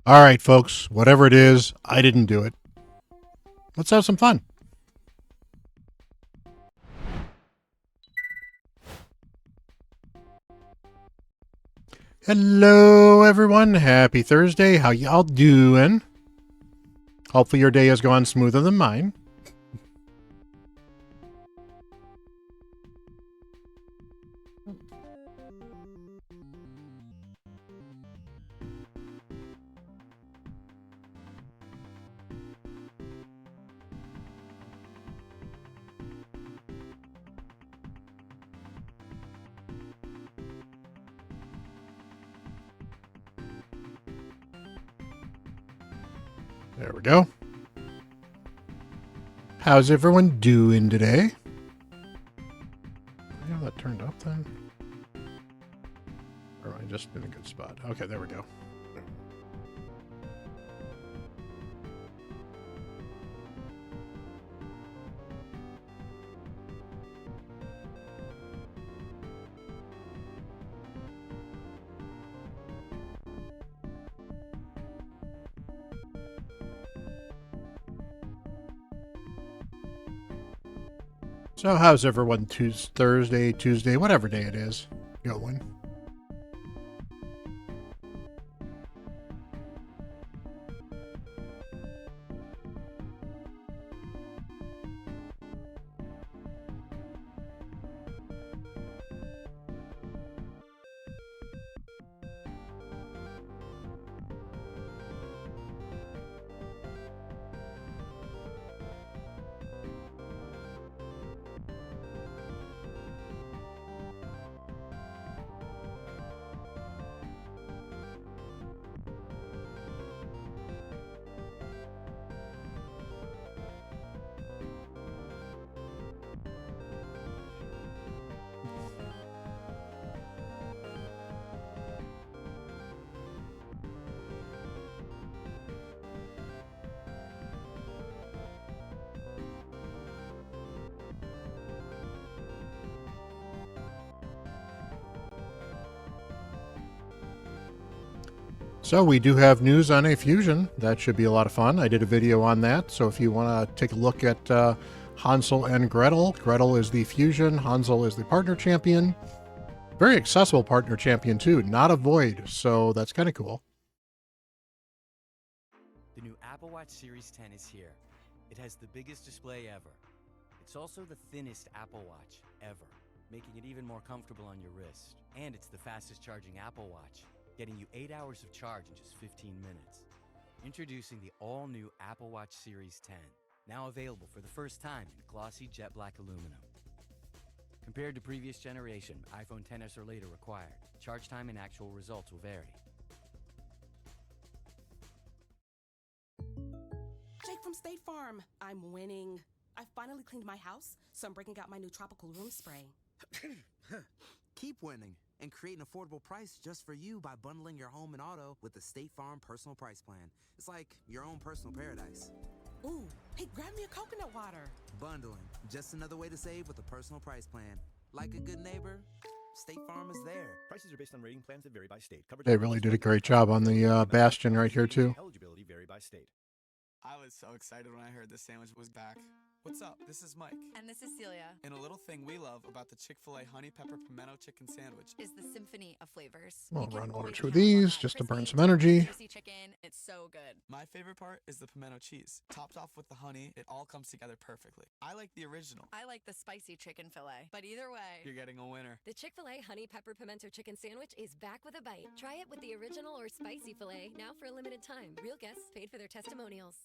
All right, folks, whatever it is, I didn't do it. Let's have some fun. Hello, everyone. Happy Thursday. How y'all doing? Hopefully your day has gone smoother than mine. There we go. How's everyone doing today? I have that turned up then? Or am I just in a good spot? Okay, there we go. So how's everyone Thursday, Tuesday, whatever day it is, going? So we do have news on a fusion. That should be a lot of fun. I did a video on that. So if you want to take a look at Hansel and Gretel, Gretel is the fusion, Hansel is the partner champion. Very accessible partner champion too, not a void. So that's kind of cool. The new Apple Watch Series 10 is here. It has the biggest display ever. It's also the thinnest Apple Watch ever, making it even more comfortable on your wrist. And it's the fastest charging Apple Watch, getting you 8 hours of charge in just 15 minutes. Introducing the all-new Apple Watch Series 10, now available for the first time in glossy jet black aluminum. Compared to previous generation, iPhone XS or later required. Charge time and actual results will vary. Jake from State Farm. I'm winning. I finally cleaned my house, so I'm breaking out my new tropical room spray. Keep winning and create an affordable price just for you by bundling your home and auto with the State Farm Personal Price Plan. It's like your own personal paradise. Ooh, hey, grab me a coconut water. Bundling, just another way to save with a personal price plan. Like a good neighbor, State Farm is there. Prices are based on rating plans that vary by state. They really did a great job on the Bastion right here too. Eligibility vary by state. I was so excited when I heard this sandwich was back. What's up? This is Mike. And this is Celia. And a little thing we love about the Chick-fil-A Honey Pepper Pimento Chicken Sandwich Is the symphony of flavors. We'll You can run one or always two of count on these that just to burn crispy, some energy. juicy chicken. It's so good. My favorite part is the pimento cheese. Topped off with the honey, it all comes together perfectly. I like the original. I like the spicy chicken fillet. But either way, You're getting a winner. The Chick-fil-A Honey Pepper Pimento Chicken Sandwich is back with a bite. Try it with the original or spicy filet now for a limited time. Real guests paid for their testimonials.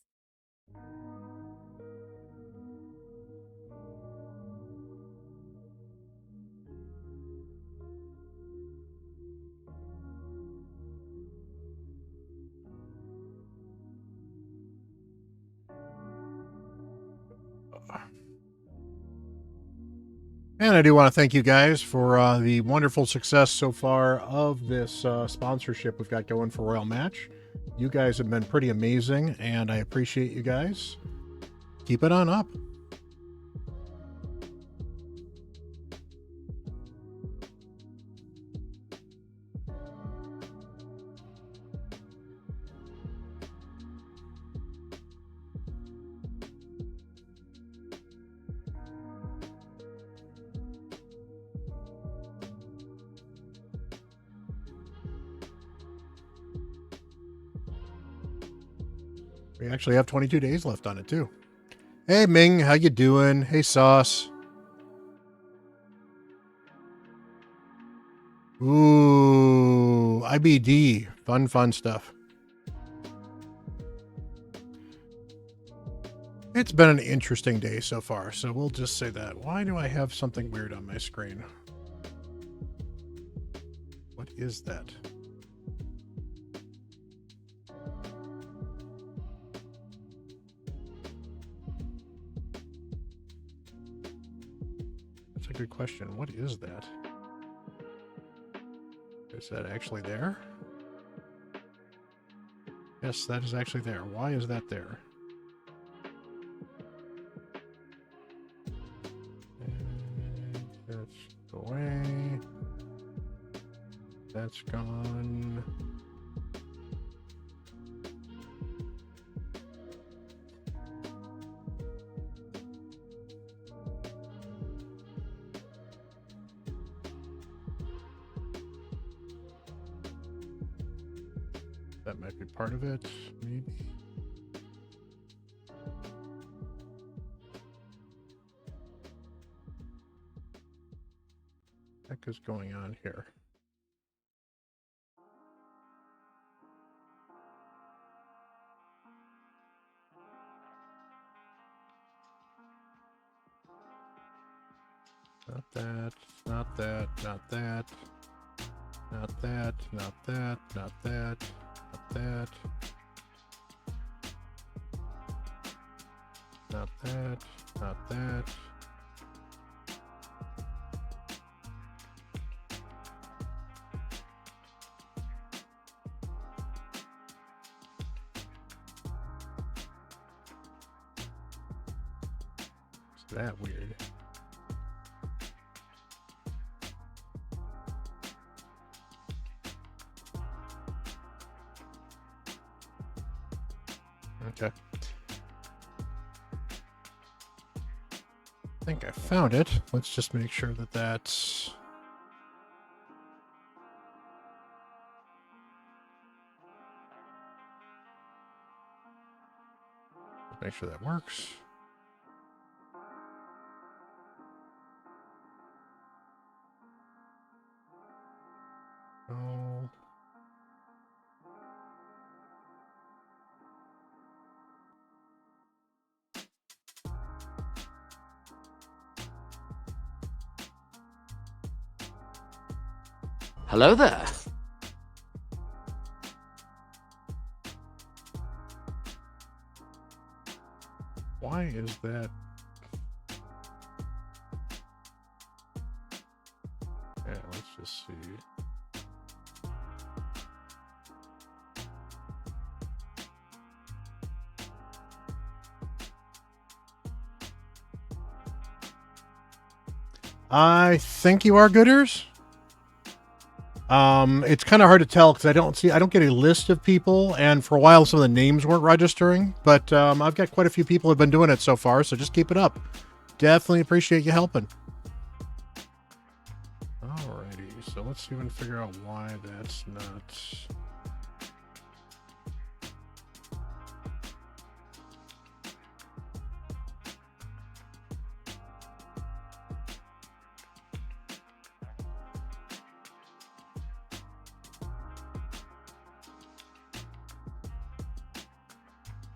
And I do want to thank you guys for the wonderful success so far of this sponsorship we've got going for Royal Match. You guys have been pretty amazing, and I appreciate you guys. Keep it on up. We actually have 22 days left on it too. Hey Ming, how you doing? Hey Sauce. Ooh, IBD. Fun stuff. It's been an interesting day so far, so we'll just say that. Why do I have something weird on my screen? What is that? That's a good question. What is that? Is that actually there? Yes, that is actually there. Why is that there? That's away. That's gone. That might be part of it, maybe. What the heck is going on here? Not that, not that, not that. Not that, not that, not that, not that. Not that, not that. Is that weird? Okay. I think I found it. Let's just make sure that that's... Make sure that works. Oh. Hello there. Why is that? Yeah, let's just see. I think you are Gooders. It's kind of hard to tell because I don't get a list of people, and for a while some of the names weren't registering, but I've got quite a few people who have been doing it so far, so just keep it up. Definitely appreciate you helping. Alrighty, so let's see if we can figure out why that's not...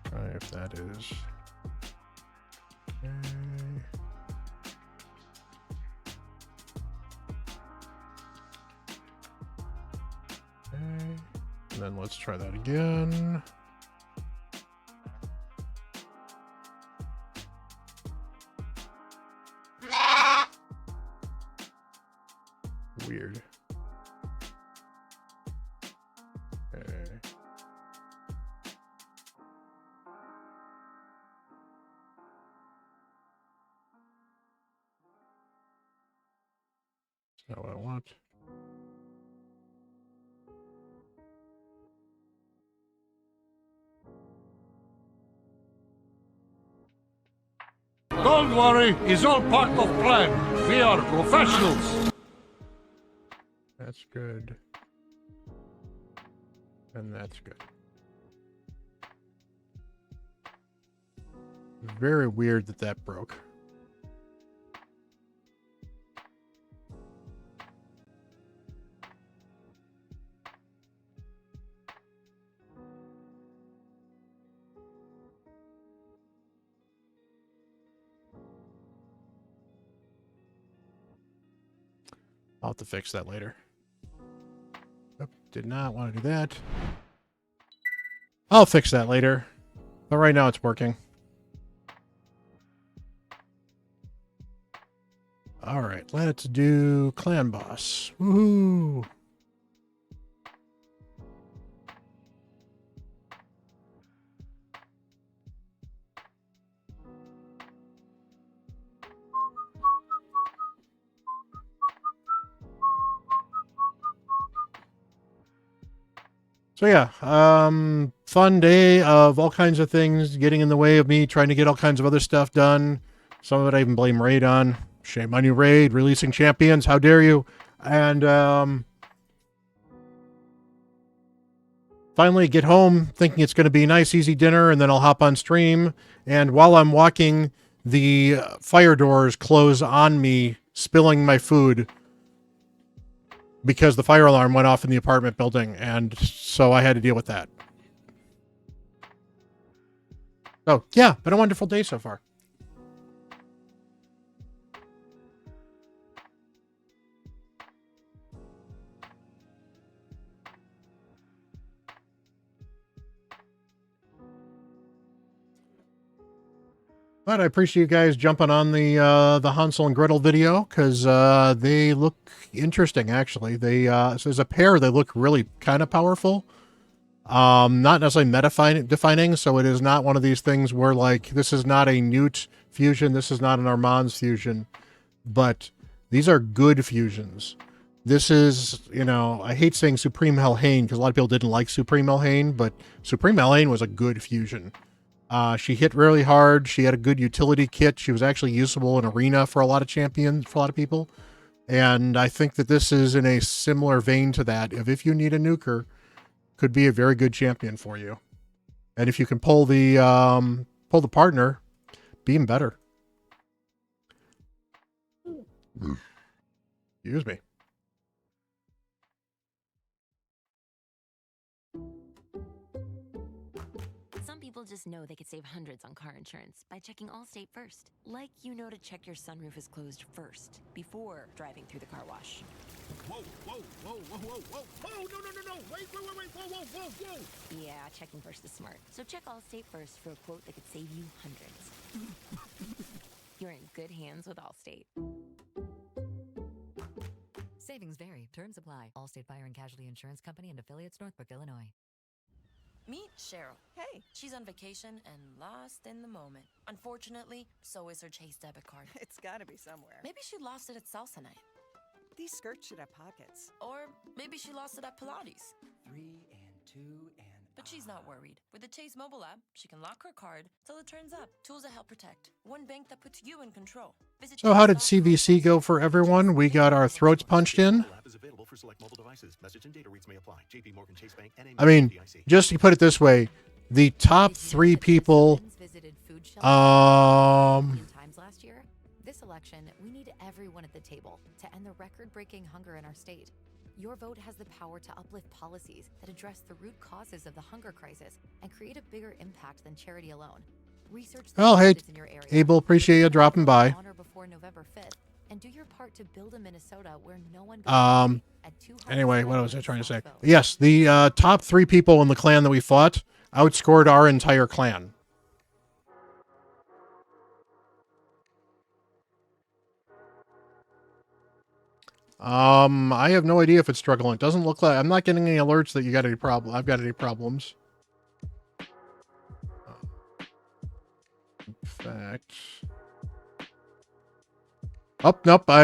Try if that is... Okay. And then let's try that again. Weird. Okay. That's not what I want. Don't worry, it's all part of plan. We are professionals. That's good. And that's good. Very weird that that broke. I'll have to fix that later. Nope, did not want to do that. I'll fix that later. But right now it's working. Alright, let's do Clan Boss. Woohoo! So yeah, fun day of all kinds of things getting in the way of me trying to get all kinds of other stuff done. Some of it I even blame Raid on. Shame on you, Raid, releasing champions. How dare you? And finally get home thinking it's going to be a nice, easy dinner, and then I'll hop on stream. And while I'm walking, the fire doors close on me, spilling my food, because the fire alarm went off in the apartment building, and so I had to deal with that. So, yeah, been a wonderful day so far. But I appreciate you guys jumping on the Hansel and Gretel video, because they look interesting, actually. They so as a pair, they look really kind of powerful. Not necessarily meta-defining, so it is not one of these things where, like, this is not a Newt fusion, this is not an Armand's fusion, but these are good fusions. This is, you know, I hate saying Supreme Helhane, because a lot of people didn't like Supreme Helhane, but Supreme Helhane was a good fusion. She hit really hard. She had a good utility kit. She was actually usable in arena for a lot of champions, for a lot of people. And I think that this is in a similar vein to that. If you need a nuker, could be a very good champion for you. And if you can pull the partner, be even better. Excuse me. Some people just know they could save hundreds on car insurance by checking Allstate first. Like you know to check your sunroof is closed first, before driving through the car wash. Whoa, whoa, whoa, whoa, whoa, whoa, whoa, no, wait, whoa, whoa, whoa. Yeah, checking first is smart. So check Allstate first for a quote that could save you hundreds. You're in good hands with Allstate. Savings vary. Terms apply. Allstate Fire and Casualty Insurance Company and affiliates, Northbrook, Illinois. Meet Cheryl. Hey. She's on vacation and lost in the moment. Unfortunately, so is her Chase debit card. It's gotta be somewhere. Maybe she lost it at salsa night. These skirts should have pockets. Or maybe she lost it at Pilates. 3 and 2 and... But she's not worried. With the Chase mobile app, she can lock her card till it turns up. Tools that help protect. One bank that puts you in control. So how did CVC go for everyone? We got our throats punched in. I mean, just to put it this way, the top 3 people times last year. This election, we need everyone at the table to end the record-breaking hunger in our state. Your vote has the power to uplift policies that address the root causes of the hunger crisis and create a bigger impact than charity alone. Research the well, hey, in your area. Abel, appreciate you dropping by. Before November 5th, and do your part to build a Minnesota where no one anyway, what was I trying to say? Yes, the top 3 people in the clan that we fought outscored our entire clan. I have no idea if it's struggling. It doesn't look like... I'm not getting any alerts that you got any problem. I've got any problems. In fact... Oh, nope. I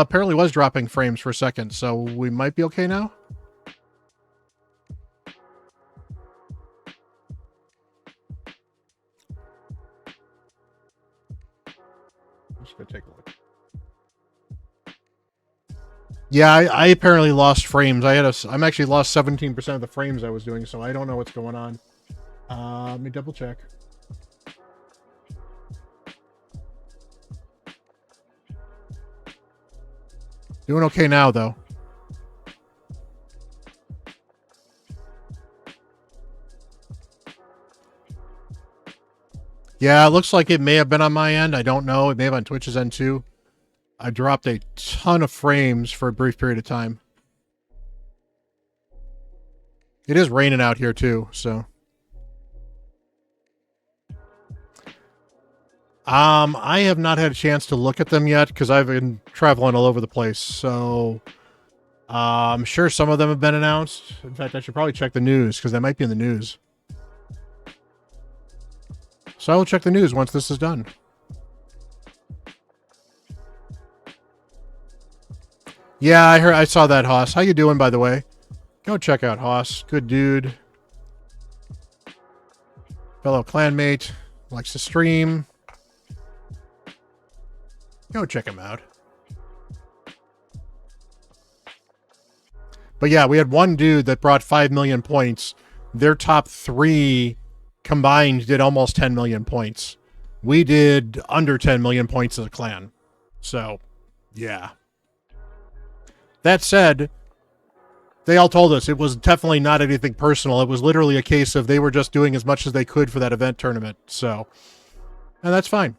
apparently was dropping frames for a second, so we might be okay now. Just gonna take a look. Yeah, I apparently lost frames. I'm actually lost 17% of the frames I was doing, so I don't know what's going on. Let me double check. Doing okay now, though. Yeah, it looks like it may have been on my end. I don't know. It may have on Twitch's end, too. I dropped a ton of frames for a brief period of time. It is raining out here, too, so... I have not had a chance to look at them yet because I've been traveling all over the place. So I'm sure some of them have been announced. In fact, I should probably check the news because they might be in the news. So I will check the news once this is done. Yeah, I saw that, Hoss. How you doing, by the way? Go check out Hoss. Good dude. Fellow clanmate. Likes to stream. Go check him out. But yeah, we had one dude that brought 5 million points. Their top 3 combined did almost 10 million points. We did under 10 million points as a clan. So, yeah. That said, they all told us it was definitely not anything personal. It was literally a case of they were just doing as much as they could for that event tournament. So, and that's fine.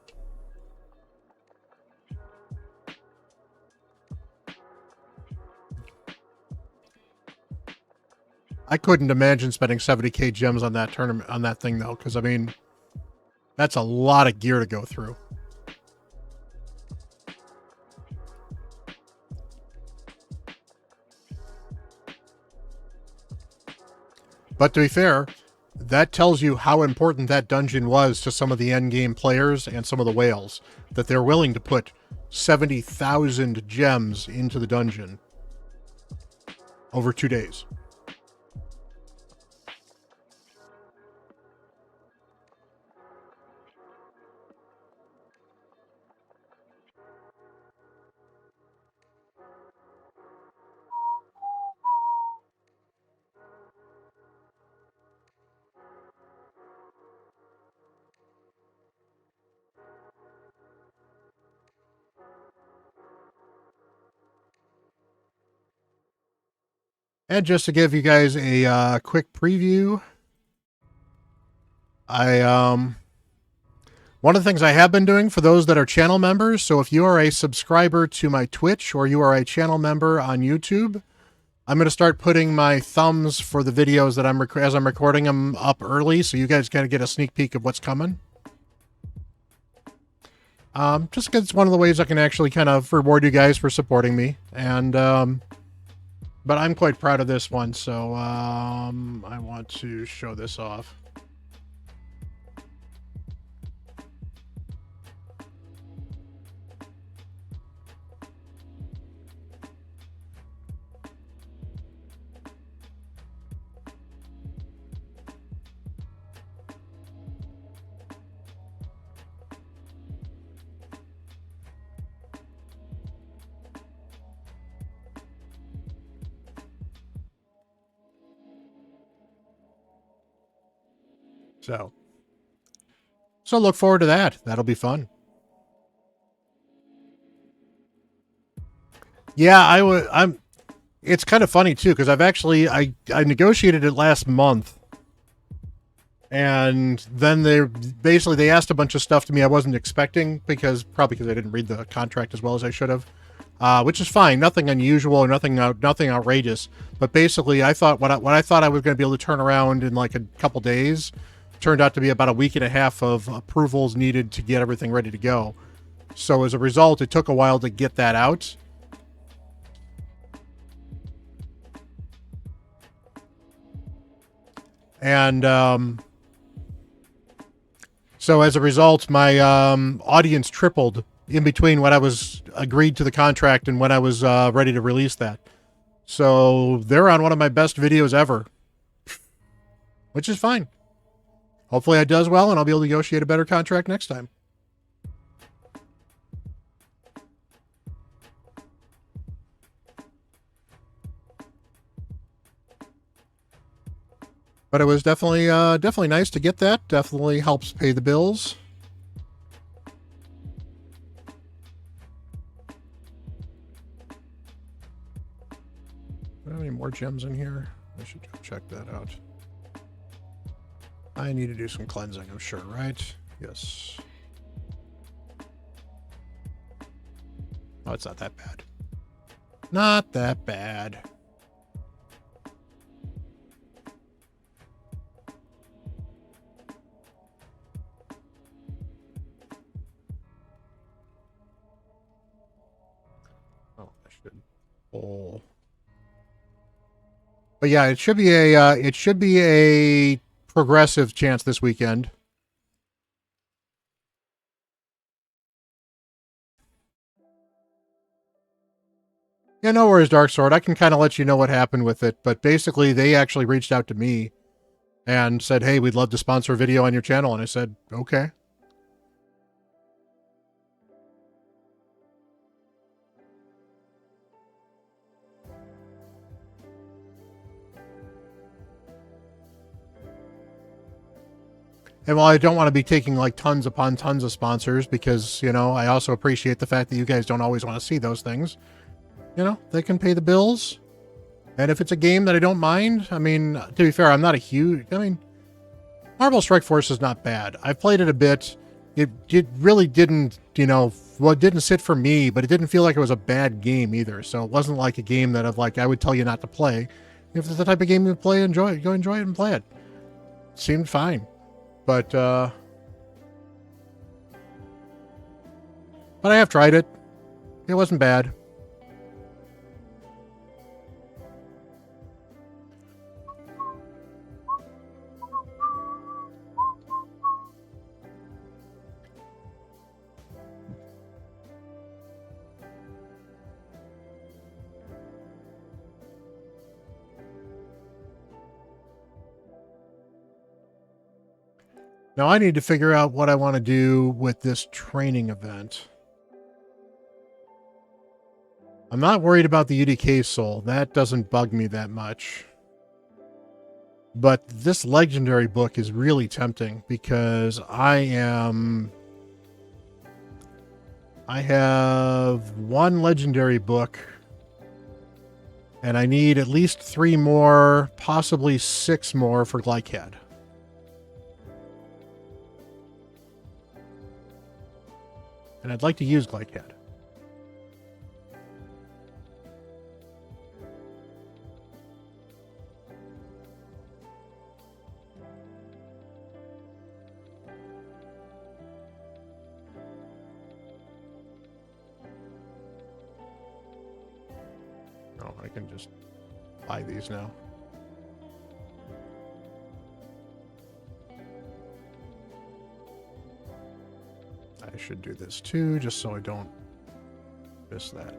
I couldn't imagine spending 70k gems on that tournament, on that thing, though, because, I mean, that's a lot of gear to go through. But to be fair, that tells you how important that dungeon was to some of the endgame players and some of the whales, that they're willing to put 70,000 gems into the dungeon over 2 days. And just to give you guys a quick preview, one of the things I have been doing for those that are channel members, so if you are a subscriber to my Twitch or you are a channel member on YouTube, I'm going to start putting my thumbs for the videos that as I'm recording them up early, so you guys kind of get a sneak peek of what's coming. Just because it's one of the ways I can actually kind of reward you guys for supporting me, and but I'm quite proud of this one, so I want to show this off. So look forward to that. That'll be fun. Yeah, it's kind of funny too, because I negotiated it last month, and then they asked a bunch of stuff to me I wasn't expecting, probably because I didn't read the contract as well as I should have, which is fine, nothing unusual or nothing outrageous. But basically, I thought what I thought I was going to be able to turn around in like a couple days turned out to be about a week and a half of approvals needed to get everything ready to go. So as a result, it took a while to get that out. And so as a result, my audience tripled in between when I was agreed to the contract and when I was ready to release that. So they're on one of my best videos ever, which is fine. Hopefully it does well and I'll be able to negotiate a better contract next time. But it was definitely nice to get that. Definitely helps pay the bills. Do I have any more gems in here? I should go check that out. I need to do some cleansing, I'm sure, right? Yes. Oh, it's not that bad. Not that bad. Oh, I should. Oh. But yeah, it should be a progressive chance this weekend. Yeah, no worries, Dark Sword. I can kind of let you know what happened with it, but basically they actually reached out to me and said, "Hey, we'd love to sponsor a video on your channel," and I said, "Okay." And while I don't want to be taking like tons upon tons of sponsors because, you know, I also appreciate the fact that you guys don't always want to see those things. You know, they can pay the bills. And if it's a game that I don't mind, I mean, to be fair, I'm not a huge, I mean, Marvel Strike Force is not bad. I've played it a bit. It really didn't, you know, well, it didn't sit for me, but it didn't feel like it was a bad game either. So it wasn't like a game that I would tell you not to play. If it's the type of game you play, enjoy it. Go enjoy it and play it. It seemed fine. But I have tried it. It wasn't bad. Now I need to figure out what I want to do with this training event. I'm not worried about the UDK soul. That doesn't bug me that much. But this legendary book is really tempting because I have one legendary book and I need at least 3 more, possibly 6 more for Glycad. And I'd like to use Glycad. Oh, I can just buy these now. I should do this too, just so I don't miss that.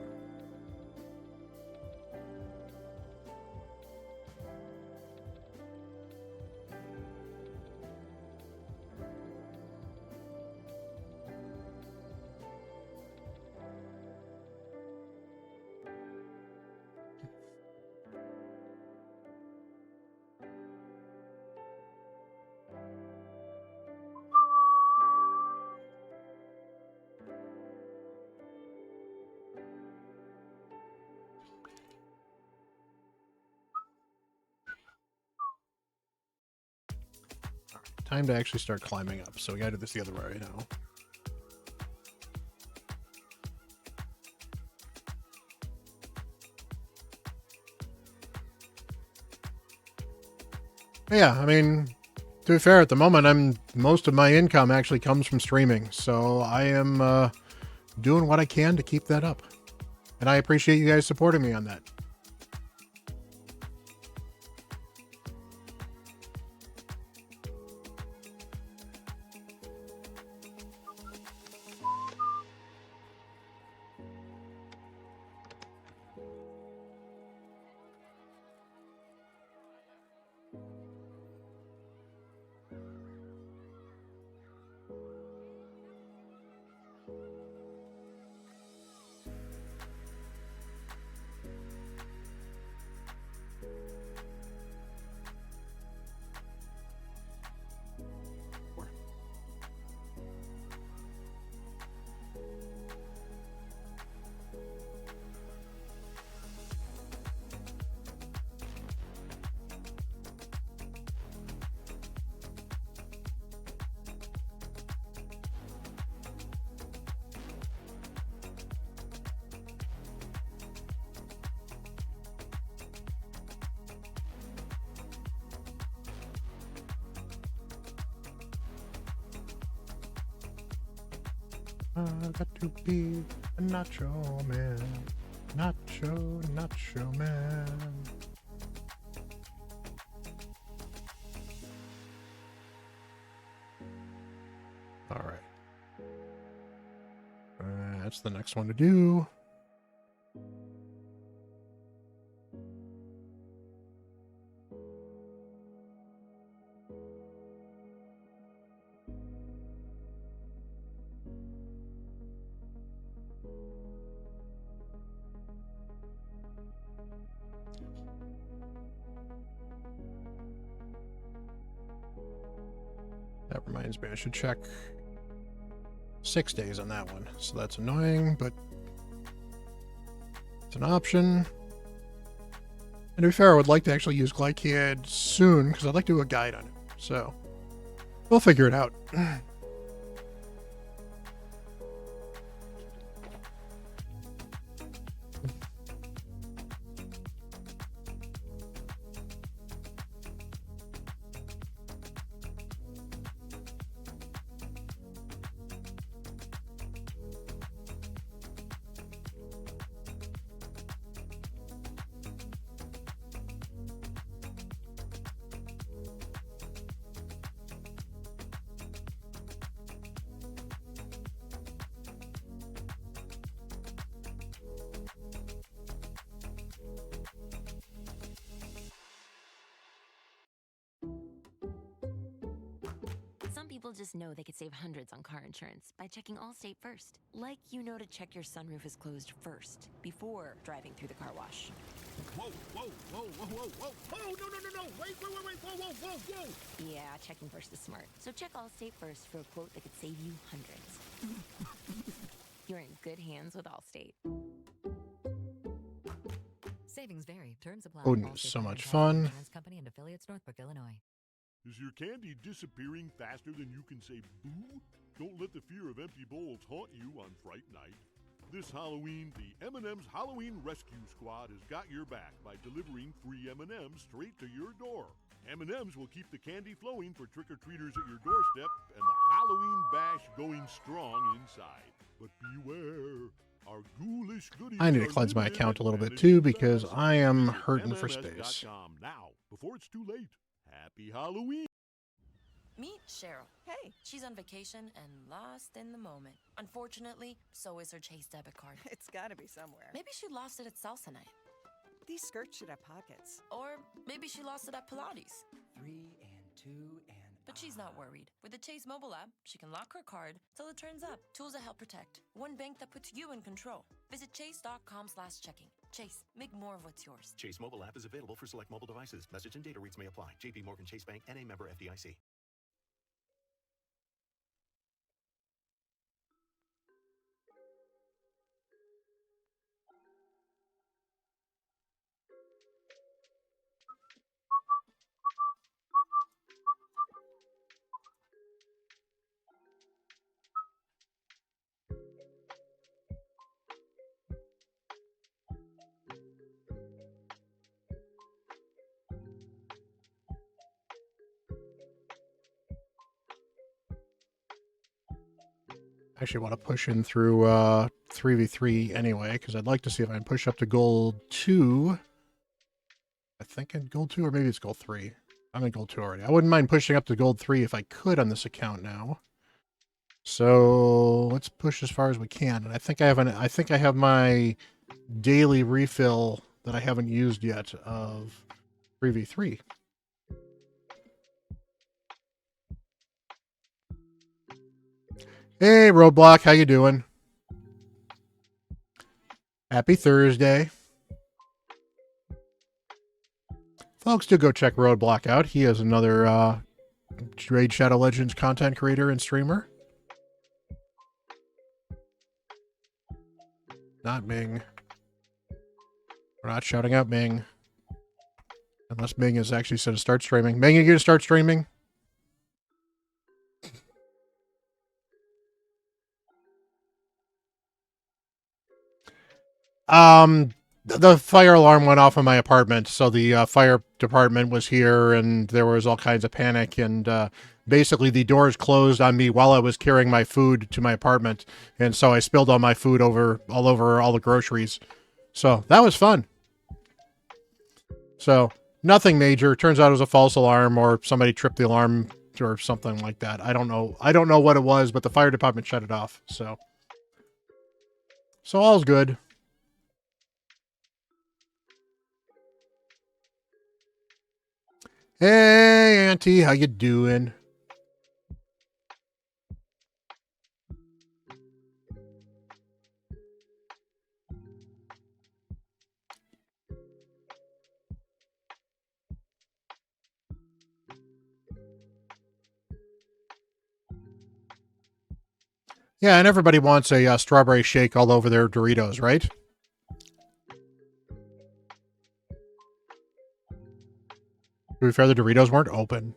Time to actually start climbing up. So we gotta do this the other way right now. Yeah, I mean, to be fair, at the moment, most of my income actually comes from streaming. So I am doing what I can to keep that up. And I appreciate you guys supporting me on that. got to be a nacho man. Nacho man. All right. That's the next one to do. That reminds me, I should check 6 days on that one. So that's annoying, but it's an option. And to be fair, I would like to actually use Glycad soon because I'd like to do a guide on it. So we'll figure it out. Some people just know they could save hundreds on car insurance by checking Allstate first. Like you know to check your sunroof is closed first before driving through the car wash. Whoa, whoa, whoa, whoa, whoa, whoa, whoa, no, wait, whoa, whoa, whoa. Yeah, checking first is smart. So check Allstate first for a quote that could save you hundreds. You're in good hands with Allstate. Savings vary. Terms apply. Odin is so much fun. Insurance Company and affiliates, Northbrook, Illinois. Is your candy disappearing faster than you can say boo? Don't let the fear of empty bowls haunt you on Fright Night. This Halloween, the M&M's Halloween Rescue Squad has got your back by delivering free M&M's straight to your door. M&M's will keep the candy flowing for trick-or-treaters at your doorstep and the Halloween bash going strong inside. But beware, our ghoulish goodies I need to cleanse my account a little bit too because I am hurting for space. Now, before it's too late. Happy Halloween! Meet Cheryl. Hey. She's on vacation and lost in the moment. Unfortunately, so is her Chase debit card. It's gotta be somewhere. Maybe she lost it at salsa night. These skirts should have pockets. Or maybe she lost it at Pilates. 3 and 2 and... But she's not worried. With the Chase mobile app, she can lock her card till it turns up. Tools that help protect. One bank that puts you in control. Visit chase.com/checking. Chase, make more of what's yours. Chase mobile app is available for select mobile devices. Message and data rates may apply. JP Morgan Chase Bank, N.A. member FDIC. I actually want to push in through 3v3 anyway, because I'd like to see if I can push up to gold 2. I think in gold 2, or maybe it's gold 3. I'm in gold 2 already. I wouldn't mind pushing up to gold 3 if I could on this account now. So let's push as far as we can. And I think I have my daily refill that I haven't used yet of 3v3. Hey, Roadblock, how you doing? Happy Thursday. Folks, do go check Roadblock out. He is another Raid Shadow Legends content creator and streamer. Not Ming. We're not shouting out Ming. Unless Ming has actually said to start streaming. Ming, you gonna start streaming? The fire alarm went off in my apartment, so the fire department was here, and there was all kinds of panic, and basically the doors closed on me while I was carrying my food to my apartment, and so I spilled all my food all over all the groceries. So that was fun. So nothing major. Turns out it was a false alarm, or somebody tripped the alarm or something like that. I don't know. I don't know what it was, but the fire department shut it off. So all's good. Hey, Auntie, how you doing? Yeah, and everybody wants a strawberry shake all over their Doritos, right? To be fair, the Doritos weren't open.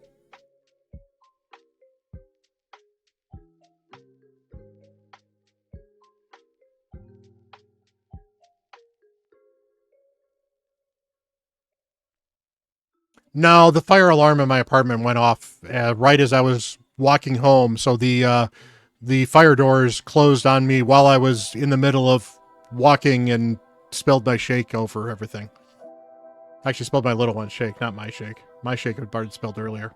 No, the fire alarm in my apartment went off right as I was walking home, so the fire doors closed on me while I was in the middle of walking and spilled my shake over everything. Actually, spilled my little one's shake, not my shake. My shake had already spilled earlier.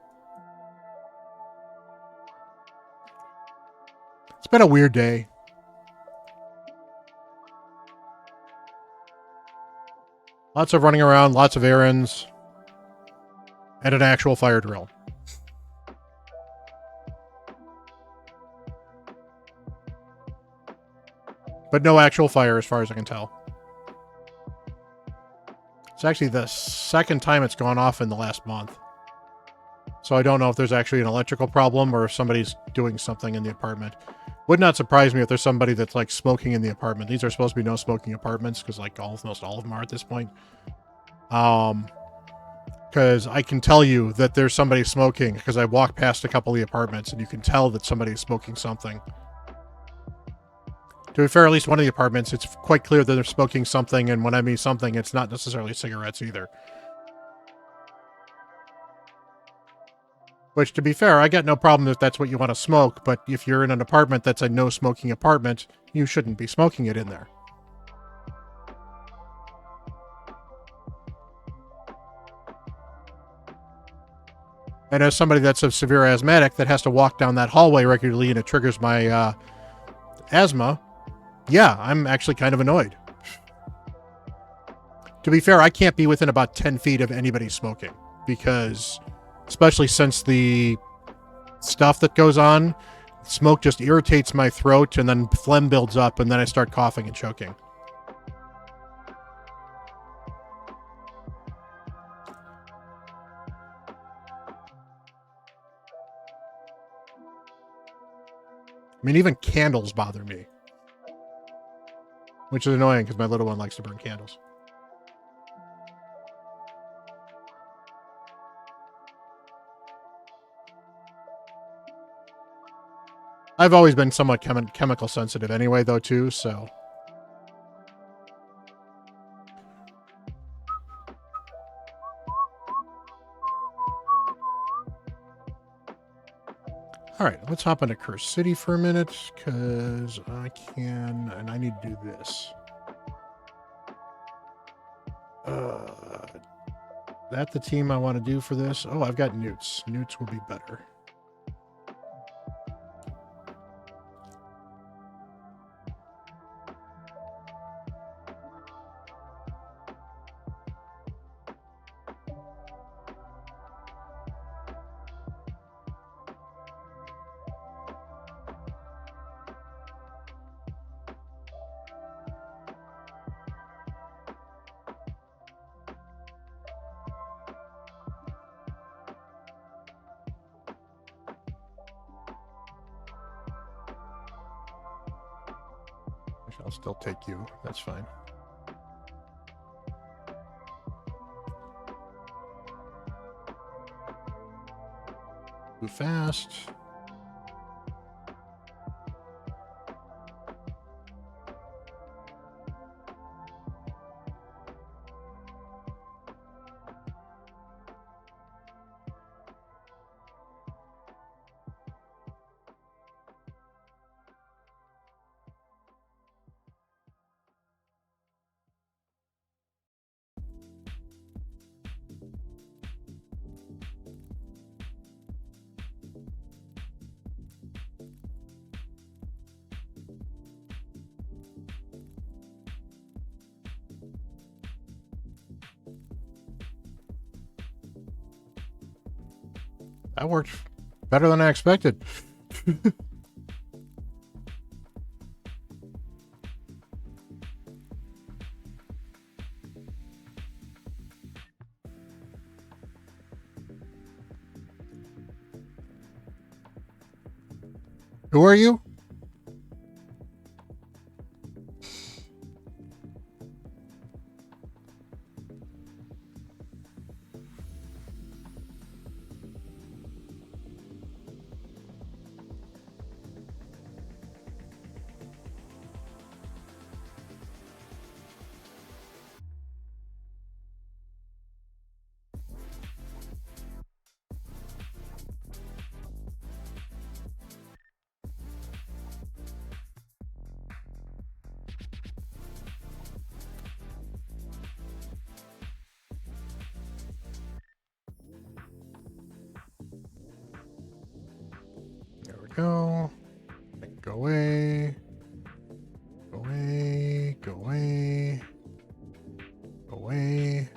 It's been a weird day. Lots of running around, lots of errands, and an actual fire drill. But no actual fire as far as I can tell. It's actually the second time it's gone off in the last month. So I don't know if there's actually an electrical problem or if somebody's doing something in the apartment. Would not surprise me if there's somebody that's like smoking in the apartment. These are supposed to be no smoking apartments because like almost all of them are at this point. Because I can tell you that there's somebody smoking because I walk past a couple of the apartments and you can tell that somebody's smoking something. To be fair, at least one of the apartments, it's quite clear that they're smoking something, and when I mean something, it's not necessarily cigarettes either. Which, to be fair, I got no problem if that's what you want to smoke, but if you're in an apartment that's a no-smoking apartment, you shouldn't be smoking it in there. And as somebody that's a severe asthmatic that has to walk down that hallway regularly and it triggers my asthma, yeah, I'm actually kind of annoyed. To be fair, I can't be within about 10 feet of anybody smoking because, especially since the stuff that goes on, smoke just irritates my throat and then phlegm builds up and then I start coughing and choking. I mean, even candles bother me. Which is annoying because my little one likes to burn candles. I've always been somewhat chemical sensitive anyway, though, too, so... Alright, let's hop into Curse City for a minute, because I can... and I need to do this. That the team I want to do for this? Oh, I've got Newts. Newts will be better. I'll still take you. That's fine. Move fast. That worked better than I expected. Who are you? There we go. Go away. Go away. Go away. Go away.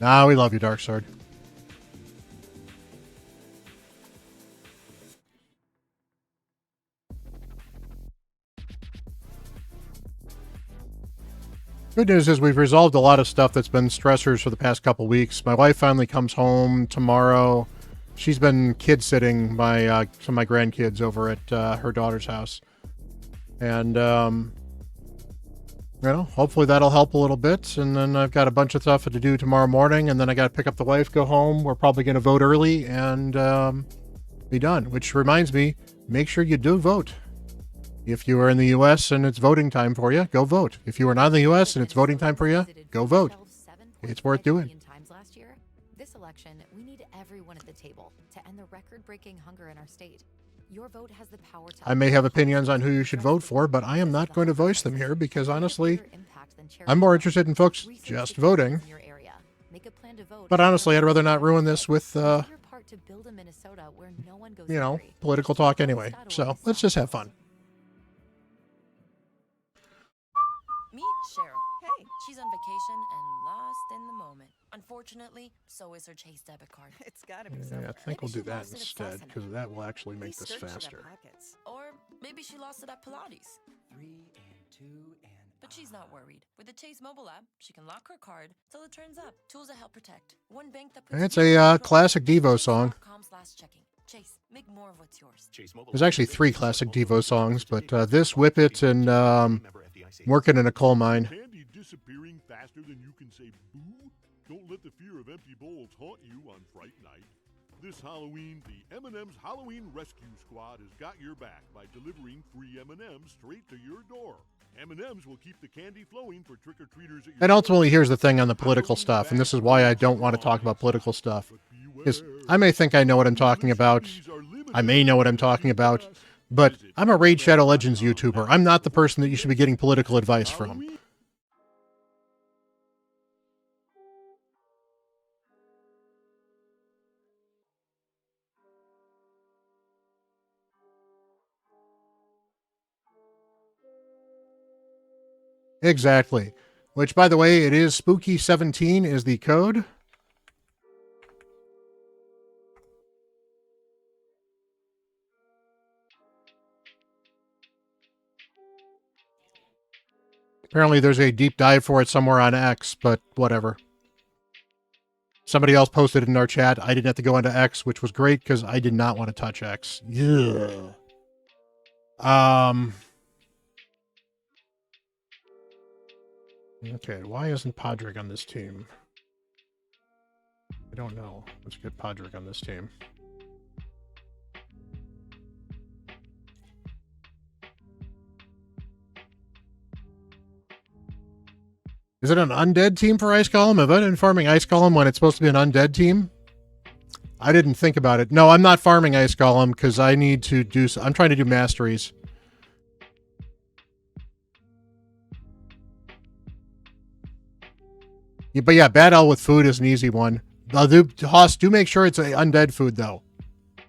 Ah, we love you, Dark Sword. Good news is we've resolved a lot of stuff that's been stressors for the past couple weeks. My wife finally comes home tomorrow. She's been kid sitting my some of my grandkids over at her daughter's house, and you know, hopefully that'll help a little bit. And then I've got a bunch of stuff to do tomorrow morning, and then I got to pick up the wife, go home. We're probably going to vote early and be done. Which reminds me, make sure you do vote. If you are in the U.S. and it's voting time for you, go vote. If you are not in the U.S. and it's voting time for you, go vote. It's worth doing. Last year, this election, we need everyone at the table to end the record-breaking hunger in our state. Your vote has the power to... I may have opinions on who you should vote for, but I am not going to voice them here because honestly, I'm more interested in folks just voting. But honestly, I'd rather not ruin this with, you know, political talk anyway. So let's just have fun. Meet Cheryl. Hey, she's on vacation and lost in the moment. Unfortunately, so is her Chase debit card. It's gotta be Yeah, somewhere. I think we'll do that lost it at instead Sassenach. because that will actually make this Search it at faster. pockets. Or maybe she lost it at Pilates. 3 and 2 and... But she's not worried. With the Chase mobile app, she can lock her card till it turns up. Tools that help protect. One bank that puts It's you in a control. classic Devo song. Chase.com/checking. Chase, make more of what's yours. There's actually 3 classic Devo songs, but this, Whip It, and Working in a Coal Mine. Candy disappearing faster than you can say boo? Don't let the fear of empty bowls haunt you on Fright Night. This Halloween, the M&M's Halloween Rescue Squad has got your back by delivering free M&M's straight to your door. M&M's will keep the candy flowing for trick-or-treaters at your And ultimately, here's the thing on the political stuff, and this is why I don't want to talk about political stuff. Is I may think I know what I'm talking about. I may know what I'm talking about. But I'm a Raid Shadow Legends YouTuber. I'm not the person that you should be getting political advice from. Exactly. Which, by the way, it is Spooky17 is the code. Apparently there's a deep dive for it somewhere on X, but whatever. Somebody else posted it in our chat. I didn't have to go into X, which was great because I did not want to touch X. Yeah. Okay, why isn't Podrick on this team? I don't know. Let's get Podrick on this team. Is it an undead team for Ice Golem? Have I been farming Ice Golem when it's supposed to be an undead team? I didn't think about it. No, I'm not farming Ice Golem because I need to do... I'm trying to do masteries. Yeah, but yeah, Bad Owl with food is an easy one. Hoss, do make sure it's a undead food, though.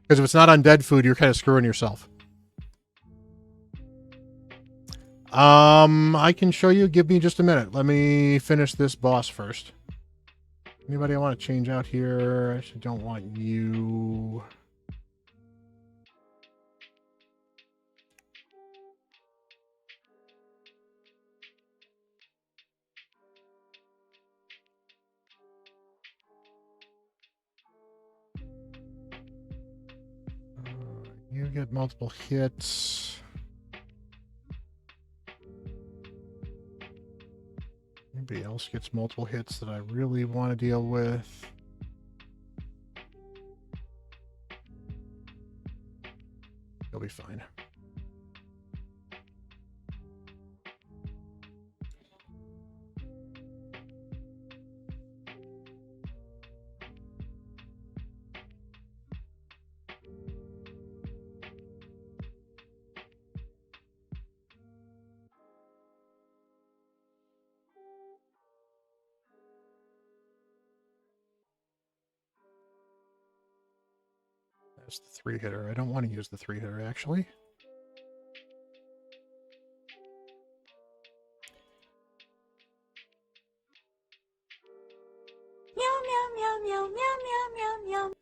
Because if it's not undead food, you're kind of screwing yourself. I can show you. Give me just a minute. Let me finish this boss first. Anybody I want to change out here? I actually don't want you. You get multiple hits. Anybody else gets multiple hits that I really want to deal with? You'll be fine. That's the 3-hitter. I don't want to use the 3-hitter, actually.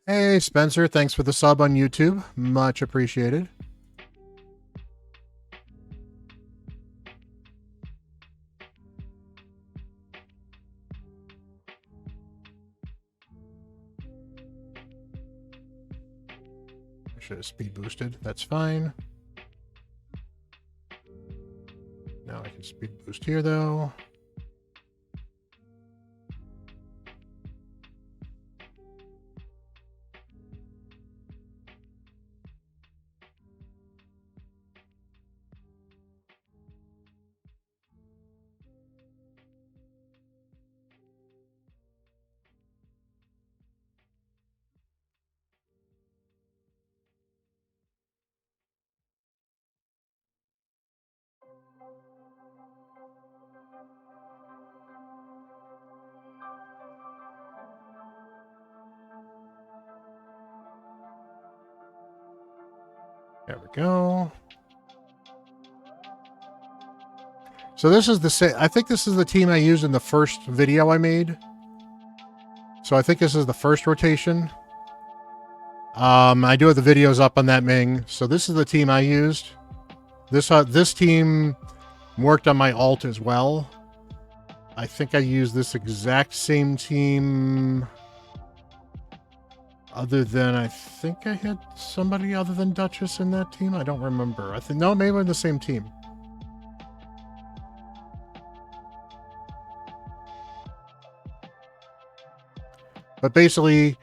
Hey, Spencer. Thanks for the sub on YouTube. Much appreciated. I should have speed boosted. That's fine. Now I can speed boost here, though. There we go. So this is the I think this is the team I used in the first video I made. So I think this is the first rotation. I do have the videos up on that Ming. So this is the team I used. This team worked on my alt as well. I think I used this exact same team. Other than, I think I had somebody other than Duchess in that team. I don't remember. I think, no, maybe we're in the same team. But basically,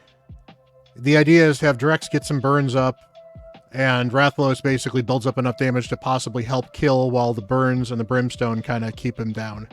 the idea is to have Drex get some burns up, and Rathlos basically builds up enough damage to possibly help kill while the burns and the brimstone kind of keep him down.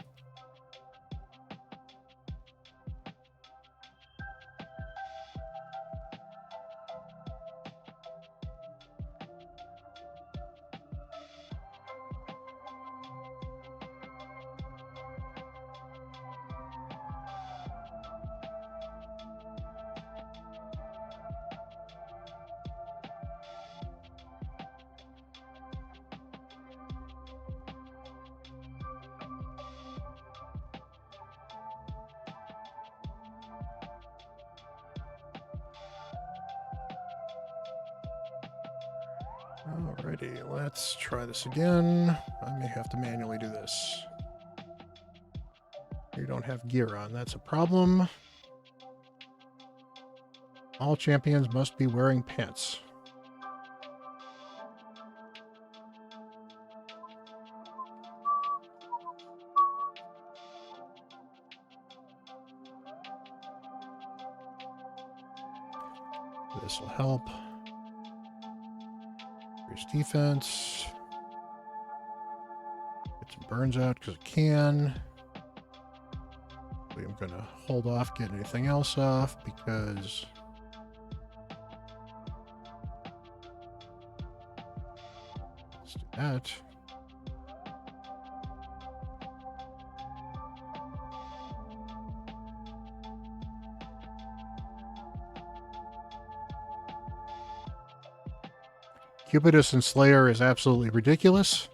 Alrighty, let's try this again. I may have to manually do this. You don't have gear on, that's a problem. All champions must be wearing pants. This will help. Increase defense. Get some burns out because it can. I'm going to hold off getting anything else off because let's do that. Cupidus and Slayer is absolutely ridiculous.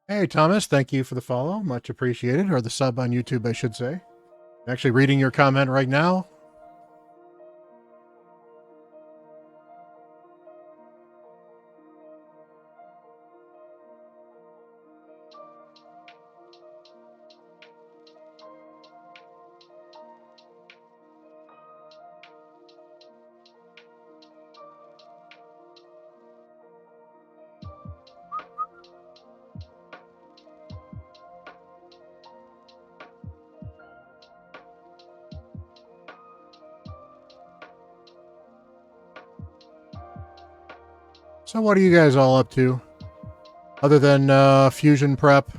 Hey, Thomas, thank you for the follow. Much appreciated. Or the sub on YouTube, I should say. Actually reading your comment right now. So what are you guys all up to? Other than fusion prep?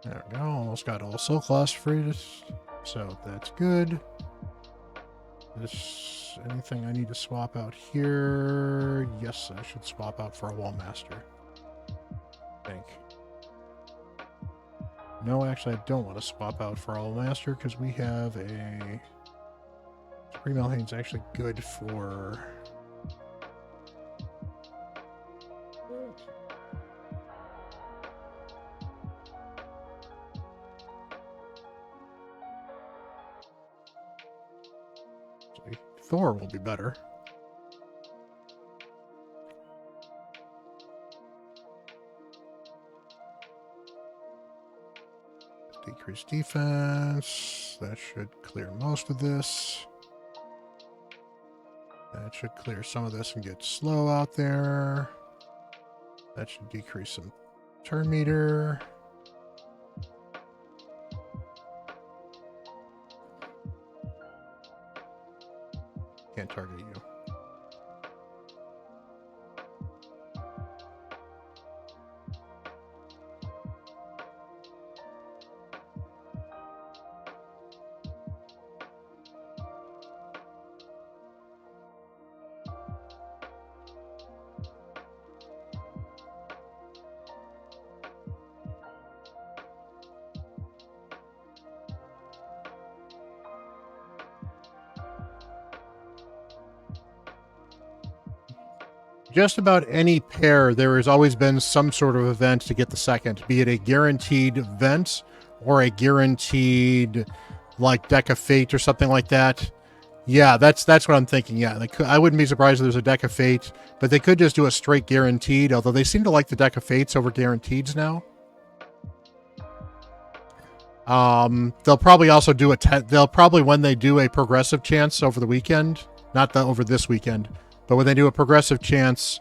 There we go. Almost got all soul class free, so that's good. Anything I need to swap out here? Yes, I should swap out for a wall master. I think. No, actually, I don't want to swap out for a wall master because we have a Supreme Alhane's actually good for. Thor will be better. Decrease defense. That should clear most of this. That should clear some of this and get slow out there. That should decrease some turn meter. Can't target you. Just about any pair, there has always been some sort of event to get the second, be it a guaranteed event or a guaranteed, like, deck of fate or something like that. Yeah, that's what I'm thinking. Yeah, I wouldn't be surprised if there's a deck of fate, but they could just do a straight guaranteed, although they seem to like the deck of fates over guaranteeds now. They'll probably also do they'll probably, when they do a progressive chance over the weekend, not over this weekend, but when they do a progressive chance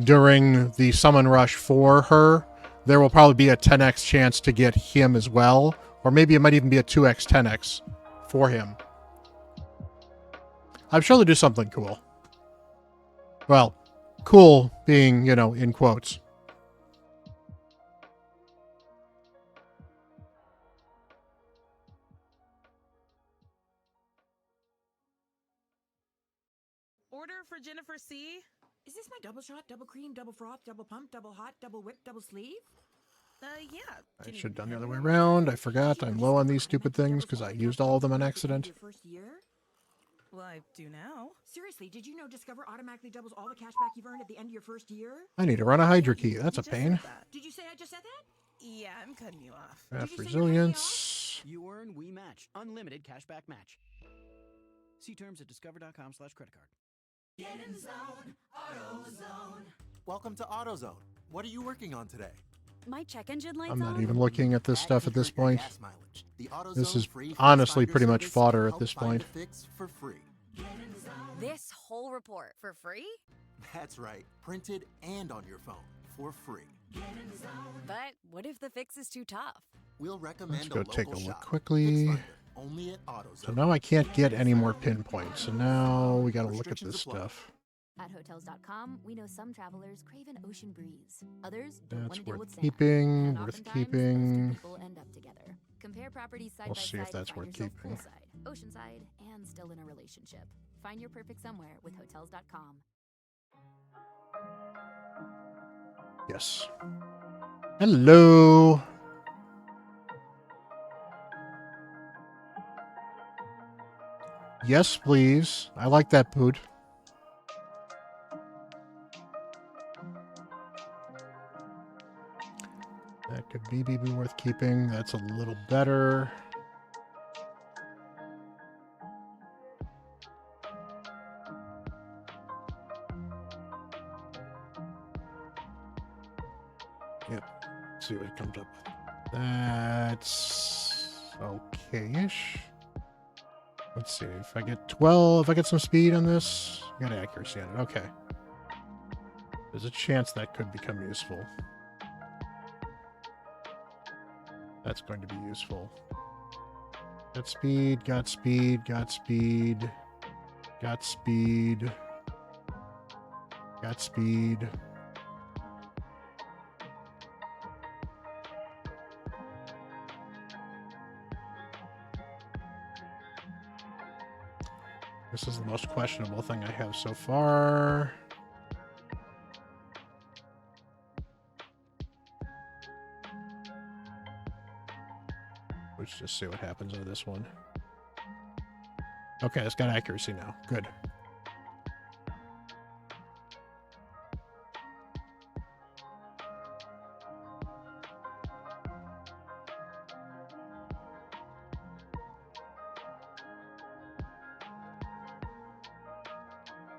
during the summon rush for her, there will probably be a 10x chance to get him as well. Or maybe it might even be a 2x 10x for him. I'm sure they'll do something cool. Well, cool being, you know, in quotes. Order for Jennifer C. Is this my double shot, double cream, double froth, double pump, double hot, double whip, double sleeve? Yeah. I should have done the other way around. I forgot. I'm low on these stupid things because I used all of them on accident. Your first year? Well, I do now. Seriously, did you know Discover automatically doubles all the cash back you've earned at the end of your first year? I need to run a Hydra key. That's a pain. Did you say I just said that? Yeah, I'm cutting you off. Craft resilience. You earn We Match. Unlimited cashback match. See terms at discover.com/creditcard. Get in the zone, AutoZone. Welcome to AutoZone. What are you working on today? My check engine lights I'm not on? even looking at this stuff at this point. This is honestly pretty much fodder at this point. This whole report for free? That's right, printed and on your phone for free. But what if the fix is too tough? We'll recommend Let's go a take a local look shop. quickly. Only at AutoZone. So now I can't get any more pinpoints. So now we got to look at Restrictions this apply. stuff. At Hotels.com, we know some travelers crave an ocean breeze. Others don't want That's to deal worth with sand. keeping. And Worth oftentimes, those keeping. two people end up together. Compare properties side We'll by see side if that's to find worth yourself keeping. poolside, oceanside, and still in a relationship. Find your perfect somewhere with Hotels.com. Yes. Hello. Yes, please. I like that boot. That could maybe be worth keeping. That's a little better. Yep. See what it comes up with. That's okay-ish. Let's see. If I get 12, if I get some speed on this, I got accuracy on it. Okay. There's a chance that could become useful. That's going to be useful. Got speed, got speed, got speed, got speed, got speed. This is the most questionable thing I have so far. Let's just see what happens on this one. Okay, it's got accuracy now. Good.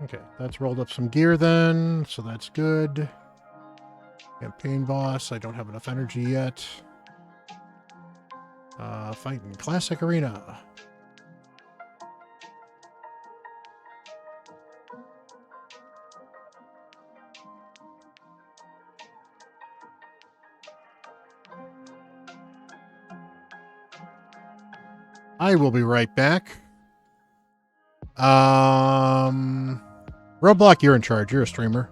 Okay, that's rolled up some gear then, so that's good. Campaign boss, I don't have enough energy yet. Fighting Classic Arena. I will be right back. Roblox, you're in charge. You're a streamer.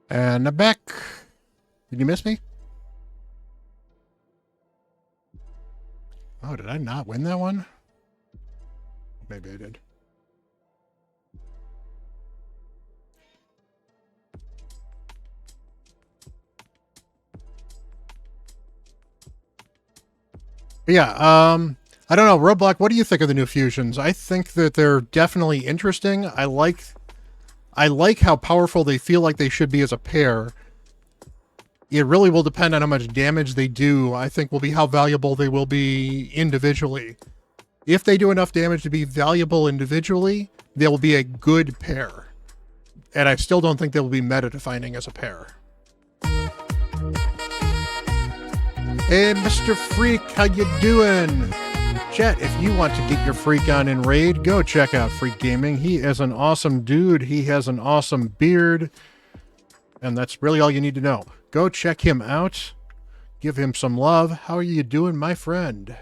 And I'm back. Did you miss me? Oh, did I not win that one? Maybe I did. But yeah, I don't know, Roadblock, what do you think of the new fusions? I think that they're definitely interesting. I like how powerful they feel like they should be as a pair. It really will depend on how much damage they do, I think, will be how valuable they will be individually. If they do enough damage to be valuable individually, they'll be a good pair. And I still don't think they will be meta-defining as a pair. Hey, Mr. Freak, how you doing? Chat, if you want to get your freak on in Raid, go check out Freak Gaming. He is an awesome dude. He has an awesome beard. And that's really all you need to know. Go check him out. Give him some love. How are you doing, my friend?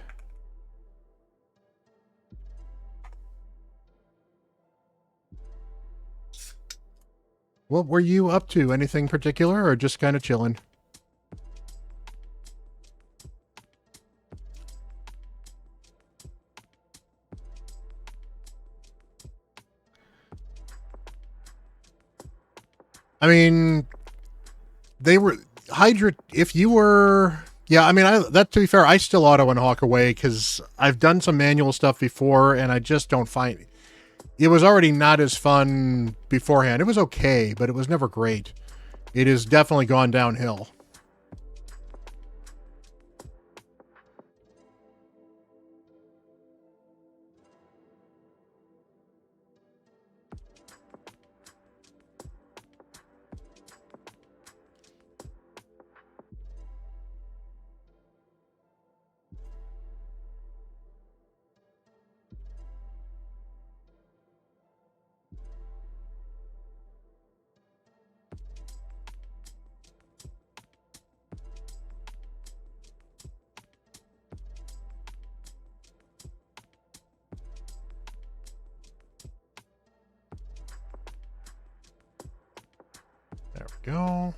What were you up to? Anything particular or just kind of chilling? I mean, they were Hydra. If you were, yeah, I mean, that to be fair, I still auto and hawk away because I've done some manual stuff before, and I just don't find it was already not as fun beforehand. It was okay, but it was never great. It has definitely gone downhill. There we go.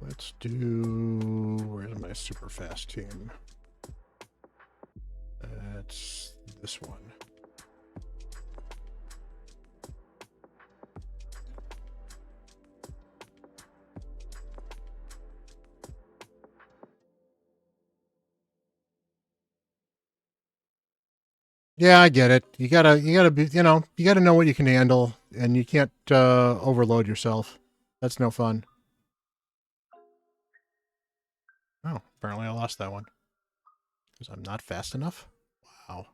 Let's do... Where's my super fast team? That's this one. Yeah, I get it. You gotta be, you gotta know what you can handle, and you can't overload yourself. That's no fun. Oh, apparently I lost that one. Because I'm not fast enough? Wow.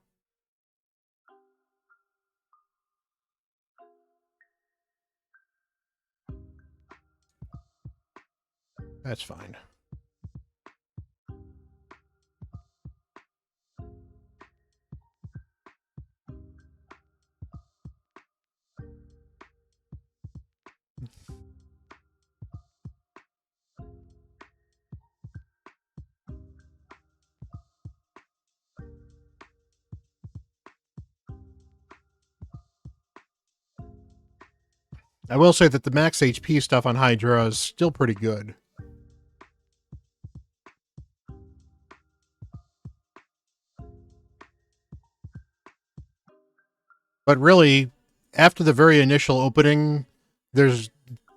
That's fine. I will say that the max HP stuff on Hydra is still pretty good. But really, after the very initial opening, there's,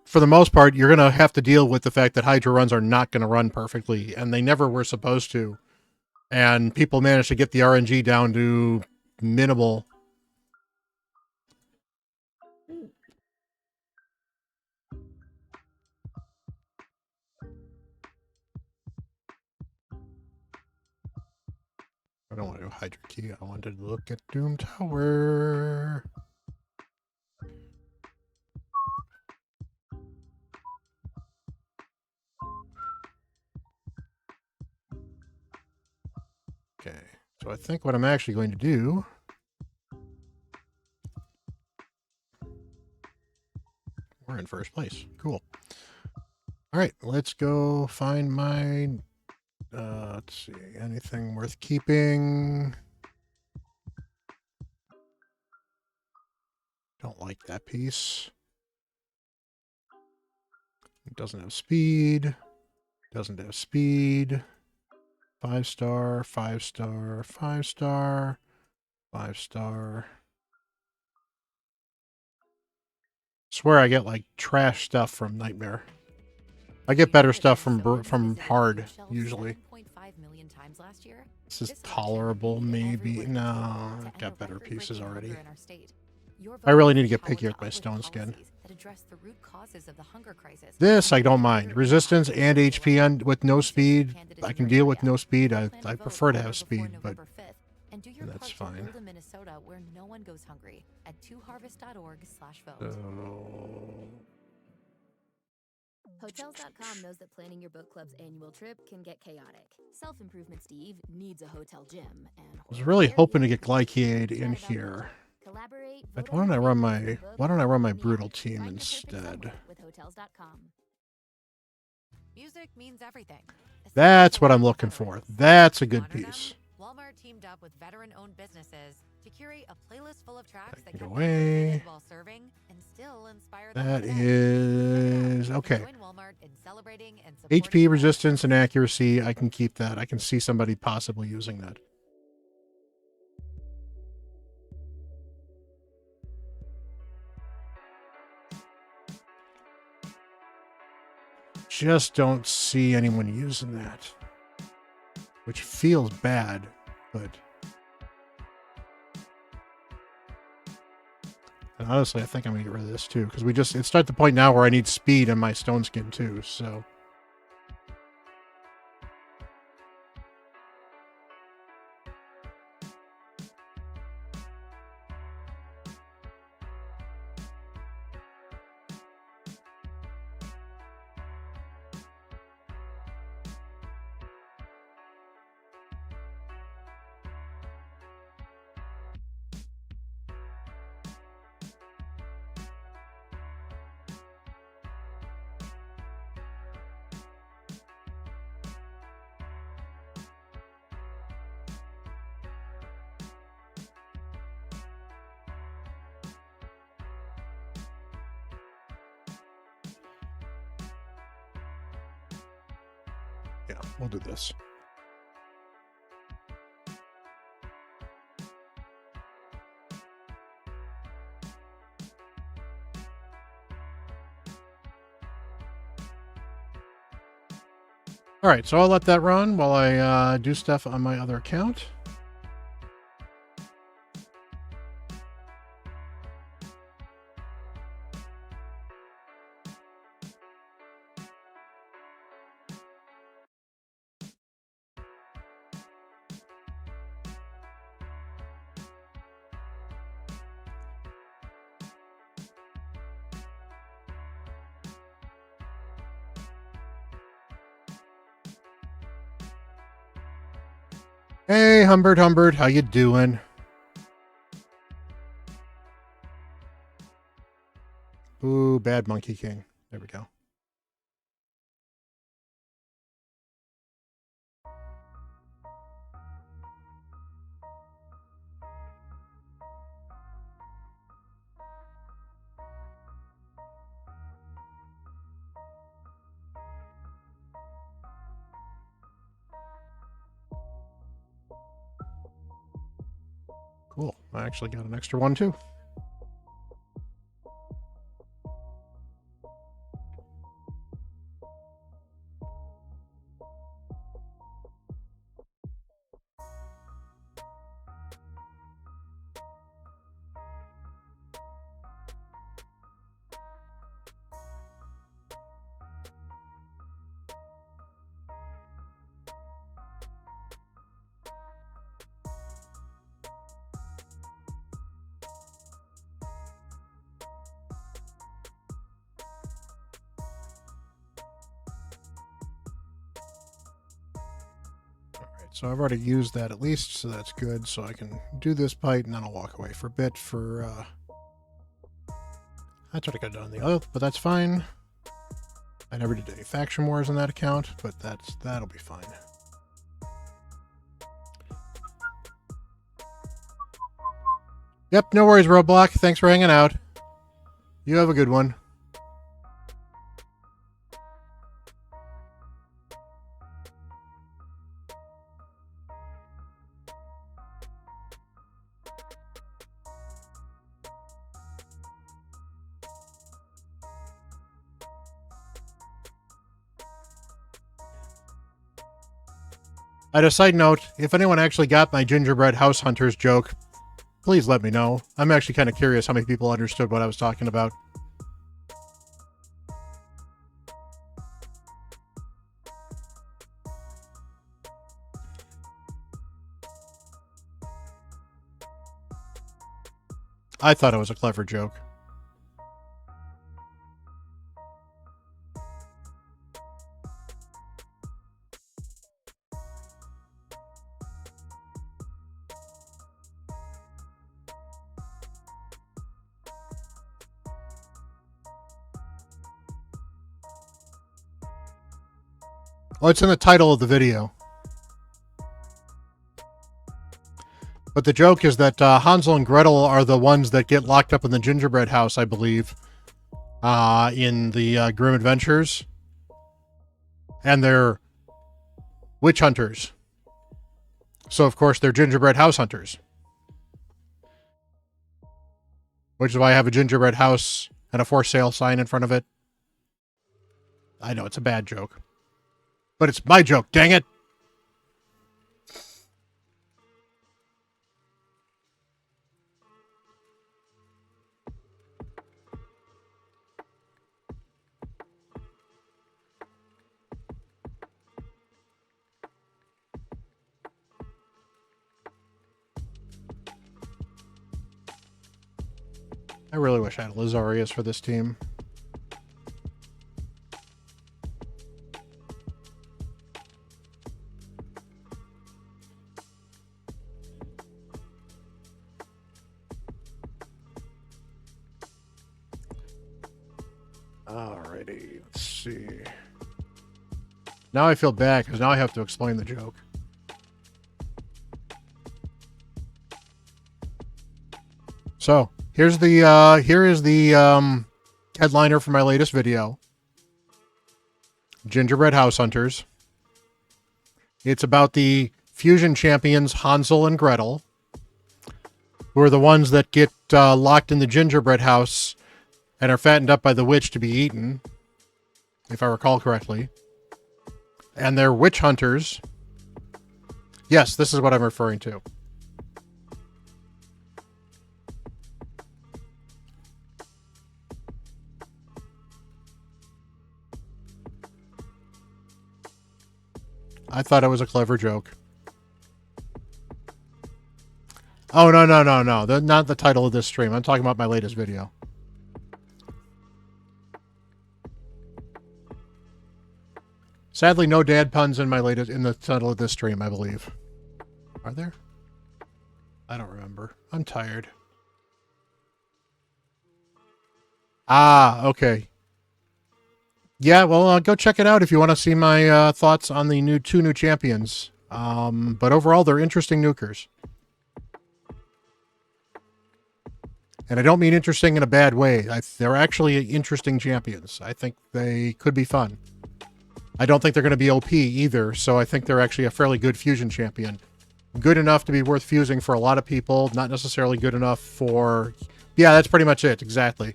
for the most part, you're going to have to deal with the fact that Hydra runs are not going to run perfectly, and they never were supposed to. And people managed to get the RNG down to minimal. I don't want to do Hydra Key. I wanted to look at Doom Tower. Okay, so I think what I'm actually going to do... We're in first place. Cool. All right, let's go find my... let's see, anything worth keeping? Don't like that piece. It doesn't have speed. Doesn't have speed. 5-star, 5-star, 5-star, 5-star. Swear I get like trash stuff from Nightmare. I get better stuff from Hard usually. million times last year. This is election, tolerable, we need maybe. everyone at the No, table to I've end got the better record-breaking pieces already. hunger in our state. Your I vote really has need to the get power pickier with my uplift stone skin. policies that address the root causes of the hunger crisis. This I And don't make mind. hunger Resistance impact and local HP on with no speed. candidates I in can your deal with area. no speed. Plan I to prefer to vote on have or before speed, but November 5th, and do your that's part to fine. build a Minnesota where no one goes hungry at twoharvest.org/vote. Hotels.com knows that planning your book club's annual trip can get chaotic. Self-Improvement Steve needs a hotel gym, and I was really hoping to get Glycade in here. collaborate. But why don't I run my brutal team instead? With Hotels.com. Music means everything. That's what I'm looking for. That's a good piece. Walmart teamed up with veteran-owned businesses to curate a playlist full of tracks that Get kept away. them motivated while serving and still inspire them That today. is okay. Join Walmart in celebrating and supporting HP resistance and accuracy. I can keep that. I can see somebody possibly using that. Just don't see anyone using that, which feels bad, but and honestly, I think I'm gonna get rid of this too because it's at the point now where I need speed in my stone skin too. So. Yeah, we'll do this. All right, so I'll let that run while I do stuff on my other account. Hey, Humbert, how you doing? Ooh, bad Monkey King. There we go. Cool. I actually got an extra one too. So I've already used that at least, so that's good. So I can do this bite and then I'll walk away for a bit for, that's what I could have done on the other, but that's fine. I never did any faction wars on that account, but that'll be fine. Yep, no worries, Roblox. Thanks for hanging out. You have a good one. At a side note, if anyone actually got my gingerbread house hunters joke, please let me know. I'm actually kind of curious how many people understood what I was talking about. I thought it was a clever joke. Well, it's in the title of the video. But the joke is that Hansel and Gretel are the ones that get locked up in the gingerbread house, I believe, in the Grimm Adventures. And they're witch hunters. So, of course, they're gingerbread house hunters. Which is why I have a gingerbread house and a for sale sign in front of it. I know, it's a bad joke. But it's my joke, dang it! I really wish I had Lizarius for this team. Alrighty, let's see. Now I feel bad because now I have to explain the joke. So here is the headliner for my latest video. Gingerbread House Hunters. It's about the fusion champions Hansel and Gretel, who are the ones that get locked in the gingerbread house and are fattened up by the witch to be eaten, if I recall correctly. And they're witch hunters. Yes, this is what I'm referring to. I thought it was a clever joke. Oh, no. Not the title of this stream. I'm talking about my latest video. Sadly, no dad puns in the title of this stream, I believe. Are there? I don't remember. I'm tired. Ah, okay. Yeah, well, go check it out if you want to see my thoughts on the two new champions. But overall, they're interesting nukers. And I don't mean interesting in a bad way. They're actually interesting champions. I think they could be fun. I don't think they're going to be OP either, so I think they're actually a fairly good fusion champion. Good enough to be worth fusing for a lot of people, not necessarily good enough for... Yeah, that's pretty much it, exactly.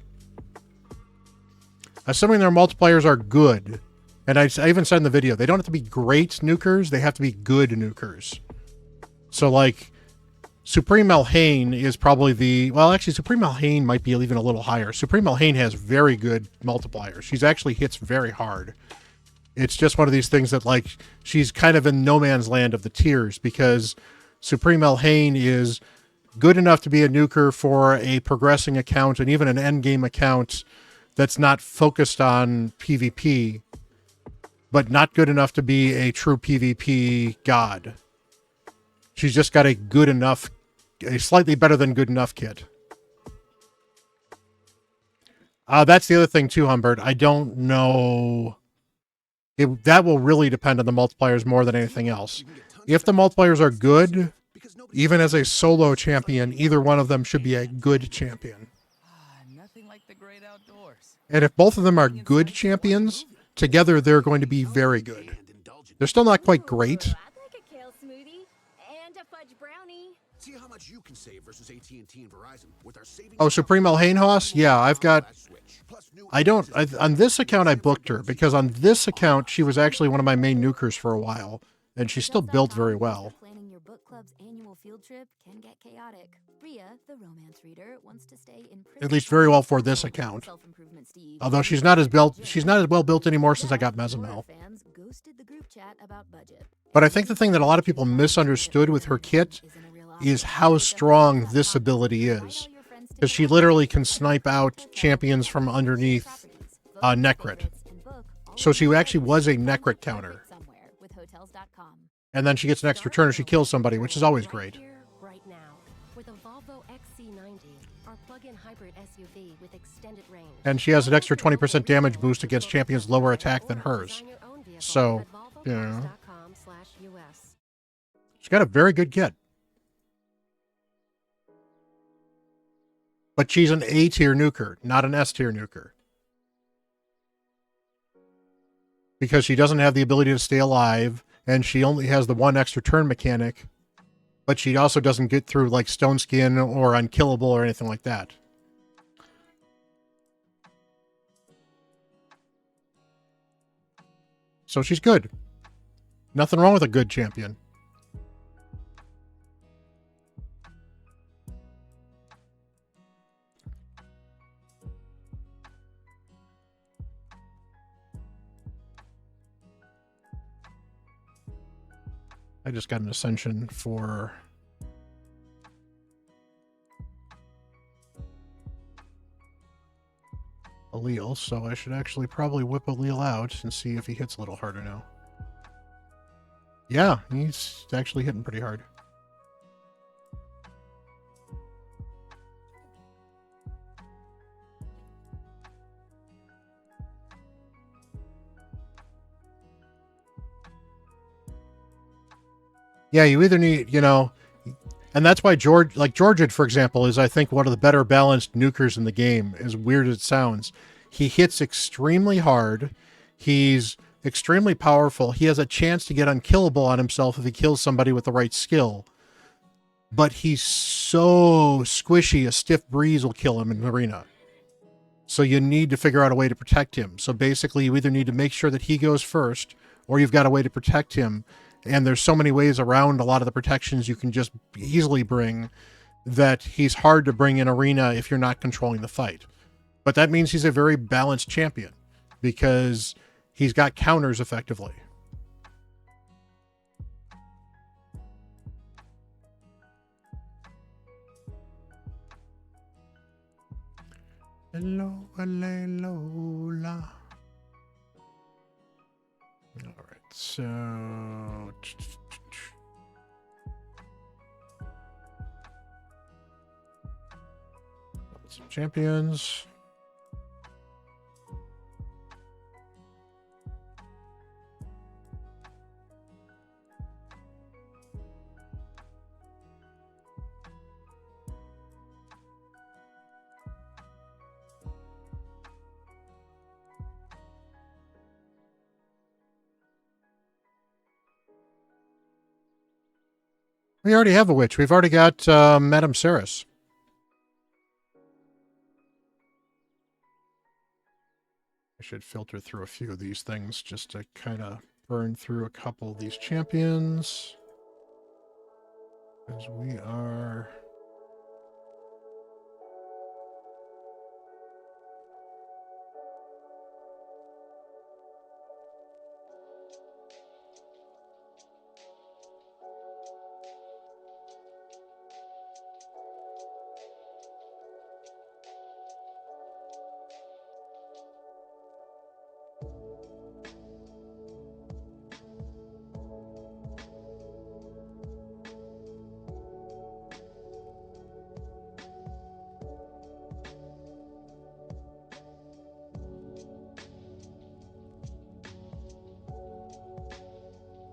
Assuming their multipliers are good, and I even said in the video, they don't have to be great nukers, they have to be good nukers. So, like, Supreme Elhain is probably the... Well, actually, Supreme Elhain might be even a little higher. Supreme Elhain has very good multipliers. She's actually hits very hard. It's just one of these things that, like, she's kind of in no man's land of the tiers, because Supreme Elhain is good enough to be a nuker for a progressing account and even an endgame account that's not focused on PvP, but not good enough to be a true PvP god. She's just got a good enough, a slightly better than good enough kit. That's the other thing too, Humbert. I don't know... that will really depend on the multipliers more than anything else. If the multipliers are good, even as a solo champion, either one of them should be a good champion. Nothing like the great outdoors. And if both of them are good champions, together they're going to be very good. They're still not quite great. See how much you can save versus AT&T and Verizon with our savings. Oh, Supreme Elhain Hoss? Yeah, I've got... on this account I booked her, because on this account she was actually one of my main nukers for a while. and she's still built very well. Planning your book club's annual field trip can get chaotic. Ria, the romance reader, wants to stay in At least very well for this account. Self-improvement Steve. Although she's not as well built anymore since I got Mezimel. Fans ghosted the group chat about budget. But I think the thing that a lot of people misunderstood with her kit is how strong this ability is. Because she literally can snipe out champions from underneath Necrit. So she actually was a Necrit counter. And then she gets an extra turn if she kills somebody, which is always great. Right now, with a Volvo XC90, our plug-in hybrid SUV with extended range. And she has an extra 20% damage boost against champions lower attack than hers. So, you know. She's got a very good kit. But she's an A-tier nuker, not an S-tier nuker. Because she doesn't have the ability to stay alive, and she only has the one extra turn mechanic, but she also doesn't get through like Stone Skin or Unkillable or anything like that. So she's good. Nothing wrong with a good champion. I just got an ascension for Allele, so I should actually probably whip Allele out and see if he hits a little harder now. Yeah, he's actually hitting pretty hard. Yeah, you either need, you know, and that's why Georgid, for example, is I think one of the better balanced nukers in the game, as weird as it sounds. He hits extremely hard. He's extremely powerful. He has a chance to get unkillable on himself if he kills somebody with the right skill. But he's so squishy, a stiff breeze will kill him in the arena. So you need to figure out a way to protect him. So basically, you either need to make sure that he goes first, or you've got a way to protect him. And there's so many ways around a lot of the protections you can just easily bring that he's hard to bring in arena if you're not controlling the fight. But that means he's a very balanced champion because he's got counters effectively. Hello, Lola. All right, so some champions. We already have a witch. We've already got Madame Saris. I should filter through a few of these things just to kind of burn through a couple of these champions. As we are...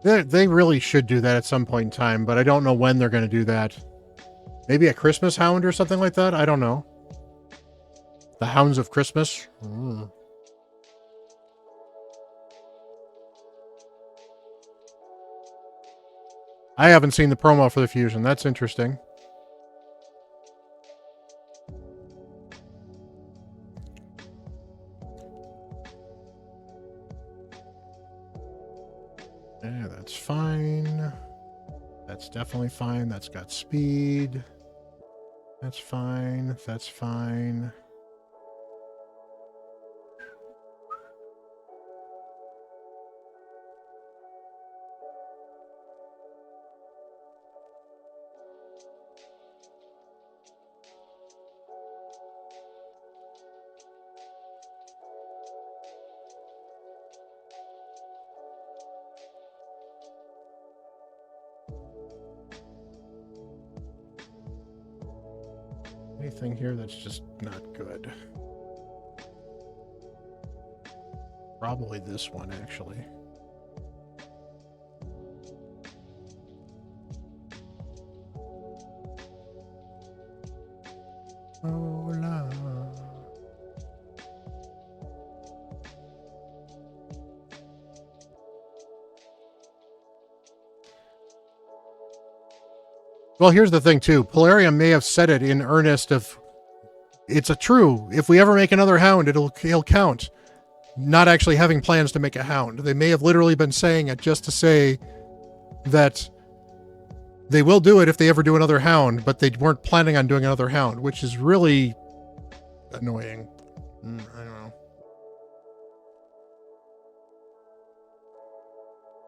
They really should do that at some point in time, but I don't know when they're going to do that. Maybe a Christmas Hound or something like that? I don't know. The Hounds of Christmas? I haven't seen the promo for the Fusion. That's interesting. That's fine. That's definitely fine. That's got speed. That's fine. That's fine. Anything here that's just not good? Probably this one, actually. Hola. Well, here's the thing, too. Polarium may have said it in earnest of, it's a true, if we ever make another hound, he'll count. Not actually having plans to make a hound. They may have literally been saying it just to say that they will do it if they ever do another hound, but they weren't planning on doing another hound, which is really annoying. I don't know.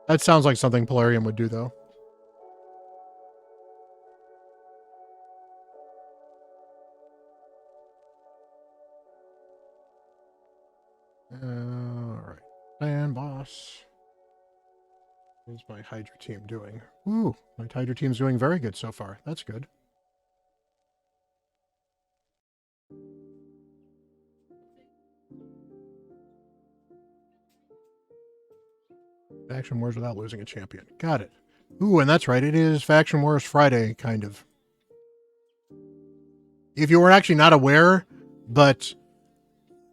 That sounds like something Polarium would do, though. Alright. Plan, boss. What's my Hydra team doing? Ooh, my Hydra team's doing very good so far. That's good. Faction Wars without losing a champion. Got it. Ooh, and that's right. It is Faction Wars Friday, kind of. If you were actually not aware, but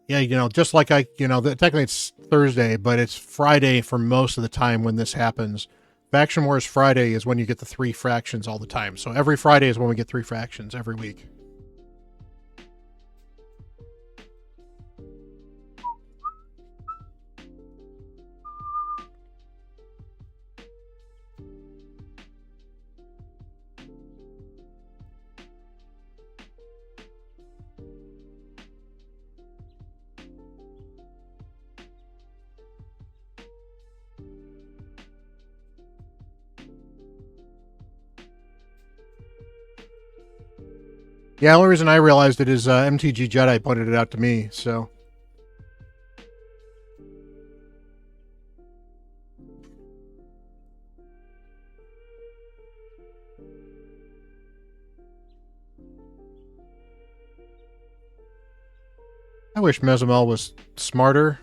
yeah, you know, just like technically it's Thursday, but it's Friday for most of the time when this happens. Faction Wars Friday is when you get the 3 fractions all the time. So every Friday is when we get 3 fractions every week. Yeah, the only reason I realized it is MTG Jedi pointed it out to me, so. I wish Mezumel was smarter.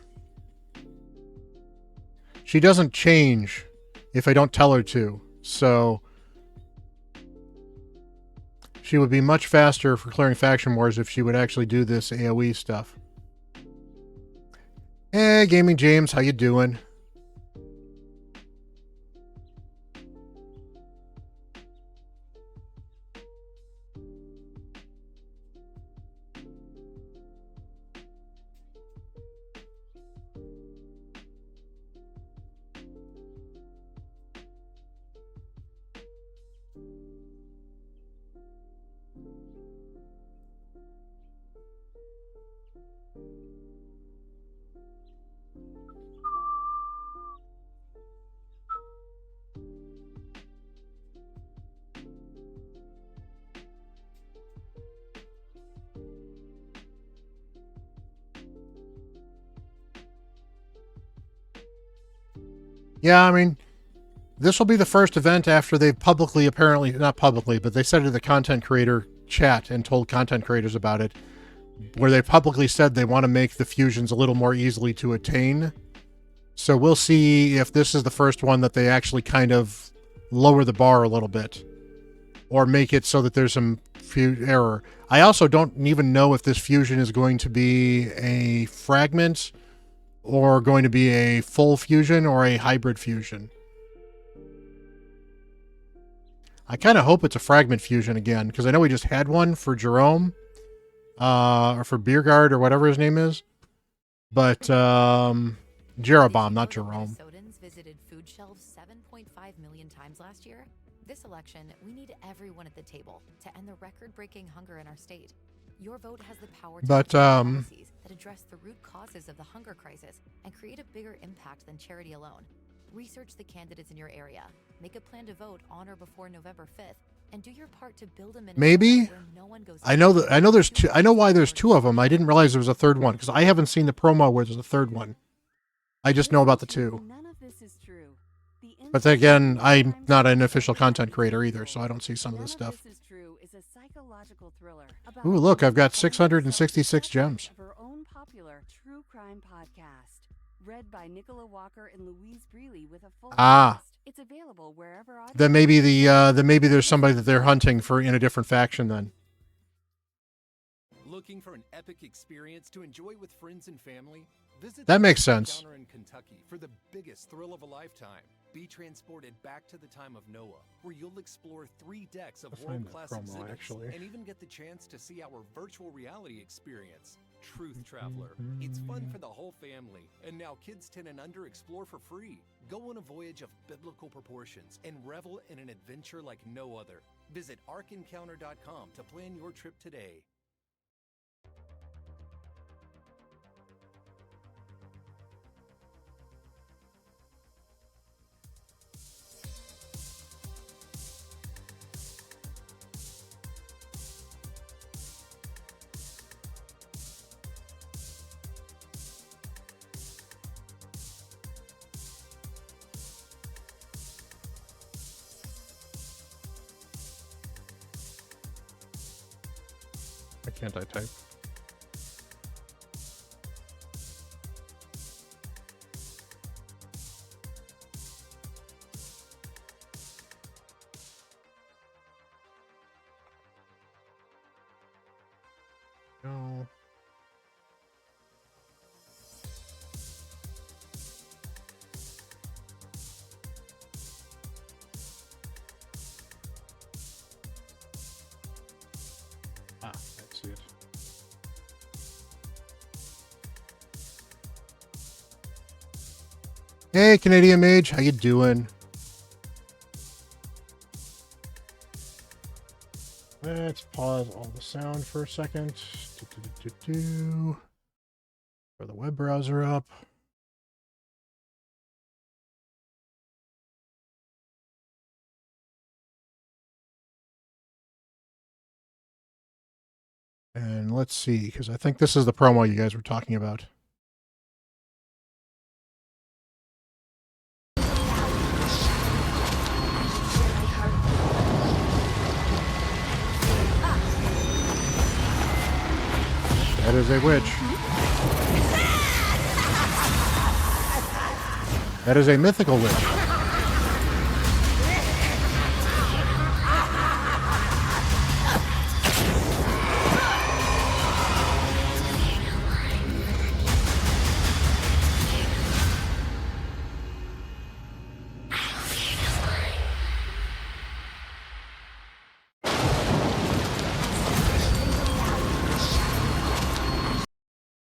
She doesn't change if I don't tell her to, so she would be much faster for clearing Faction Wars if she would actually do this AoE stuff. Hey, Gaming James, how you doing? Yeah, I mean, this will be the first event after they've publicly, apparently, not publicly, but they said it in the content creator chat and told content creators about it, where they publicly said they want to make the fusions a little more easily to attain. So we'll see if this is the first one that they actually kind of lower the bar a little bit, or make it so that there's some error. I also don't even know if this fusion is going to be a fragment or going to be a full fusion or a hybrid fusion. I kind of hope it's a fragment fusion again, because I know we just had one for Jerome, or for Beerguard, or whatever his name is. But, Jeroboam, not Jerome. Sodans visited food shelves 7 7.5 million times last year. This election, we need everyone at the table to end the record-breaking hunger in our state. Your vote has the power to But, policies that address the root causes of the hunger crisis and create a bigger impact than charity alone. Research the candidates in your area, make a plan to vote on or before November 5th, and do your part to build a Minnesota maybe. where no one goes I know there's two. I know why there's two of them. I didn't realize there was a third one because I haven't seen the promo where there's a third one. I just know about the two. None of this is true. But then again, I'm not an official content creator either, so I don't see some of this stuff. This is true is a psychological thriller. Ooh, look, I've got 666 gems. Her own popular true crime podcast, read by Nicola Walker and Louise Brealey with a full cast. It's available wherever. Then maybe maybe there's somebody that they're hunting for in a different faction then. Looking for an epic experience to enjoy with friends and family? Visit That the makes Ark sense. Encounter in Kentucky for the biggest thrill of a lifetime. Be transported back to the time of Noah, where you'll explore 3 decks of I'll find that world-class promo, exhibits actually. and even get the chance to see our virtual reality experience, Truth Traveler. It's fun for the whole family, and now kids 10 and under explore for free. Go on a voyage of biblical proportions and revel in an adventure like no other. Visit ArkEncounter.com to plan your trip today. Why can't I type? No. Ah, I see it. Hey, Canadian Mage, how you doing? Let's pause all the sound for a second. Throw the web browser up. And let's see, because I think this is the promo you guys were talking about. That is a witch. That is a mythical witch.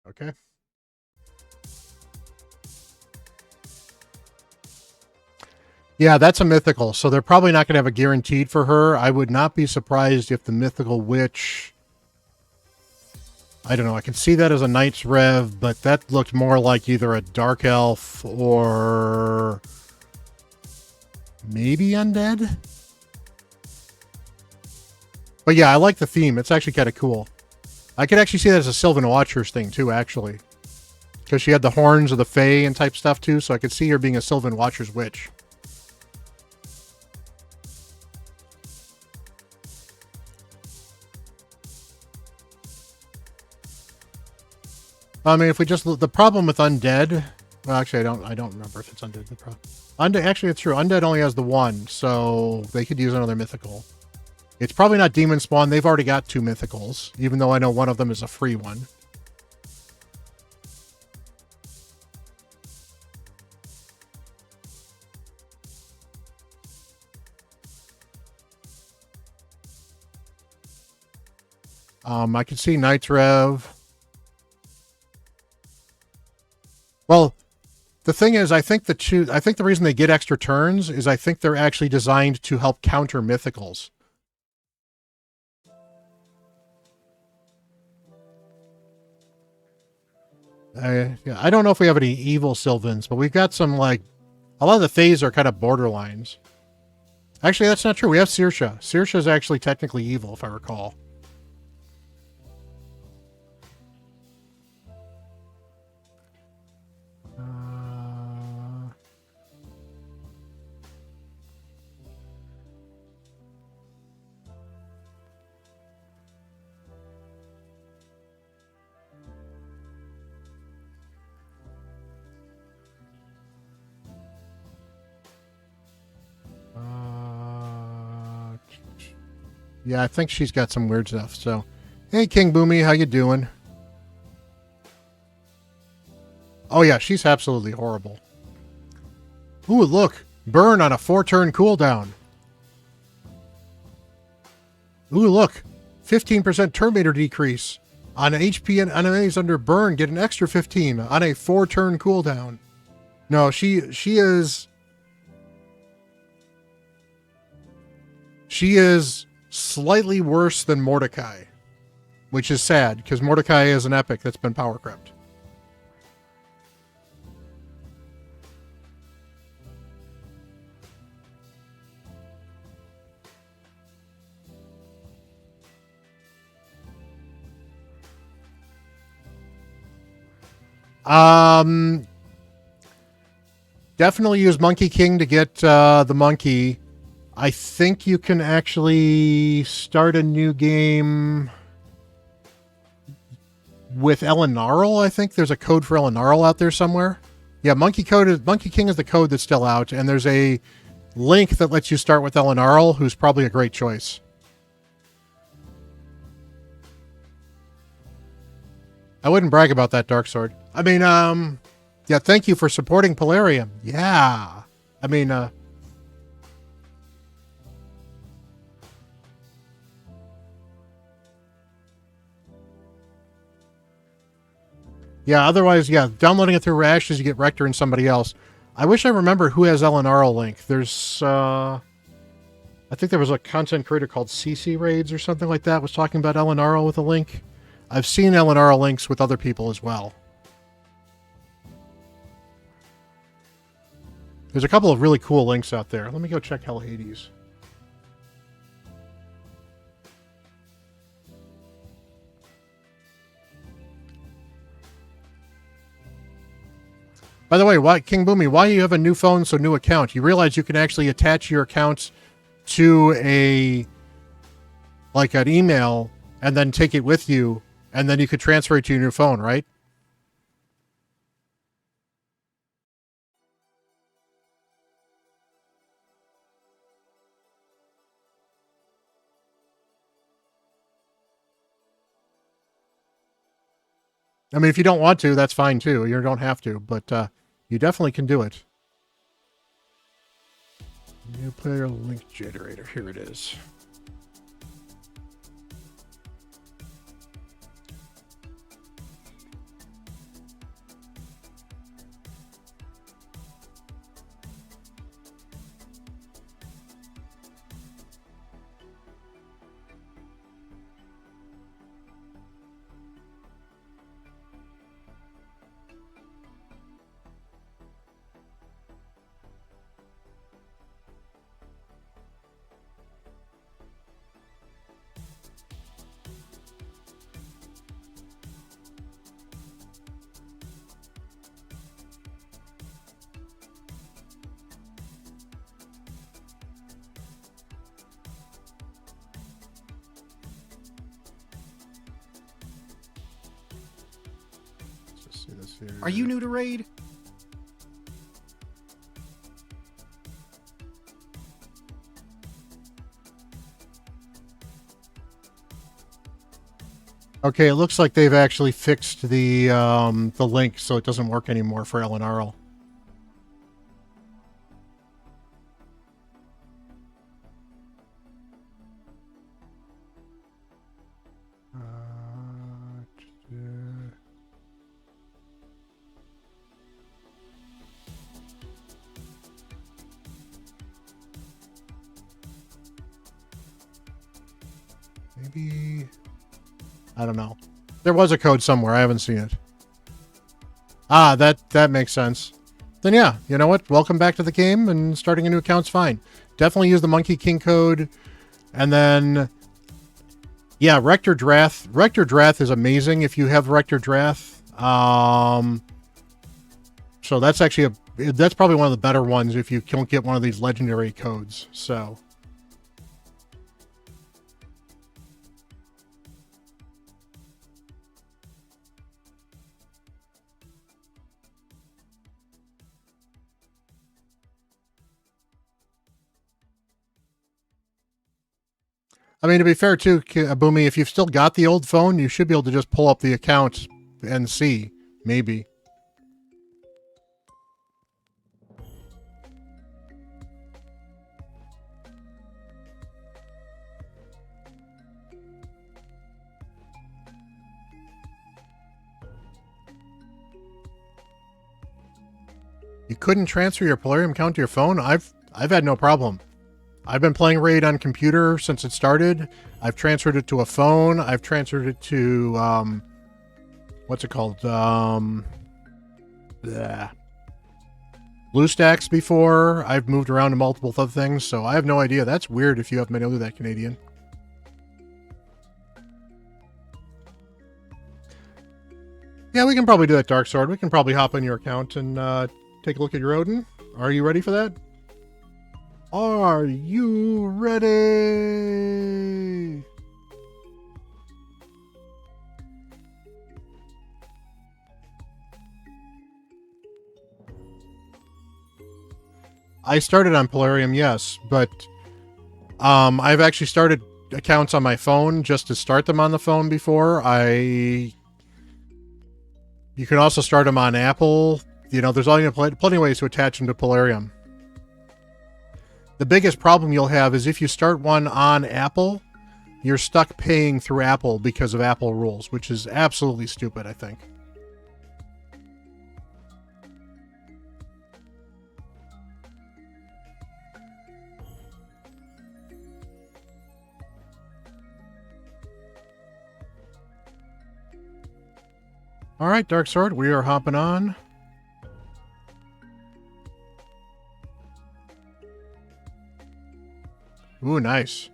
Okay. Yeah, that's a mythical, so they're probably not going to have a guaranteed for her. I would not be surprised if the mythical witch... I don't know, I can see that as a Knight's Rev, but that looked more like either a Dark Elf or... maybe Undead? But yeah, I like the theme. It's actually kind of cool. I could actually see that as a Sylvan Watchers thing, too, actually. Because she had the horns of the Fae and type stuff, too, so I could see her being a Sylvan Watchers witch. I mean, if we just... the problem with Undead... Well, actually, I don't remember if it's Undead. The problem. Undead, actually, it's true. Undead only has the one, so they could use another mythical. It's probably not Demon Spawn. They've already got 2 mythicals, even though I know one of them is a free one. I can see Knight's Rev. Well, The thing is, I think the reason they get extra turns is I think they're actually designed to help counter mythicals. I don't know if we have any evil Sylvans, but we've got some, like, a lot of the Fays are kind of borderlines. Actually, that's not true. We have Saoirse. Saoirse is actually technically evil, if I recall. Yeah, I think she's got some weird stuff. So, hey, King Boomy, how you doing? Oh yeah, she's absolutely horrible. Ooh, look, burn on a 4-turn cooldown. Ooh, look, 15% turn meter decrease on HP and enemies under burn. Get an extra 15 on a 4-turn cooldown. No, she is slightly worse than Mordecai, which is sad because Mordecai is an epic that's been power crept. Definitely use Monkey King to get the monkey. I think you can actually start a new game with Elenarl. I think there's a code for Elenarl out there somewhere. Yeah, Monkey King is the code that's still out, and there's a link that lets you start with Elenarl, who's probably a great choice. I wouldn't brag about that, Dark Sword. I mean, yeah, thank you for supporting Polarium. Yeah. I mean, yeah, otherwise, yeah, downloading it through Rash is you get Rector and somebody else. I wish I remember who has Elenarl link. There's, I think there was a content creator called CC Raids or something like that was talking about Elenarl with a link. I've seen Elenarl links with other people as well. There's a couple of really cool links out there. Let me go check Hell Hades. By the way, King Boomy, why you have a new phone, so new account? You realize you can actually attach your account to an email and then take it with you, and then you could transfer it to your new phone, right? I mean, if you don't want to, that's fine too. You don't have to, but you definitely can do it. New player link generator. Here it is. Are you new to Raid? Okay, it looks like they've actually fixed the link so it doesn't work anymore for Elenarl. I don't know. There was a code somewhere. I haven't seen it. Ah, that makes sense. Then yeah, you know what? Welcome back to the game, and starting a new account's fine. Definitely use the Monkey King code. And then, yeah, Rector Drath. Rector Drath is amazing if you have Rector Drath. So that's actually that's probably one of the better ones if you don't get one of these legendary codes. So. I mean, to be fair, too, Boomy, if you've still got the old phone, you should be able to just pull up the account and see. Maybe. You couldn't transfer your Polarium account to your phone? I've had no problem. I've been playing Raid on computer since it started. I've transferred it to a phone. I've transferred it to what's it called? BlueStacks before. I've moved around to multiple other things, so I have no idea. That's weird if you haven't been able to do that, Canadian. Yeah, we can probably do that, Dark Sword. We can probably hop on your account and take a look at your Odin. Are you ready for that? Are you ready? I started on Polarium, yes, but I've actually started accounts on my phone just to start them on the phone before. You can also start them on Apple. You know, there's plenty of ways to attach them to Polarium. The biggest problem you'll have is if you start one on Apple, you're stuck paying through Apple because of Apple rules, which is absolutely stupid, I think. All right, Dark Sword, we are hopping on. Ooh, nice.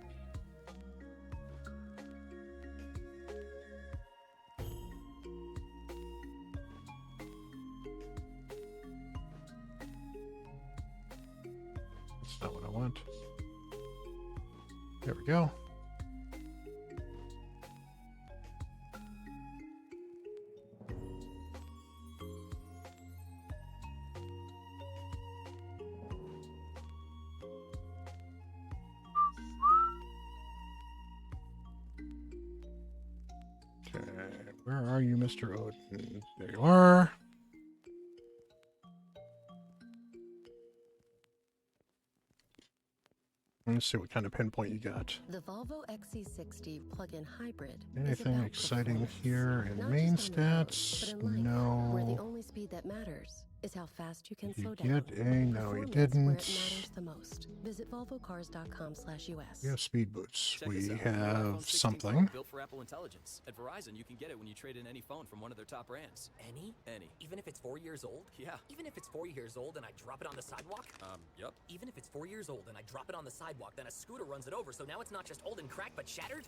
That's not what I want. There we go. Where are you, Mr. Odin? There you are. Let's see what kind of pinpoint you got. The Volvo XC60 plug-in hybrid. Anything exciting here in main stats? No. Where the only speed that matters is how fast you can slow down. You get a no, you didn't. Where it matters the most. Visit volvocars.com/US. We have speed boots. Check We this out. have iPhone 16 something. Pro built for Apple Intelligence. At Verizon, you can get it when you trade in any phone from one of their top brands. Any? Any. Even if it's 4 years old? Yeah. Even if it's 4 years old and I drop it on the sidewalk? Yep. Even if it's 4 years old and I drop it on the sidewalk, then a scooter runs it over, so now it's not just old and cracked, but shattered?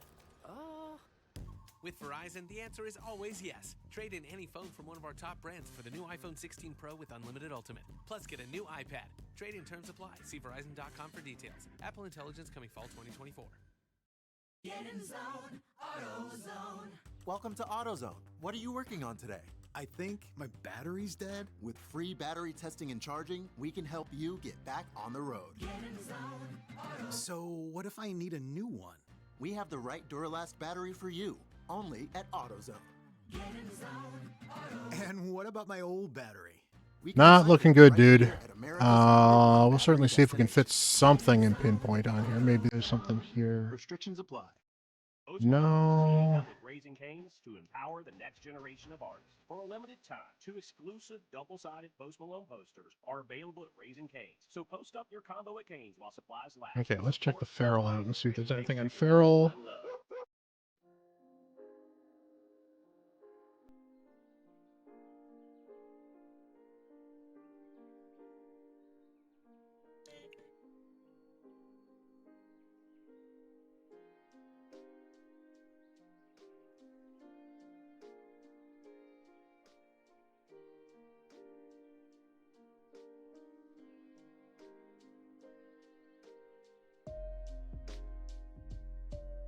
With Verizon, the answer is always yes. Trade in any phone from one of our top brands for the new iPhone 16 Pro with Unlimited Ultimate. Plus, get a new iPad. Trade-in terms apply. See Verizon.com for details. Apple Intelligence coming fall 2024. Get in zone, AutoZone. Welcome to AutoZone. What are you working on today? I think my battery's dead. With free battery testing and charging, we can help you get back on the road. Get in zone, AutoZone. So what if I need a new one? We have the right Duralast battery for you, only at AutoZone. Get in zone, AutoZone. And what about my old battery? Not looking good, dude. We'll certainly see if we can fit something in pinpoint on here. Maybe there's something here. Restrictions apply. No. Raising Canes to empower the next generation of artists. For a limited time, 2 exclusive double-sided Post Malone posters are available at Raising Canes. So post up your combo at Canes while supplies last. Okay, let's check the Feral out and see if there's anything on Feral.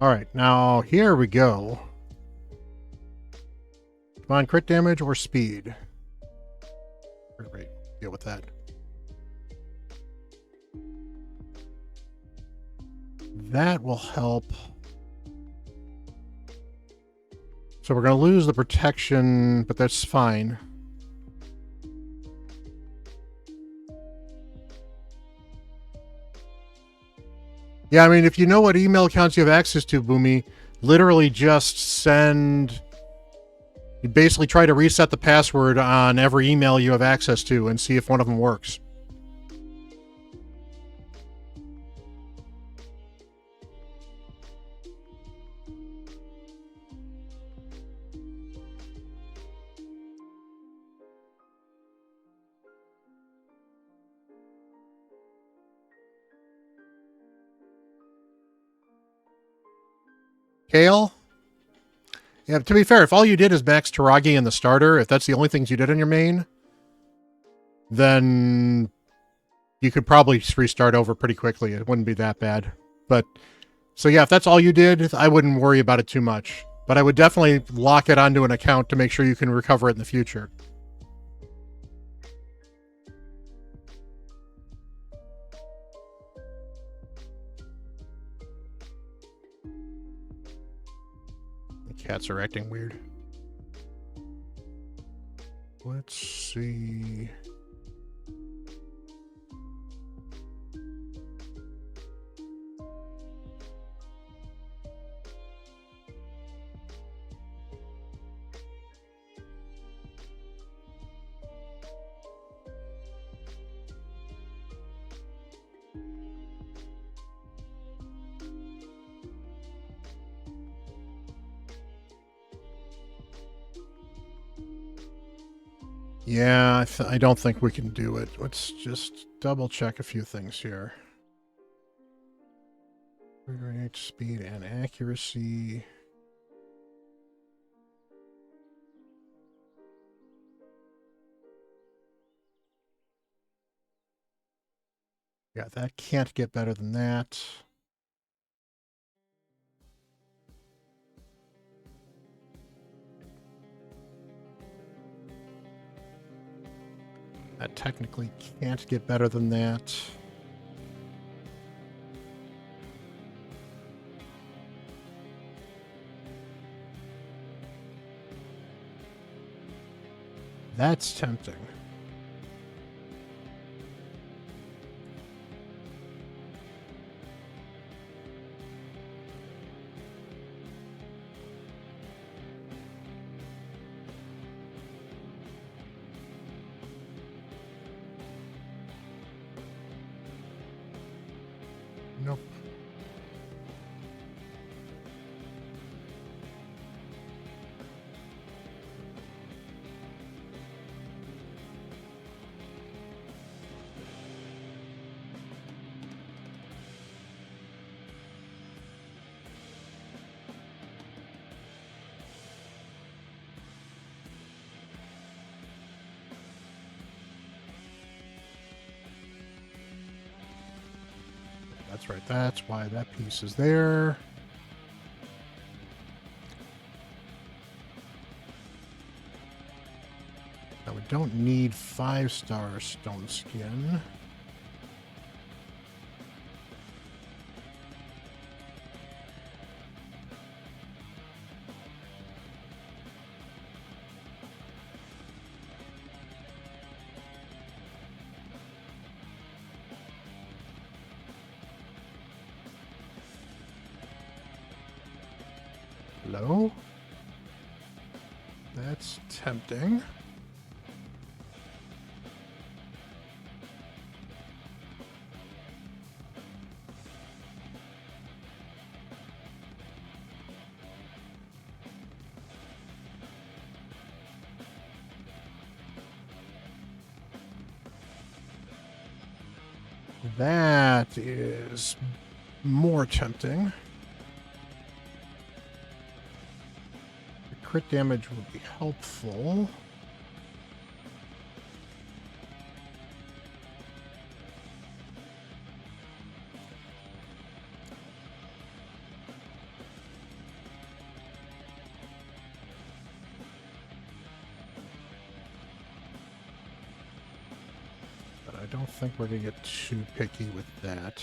All right, now here we go. Come on, crit damage or speed? Wait, deal with that. That will help. So we're going to lose the protection, but that's fine. Yeah, I mean, if you know what email accounts you have access to, Boomy, literally just send... You basically try to reset the password on every email you have access to and see if one of them works. Kale? Yeah, to be fair, if all you did is max Taragi in the starter, if that's the only things you did on your main, then you could probably restart over pretty quickly. It wouldn't be that bad. But, so yeah, if that's all you did, I wouldn't worry about it too much. But I would definitely lock it onto an account to make sure you can recover it in the future. The cats are acting weird. Let's see. Yeah, I don't think we can do it. Let's just double check a few things here. Rate, speed, and accuracy. Yeah, that can't get better than that. That technically can't get better than that. That's tempting. Nope. That's right. That's why that piece is there. Now we don't need 5-star stone skin. Hello? That's tempting. That is more tempting. Crit damage would be helpful. don't think we're going to get too picky with that.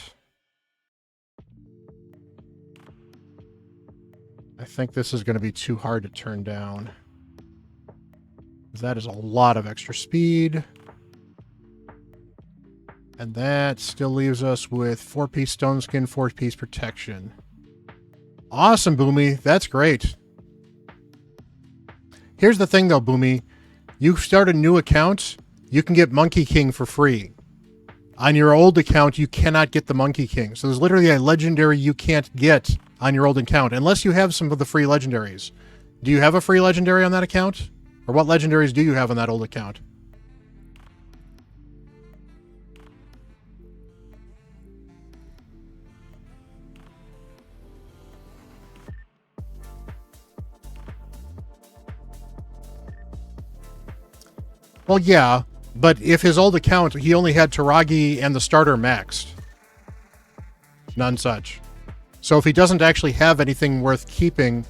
I think this is going to be too hard to turn down. That is a lot of extra speed. And that still leaves us with 4-piece stone skin, 4-piece protection. Awesome, Boomy. That's great. Here's the thing, though, Boomy. You start a new account, you can get Monkey King for free. On your old account, you cannot get the Monkey King. So there's literally a legendary you can't get on your old account, unless you have some of the free legendaries. Do you have a free legendary on that account? Or what legendaries do you have on that old account? Well, yeah, but if his old account, he only had Taragi and the starter maxed. None such. So if he doesn't actually have anything worth keeping,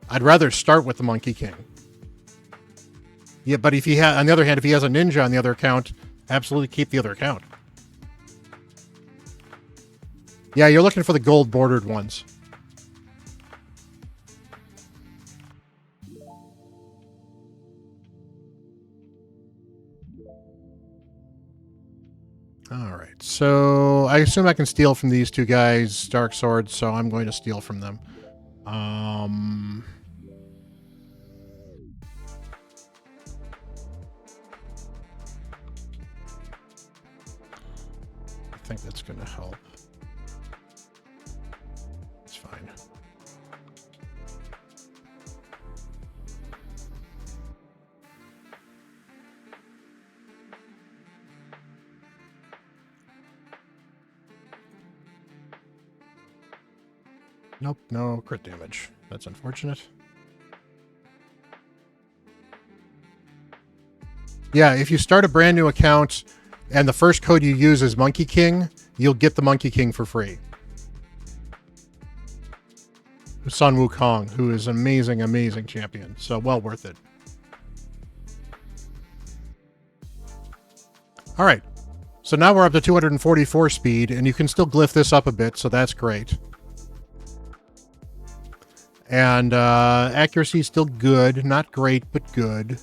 I'd rather start with the Monkey King. Yeah, but if he on the other hand, if he has a ninja on the other account, absolutely keep the other account. Yeah, you're looking for the gold bordered ones. All right, so I assume I can steal from these two guys, Dark Swords, so I'm going to steal from them. I think that's going to help. It's fine. Nope, no crit damage. That's unfortunate. Yeah, if you start a brand new account and the first code you use is Monkey King, you'll get the Monkey King for free. Sun Wukong, who is amazing, amazing champion. So well worth it. All right. So now we're up to 244 speed, and you can still glyph this up a bit, so that's great. And accuracy is still good. Not great, but good.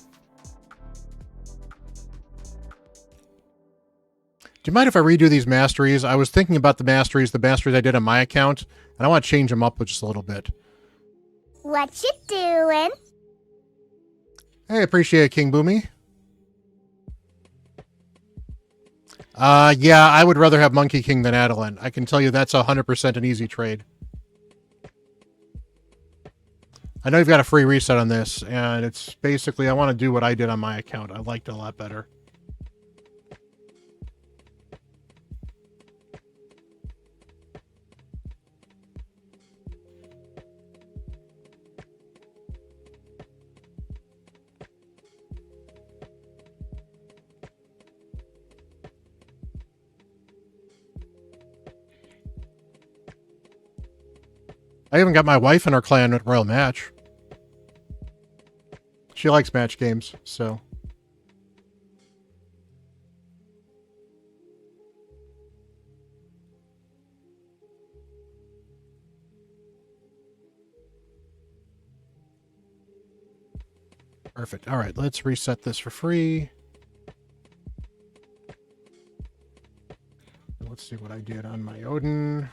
Do you mind if I redo these masteries? I was thinking about the masteries I did on my account, and I want to change them up just a little bit. What you doing? Hey, appreciate it, King Boomy. Yeah, I would rather have Monkey King than Adeline. I can tell you that's 100% an easy trade. I know you've got a free reset on this, and it's basically, I want to do what I did on my account. I liked it a lot better. I even got my wife in our clan at Royal Match. She likes match games, so. Perfect. All right, let's reset this for free. Let's see what I did on my Odin.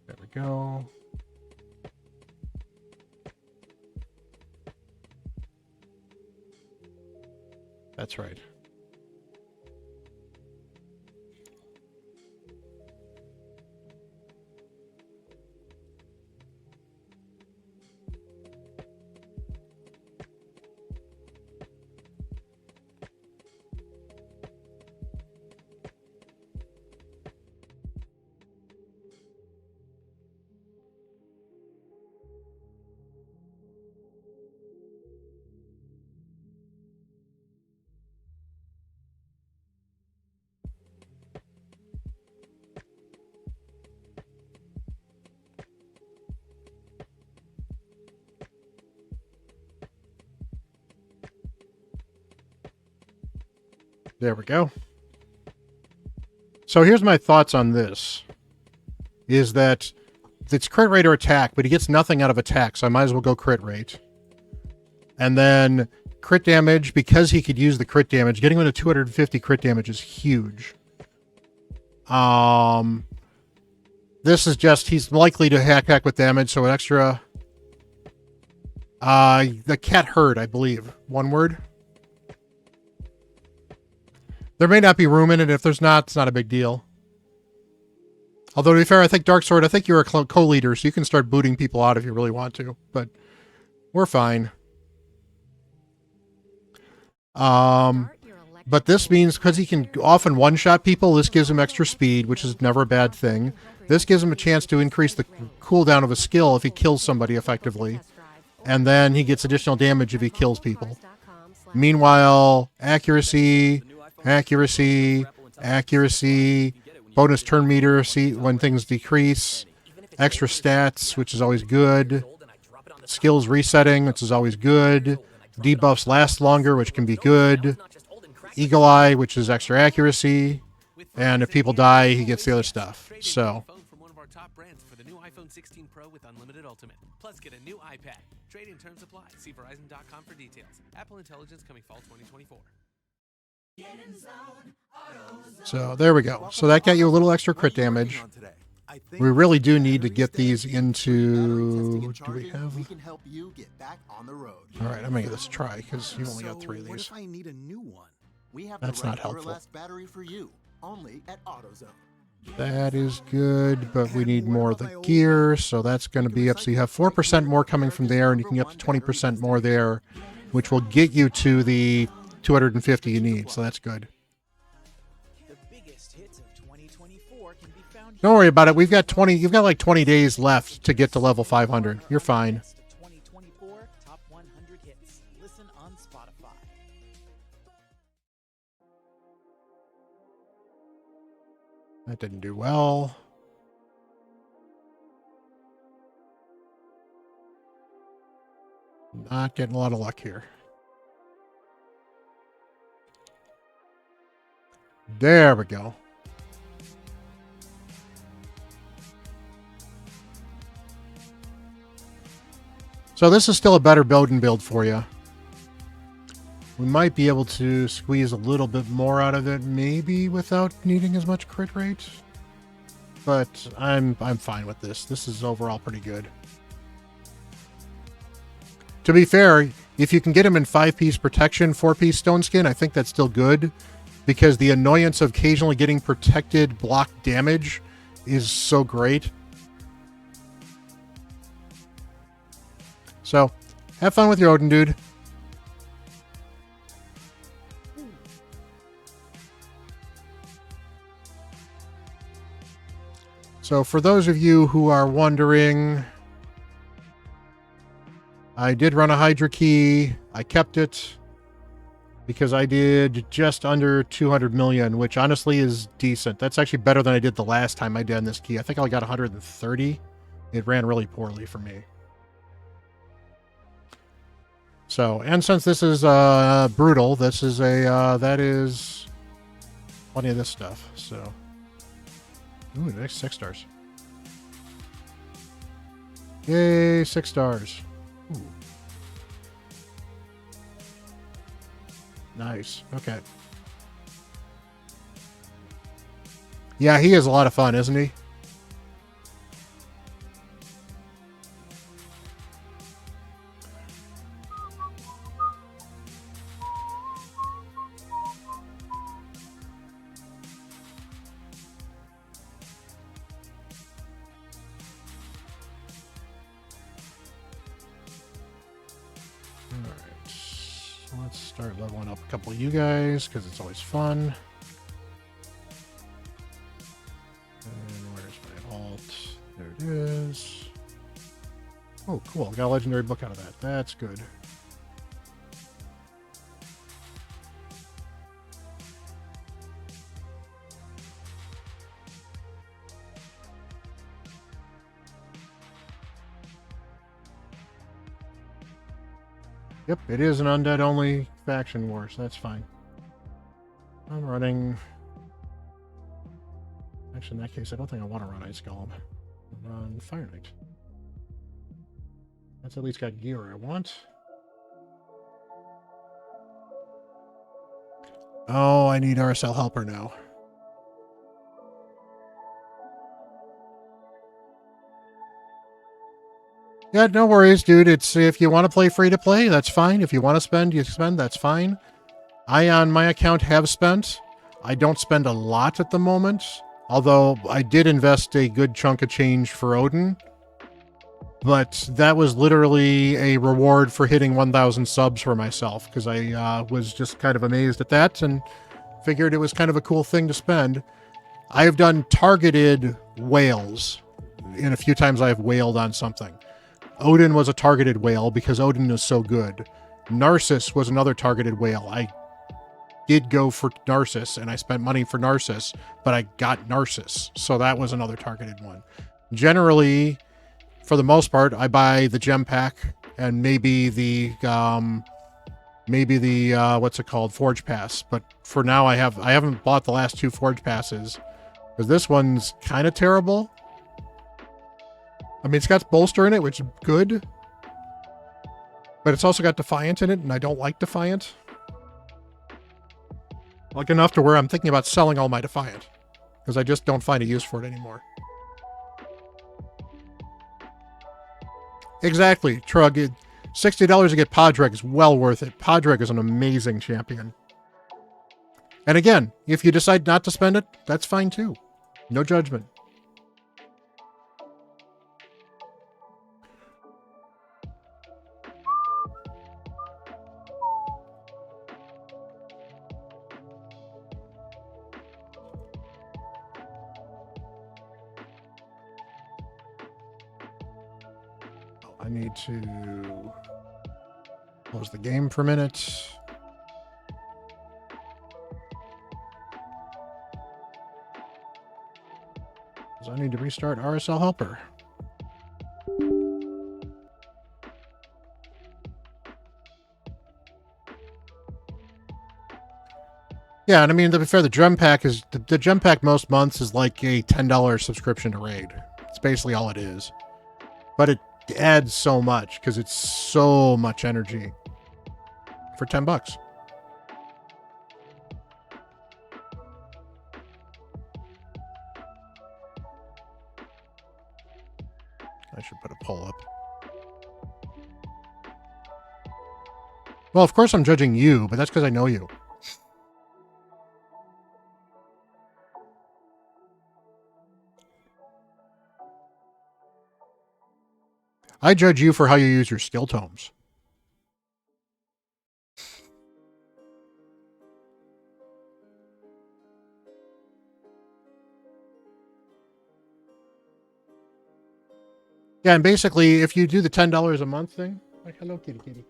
There we go. That's right. There we go. So here's my thoughts on this. Is that it's crit rate or attack, but he gets nothing out of attack, so I might as well go crit rate. And then crit damage, because he could use the crit damage, getting him to 250 crit damage is huge. This is just, he's likely to hack with damage, so an extra... the cat herd, I believe. One word. There may not be room in it. If there's not, it's not a big deal. Although, to be fair, I think Dark Sword, I think you're a co-leader, so you can start booting people out if you really want to. But we're fine. But this means, because he can often one-shot people, this gives him extra speed, which is never a bad thing. This gives him a chance to increase the cooldown of a skill if he kills somebody effectively. And then he gets additional damage if he kills people. Meanwhile, accuracy, bonus turn meter, see when things decrease, extra stats, which is always good, skills resetting, which is always good, debuffs last longer, which can be good, eagle eye, which is extra accuracy, and if people die, he gets the other stuff. So, From one of our top brands for the new iPhone 16 Pro with unlimited ultimate. Plus, get a new iPad. Trade-in terms apply. See Verizon.com for details. Apple Intelligence coming fall 2024. so there we go. So that got you a little extra crit damage. We really do need to get these into... Do we have... Alright, I'm going to give this a try, because you only got 3 of these. I need a new one? We have That's the right not helpful. Duralast battery for you, only at AutoZone. That is good, but we need more of the gear, so that's going to be up. So you have 4% more coming from there, and you can get up to 20% more there, which will get you to the 250 you need, so that's good. Don't worry about it. We've got 20. You've got like 20 days left to get to level 500. You're fine. 2024 top 100 hits. Listen on Spotify. That didn't do well. Not getting a lot of luck here. There we go. So this is still a better build for you. We might be able to squeeze a little bit more out of it, maybe without needing as much crit rate. But I'm fine with this. This is overall pretty good. To be fair, if you can get him in 5-piece protection, 4-piece stone skin, I think that's still good. Because the annoyance of occasionally getting protected block damage is so great. So, have fun with your Odin, dude. So, for those of you who are wondering, I did run a Hydra key. I kept it because I did just under 200 million, which honestly is decent. That's actually better than I did the last time I did on this key. I think I got 130. It ran really poorly for me. So, and since this is brutal, this is a, that is plenty of this stuff, so. Ooh, next 6 stars. Yay, 6 stars. Ooh. Nice, okay. Yeah, he is a lot of fun, isn't he? Let's start leveling up a couple of you guys, because it's always fun. And where's my alt? There it is. Oh, cool. Got a legendary book out of that. That's good. Yep, it is an undead-only faction war, so that's fine. I'm running... Actually, in that case, I don't think I want to run Ice Golem. I'll run Fire Knight. That's at least got gear I want. Oh, I need RSL Helper now. Yeah, no worries, dude. It's if you want to play free to play, that's fine. If you want to spend, you spend, that's fine. I, on my account, have spent. I don't spend a lot at the moment, although I did invest a good chunk of change for Odin. But that was literally a reward for hitting 1,000 subs for myself, because I was just kind of amazed at that and figured it was kind of a cool thing to spend. I have done targeted whales, and a few times I have whaled on something. Odin was a targeted whale because Odin is so good. Narcissus was another targeted whale. I did go for Narcissus, and I spent money for Narcissus, but I got Narcissus, so that was another targeted one. Generally, for the most part, I buy the gem pack and maybe the what's it called, Forge Pass. But for now, I haven't bought the last 2 Forge Passes because this one's kind of terrible. I mean, it's got Bolster in it, which is good, but it's also got Defiant in it, and I don't like Defiant. Like enough to where I'm thinking about selling all my Defiant because I just don't find a use for it anymore. Exactly, Trug. $60 to get Podrick is well worth it. Podrick is an amazing champion. And again, if you decide not to spend it, that's fine too. No judgment. I need to close the game for a minute. Because I need to restart RSL Helper. Yeah, and I mean, to be fair, the gem pack is the gem pack most months is like a $10 subscription to Raid. It's basically all it is. But it adds so much because it's so much energy for $10. I should put a poll up. Well, of course I'm judging you, but that's because I know you. I judge you for how you use your skill tomes. Yeah, and basically, if you do the $10 a month thing, like, hello, kitty kitty.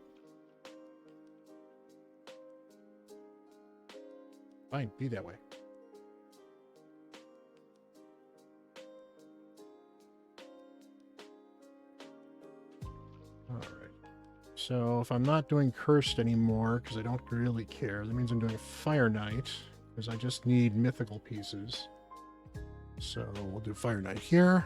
Fine, be that way. All right. So if I'm not doing Cursed anymore, because I don't really care, that means I'm doing Fire Knight, because I just need mythical pieces. So we'll do Fire Knight here.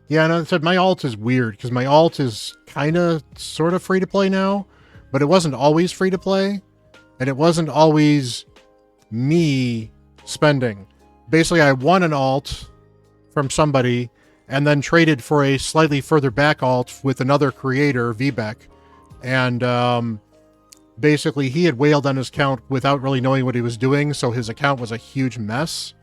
Yeah, and I said my alt is weird, because my alt is kind of sort of free to play now, but it wasn't always free to play, and it wasn't always me spending. Basically, I won an alt from somebody and then traded for a slightly further back alt with another creator, VBEC. And basically, he had whaled on his account without really knowing what he was doing, so his account was a huge mess.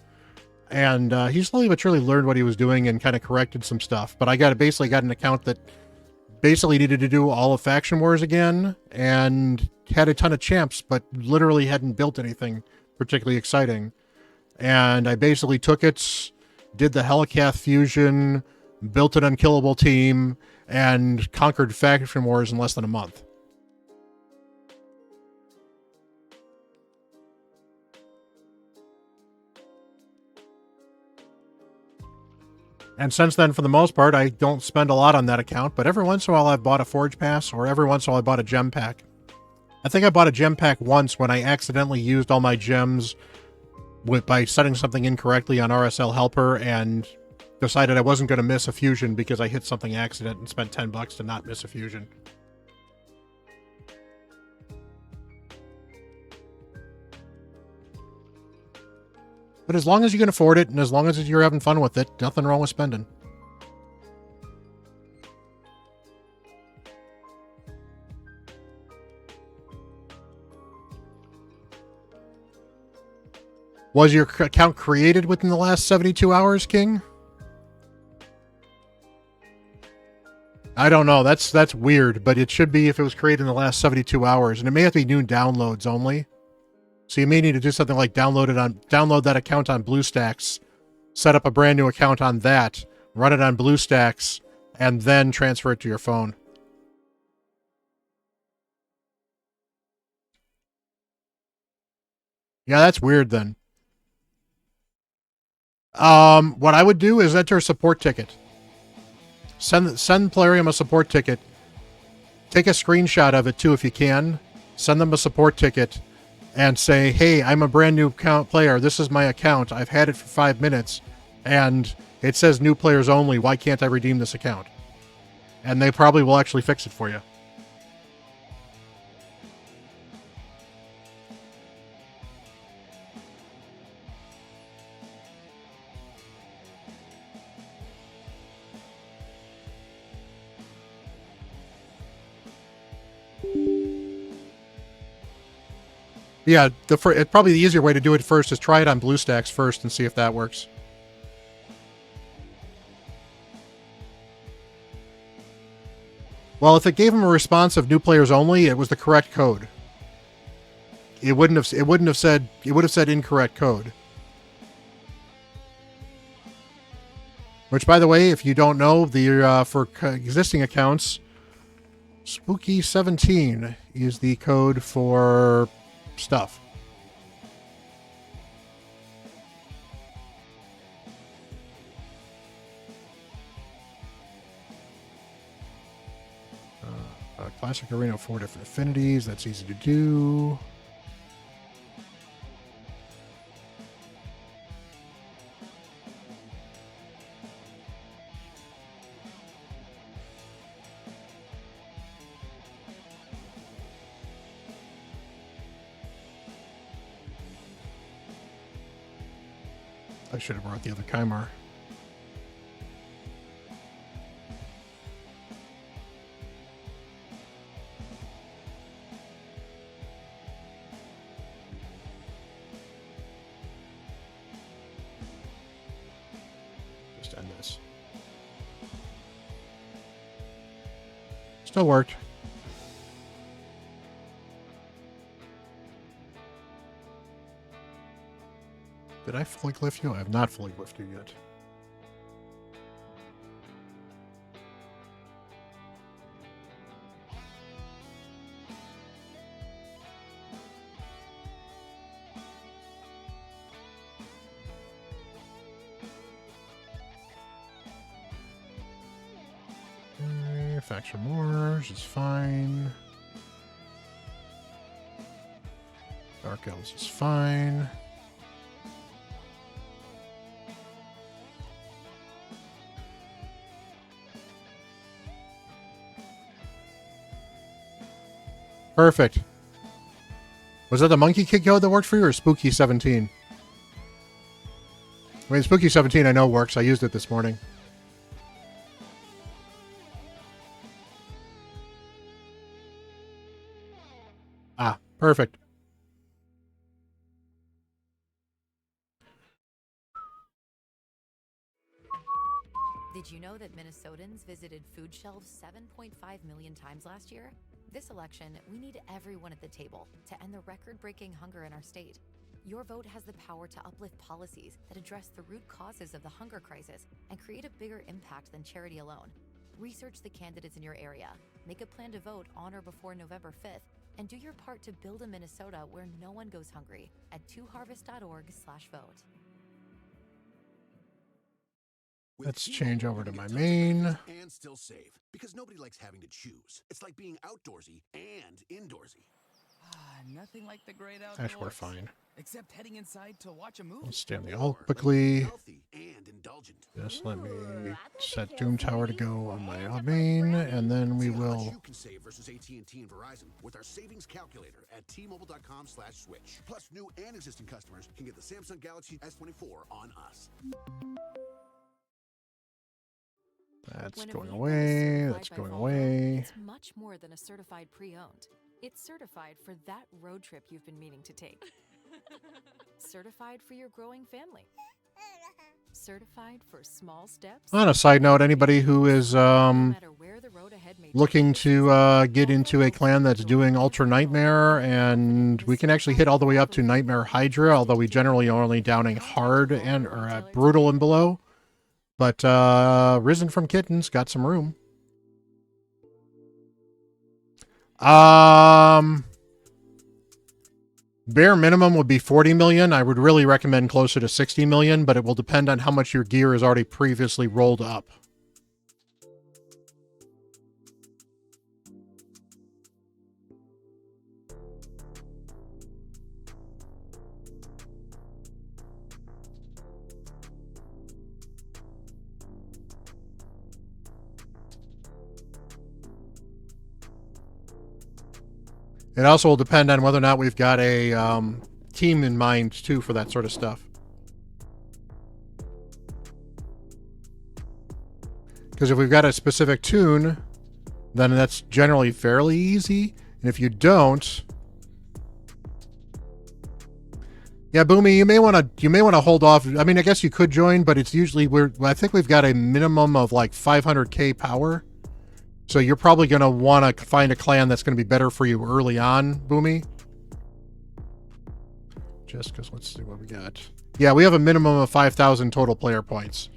And he slowly but surely learned what he was doing and kind of corrected some stuff. But I basically got an account that basically needed to do all of Faction Wars again and had a ton of champs, but literally hadn't built anything particularly exciting. And I basically took it, did the Helicath fusion, built an unkillable team, and conquered Faction Wars in less than a month. And since then, for the most part, I don't spend a lot on that account, but every once in a while I've bought a Forge Pass, or every once in a while I bought a gem pack. I think I bought a gem pack once when I accidentally used all my gems by setting something incorrectly on RSL Helper and decided I wasn't going to miss a fusion because I hit something accident and spent $10 to not miss a fusion. But as long as you can afford it, and as long as you're having fun with it, nothing wrong with spending. Was your account created within the last 72 hours, King? I don't know. That's weird, but it should be if it was created in the last 72 hours, and it may have to be new downloads only. So you may need to do something like download that account on BlueStacks, set up a brand new account on that, run it on BlueStacks, and then transfer it to your phone. Yeah, that's weird then. What I would do is enter a support ticket. Send Plarium a support ticket. Take a screenshot of it too if you can. Send them a support ticket and say, hey, I'm a brand new player. This is my account. I've had it for 5 minutes and it says new players only. Why can't I redeem this account? And they probably will actually fix it for you. Yeah, probably the easier way to do it first is try it on BlueStacks first and see if that works. Well, if it gave him a response of new players only, it was the correct code. It would have said incorrect code. Which, by the way, if you don't know, for existing accounts, Spooky17 is the code for stuff. Classic Arena, 4 different affinities. That's easy to do. I should have brought the other Kymar. Just end this. Still worked. Did I fully glyph you? I have not fully glyphed you yet. Okay, Faction Wars is fine. Dark Elves is fine. Perfect. Was that the Monkey Kid code that worked for you, or Spooky17? I mean, Spooky17 I know works. I used it this morning. Ah, perfect. Did you know that Minnesotans visited food shelves 7.5 million times last year? This election, we need everyone at the table to end the record-breaking hunger in our state. Your vote has the power to uplift policies that address the root causes of the hunger crisis and create a bigger impact than charity alone. Research the candidates in your area, make a plan to vote on or before November 5th, and do your part to build a Minnesota where no one goes hungry at twoharvest.org/vote. Let's change over to my main. And still save, because nobody likes having to choose. It's like being outdoorsy and indoorsy. Nothing like the great outdoors. Actually, we're fine. Except heading inside to watch a movie. Let's stay on the alt quickly. And indulgent. Just let me set Doom Tower to go on my main, and then we will. You can save versus AT&T and Verizon with our savings calculator at T-Mobile.com/switch. Plus, new and existing customers can get the Samsung Galaxy S24 on us. That's going away. That's going away. It's much more than a certified pre-owned. It's certified for that road trip you've been meaning to take. Certified for your growing family. Certified for small steps. On a side note, anybody who is looking to get into a clan that's doing Ultra Nightmare, and we can actually hit all the way up to Nightmare Hydra, although we generally are only downing hard and or brutal and below. But Risen from Kittens got some room. Bare minimum would be 40 million. I would really recommend closer to 60 million, but it will depend on how much your gear is already previously rolled up. It also will depend on whether or not we've got a team in mind, too, for that sort of stuff. Because if we've got a specific tune, then that's generally fairly easy. And if you don't... Yeah, Boomy, you may want to hold off. I mean, I guess you could join, but it's usually... I think we've got a minimum of like 500k power. So you're probably going to want to find a clan that's going to be better for you early on, Boomy. Just because, let's see what we got. Yeah, we have a minimum of 5,000 total player points.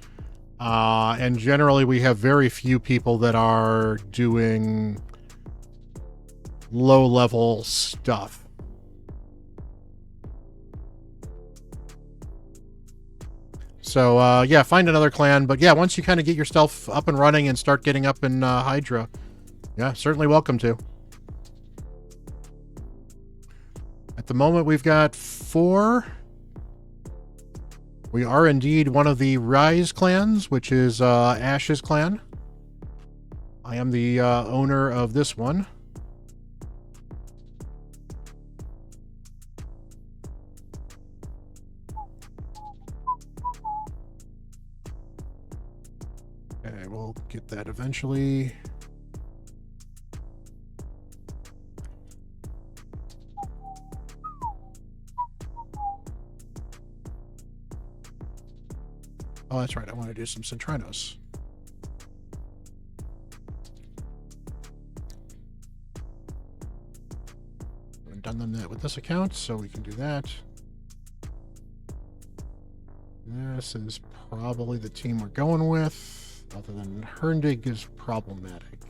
And generally we have very few people that are doing low-level stuff. So, yeah, find another clan. But, yeah, once you kind of get yourself up and running and start getting up in Hydra, yeah, certainly welcome to. At the moment, we've got 4. We are indeed one of the Rise clans, which is Ash's clan. I am the owner of this one. Okay, we'll get that eventually. Oh, that's right. I want to do some Centrinos. I haven't done that with this account, so we can do that. This is probably the team we're going with. Other than Herndig is problematic.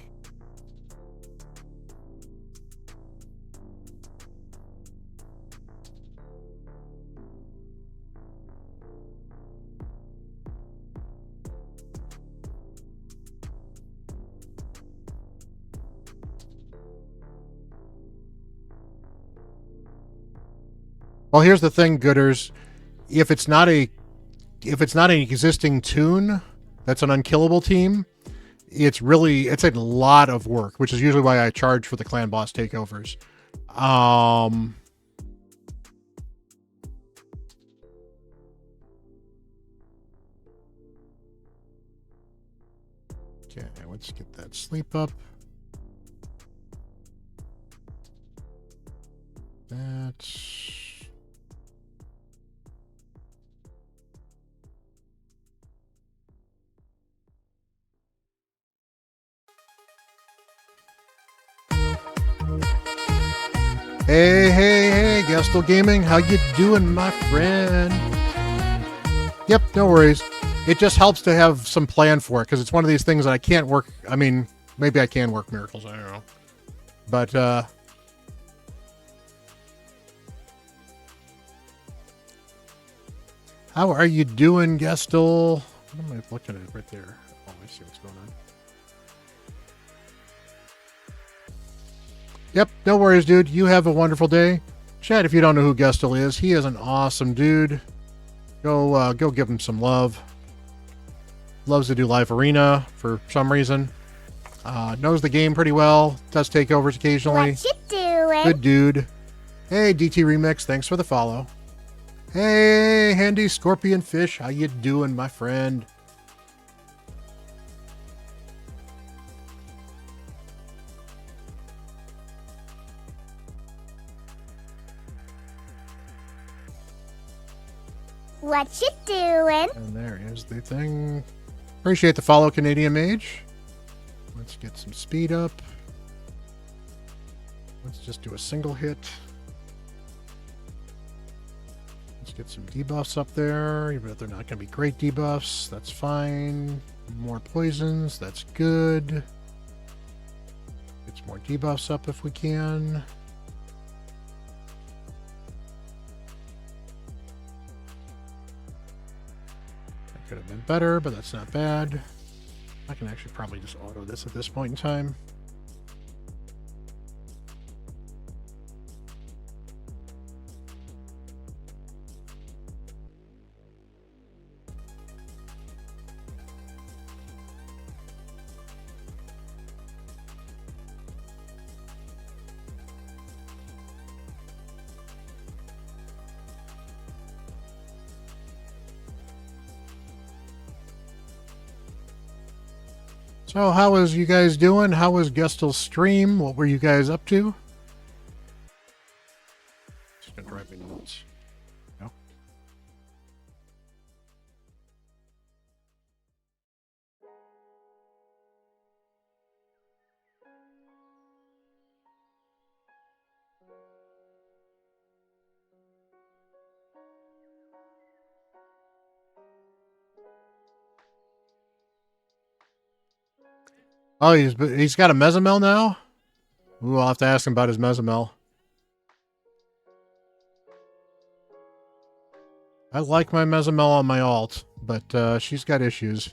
Well, here's the thing, Gooders. If it's not an existing tune that's an unkillable team, it's a lot of work, which is usually why I charge for the clan boss takeovers. Okay, let's get that sleep up. That's... Hey, Gestel Gaming, how you doing, my friend? Yep, no worries. It just helps to have some plan for it, because it's one of these things that I can't work. I mean, maybe I can work miracles, I don't know. But, how are you doing, Gestel? What am am I looking at right there? Oh, I see what's going on. Yep, no worries, dude. You have a wonderful day. Chad, if you don't know who Gestel is, he is an awesome dude. Go give him some love. Loves to do live arena for some reason. Knows the game pretty well. Does takeovers occasionally. What you doing? Good dude. Hey, DT Remix, thanks for the follow. Hey, Handy Scorpion Fish, how you doing, my friend? What you doing? And there is the thing. Appreciate the follow, Canadian Mage. Let's get some speed up. Let's just do a single hit. Let's get some debuffs up there, even if they're not going to be great debuffs. That's fine. More poisons. That's good. Get some more debuffs up if we can. Could have been better, but that's not bad. I can actually probably just auto this at this point in time. So how was you guys doing? How was Gestel's stream? What were you guys up to? It's gonna drive me nuts. No? Oh, he's got a Mesamel now? Ooh, I'll have to ask him about his Mesamel. I like my Mesamel on my alt, but she's got issues.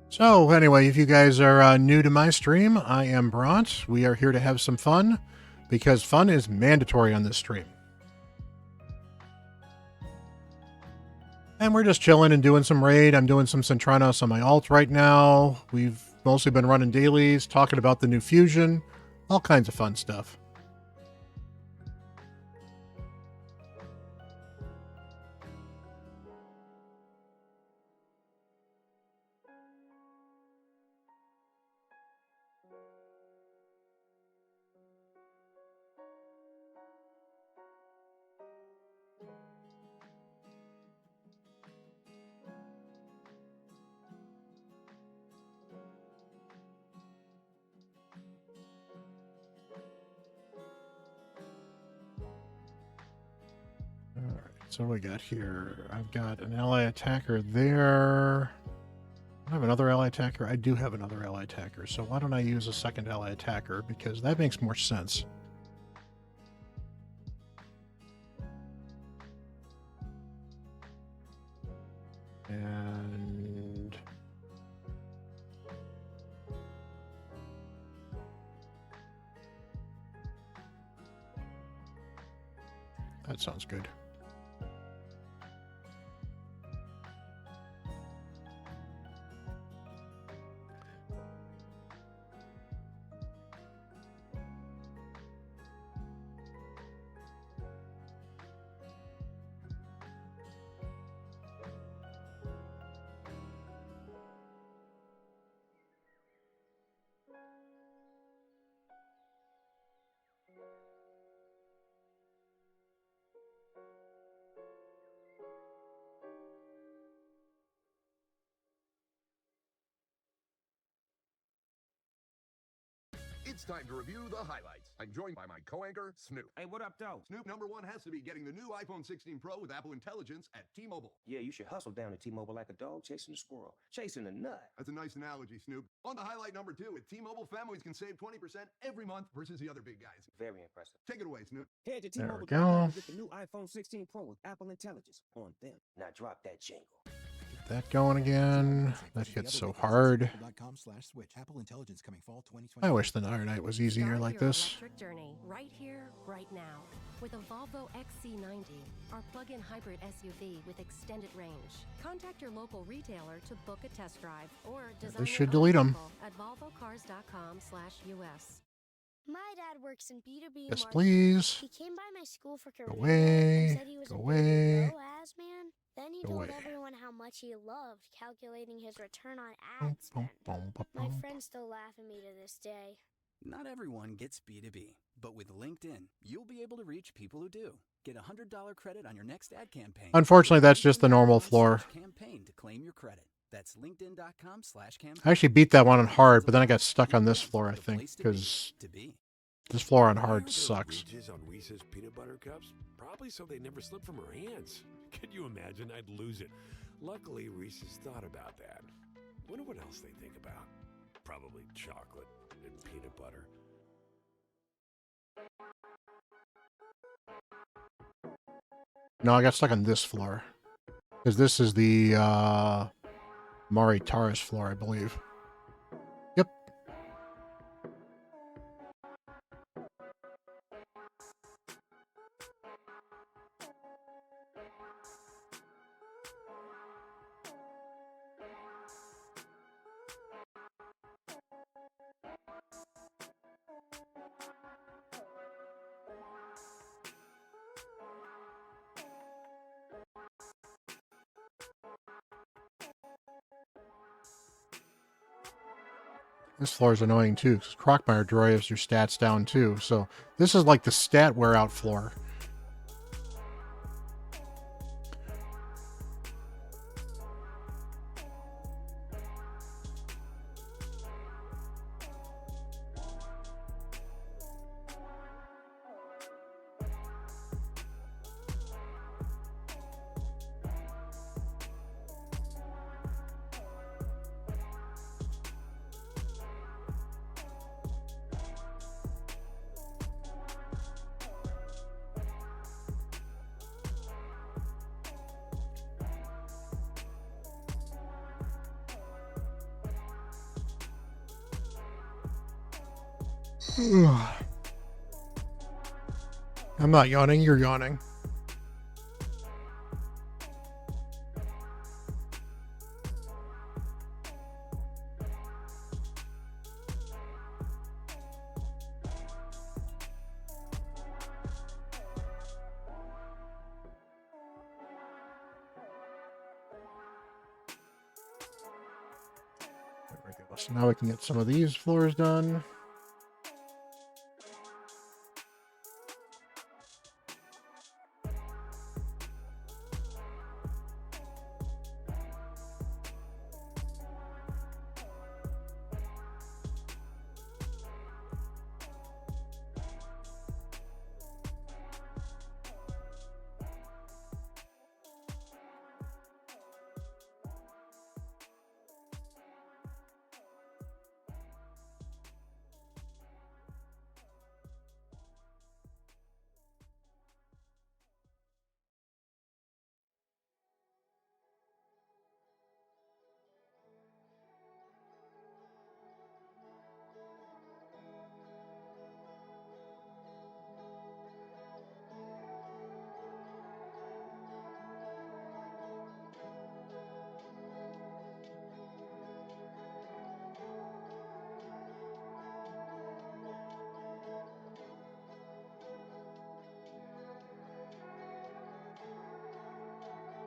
So anyway, if you guys are new to my stream, I am Bront. We are here to have some fun because fun is mandatory on this stream. And we're just chilling and doing some raid. I'm doing some Centranos on my alt right now. We've mostly been running dailies, talking about the new fusion, all kinds of fun stuff. So what we got here? I've got an ally attacker there. I have another ally attacker. I do have another ally attacker. So why don't I use a second ally attacker? Because that makes more sense. And that sounds good. It's time to review the highlights. I'm joined by my co-anchor, Snoop. Hey, what up, though? Snoop, number one has to be getting the new iPhone 16 Pro with Apple Intelligence at T-Mobile. Yeah, you should hustle down to T-Mobile like a dog chasing a squirrel, chasing a nut. That's a nice analogy, Snoop. On the highlight number two, with T-Mobile, families can save 20% every month versus the other big guys. Very impressive. Take it away, Snoop. Head to There we T-Mobile.com go. to get the new iPhone 16 Pro with Apple Intelligence on them. Now drop that jingle. Get that going again. That hits so hard. Apple/switch. Apple Intelligence coming fall 2020. I wish the Iron Knight was easier Start like your this. electric journey right here, right now. With a Volvo XC90, our plug-in hybrid SUV with extended range. Contact your local retailer to book a test drive or design This your should own delete 'em. vehicle at volvocars.com/US. My dad works in B2B Yes, marketing. please. He came by my school for career Go day and away. said he was Go a away. big ROAS man. Then he Go told away. everyone how much he loved calculating his return on Bum, ad spend. bum, bum, My bum. friends still laugh at me to this day. Not everyone gets B2B, but with LinkedIn, you'll be able to reach people who do. Get a $100 credit on your next ad campaign. Unfortunately, that's just the normal floor. Campaign to claim your credit. That's linkedin.com/campaign. I actually beat that one on hard, but then I got stuck on this floor, I think, because this floor on hard sucks. Ridges on Reese's peanut butter cups? Probably so they never slip from her hands. Could you imagine? I'd lose it. Luckily, Reese's thought about that. Wonder what else they think about. Probably chocolate and peanut butter. No, I got stuck on this floor. Because this is the Mari Taurus floor, I believe. Yep. This floor is annoying too, because Crockmire drives your stats down too. So this is like the stat wear out floor. I'm not yawning, you're yawning. There we go. So now we can get some of these floors done.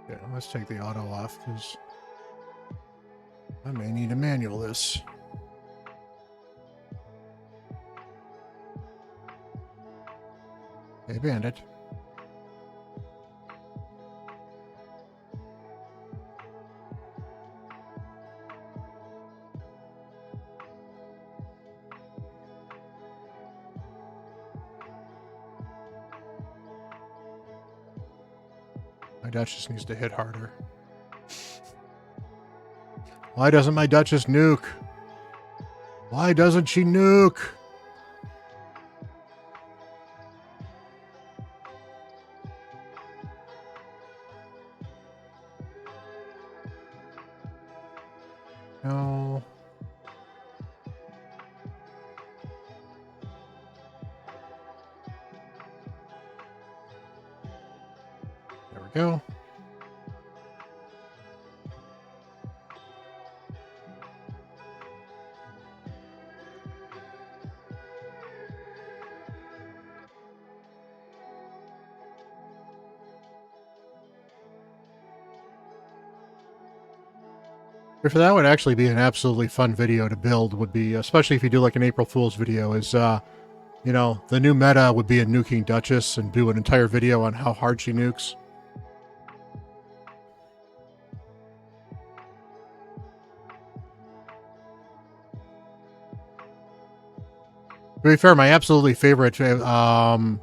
Yeah, let's take the auto off because I may need to manual this. Hey, Bandit. My Duchess needs to hit harder. Why doesn't my Duchess nuke? Why doesn't she nuke? No. There we go. If that would actually be an absolutely fun video to build, would be, especially if you do like an April Fool's video, is, you know, the new meta would be a nuking Duchess and do an entire video on how hard she nukes. To be fair, my absolutely favorite April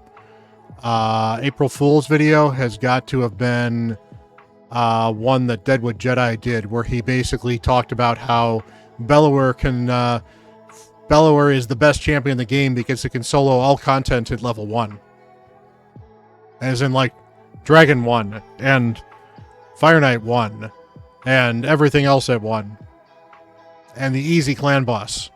Fool's video has got to have been one that Deadwood Jedi did, where he basically talked about how Bellower is the best champion in the game because it can solo all content at level 1. As in, like, Dragon 1, and Fire Knight 1, and everything else at 1. And the easy clan boss.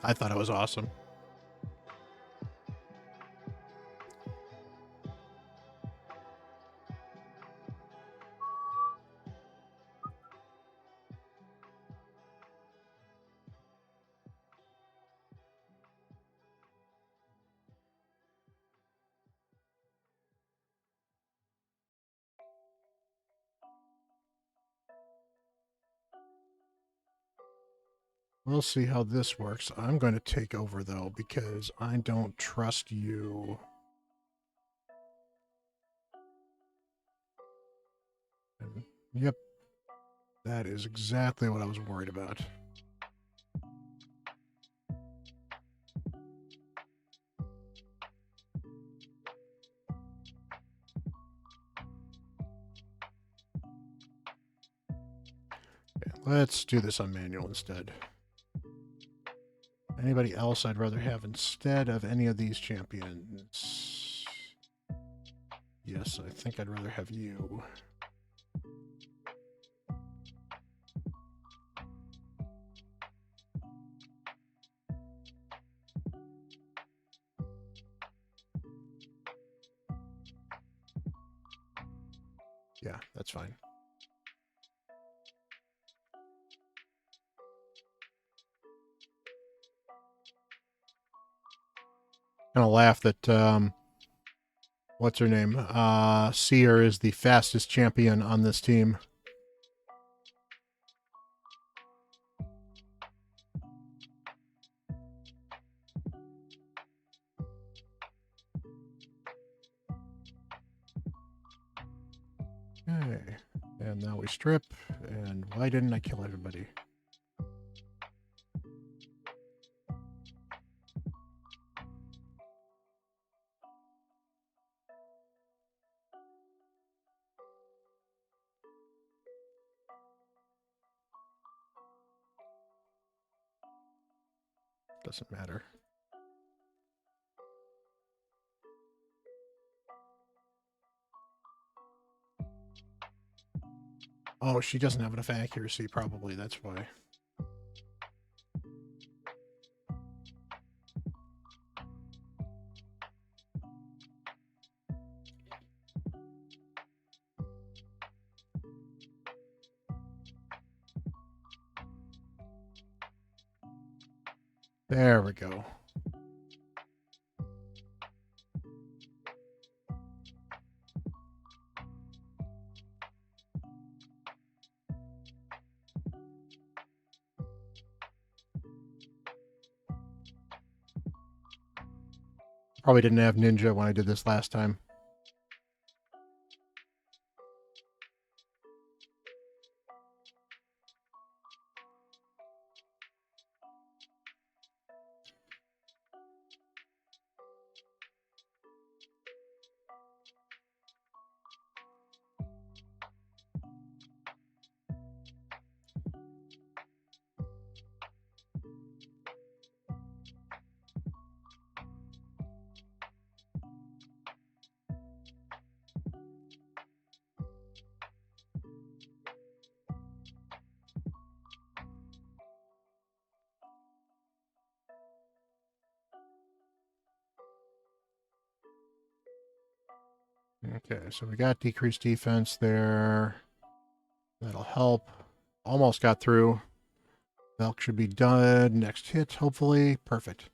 I thought it was awesome. We'll see how this works. I'm going to take over, though, because I don't trust you. And, yep. That is exactly what I was worried about. Okay, let's do this on manual instead. Anybody else I'd rather have instead of any of these champions? Yes, I think I'd rather have you. Yeah, that's fine. Kind of laugh that, what's her name? Seer is the fastest champion on this team. Okay, and now we strip, and why didn't I kill everybody? Doesn't matter. Oh, she doesn't have enough accuracy, probably, that's why. There we go. Probably didn't have Ninja when I did this last time. Okay, so we got decreased defense there. That'll help. Almost got through. Elk should be done. Next hit, hopefully. Perfect.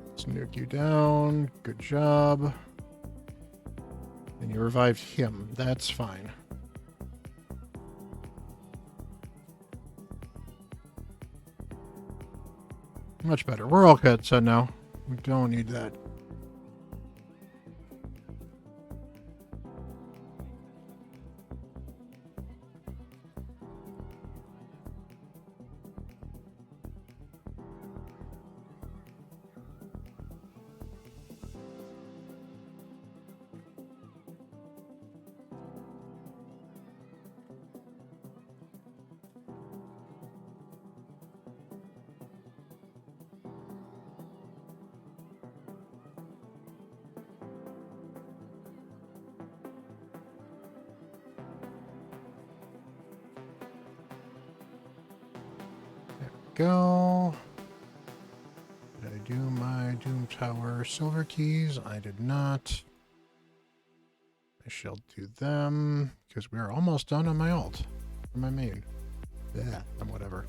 Let's nuke you down. Good job. And you revived him. That's fine. Much better. We're all good, so now. We don't need that. Go. Did I do my Doom Tower silver keys? I did not. I shall do them because we're almost done on my alt. On my main. Yeah, and whatever.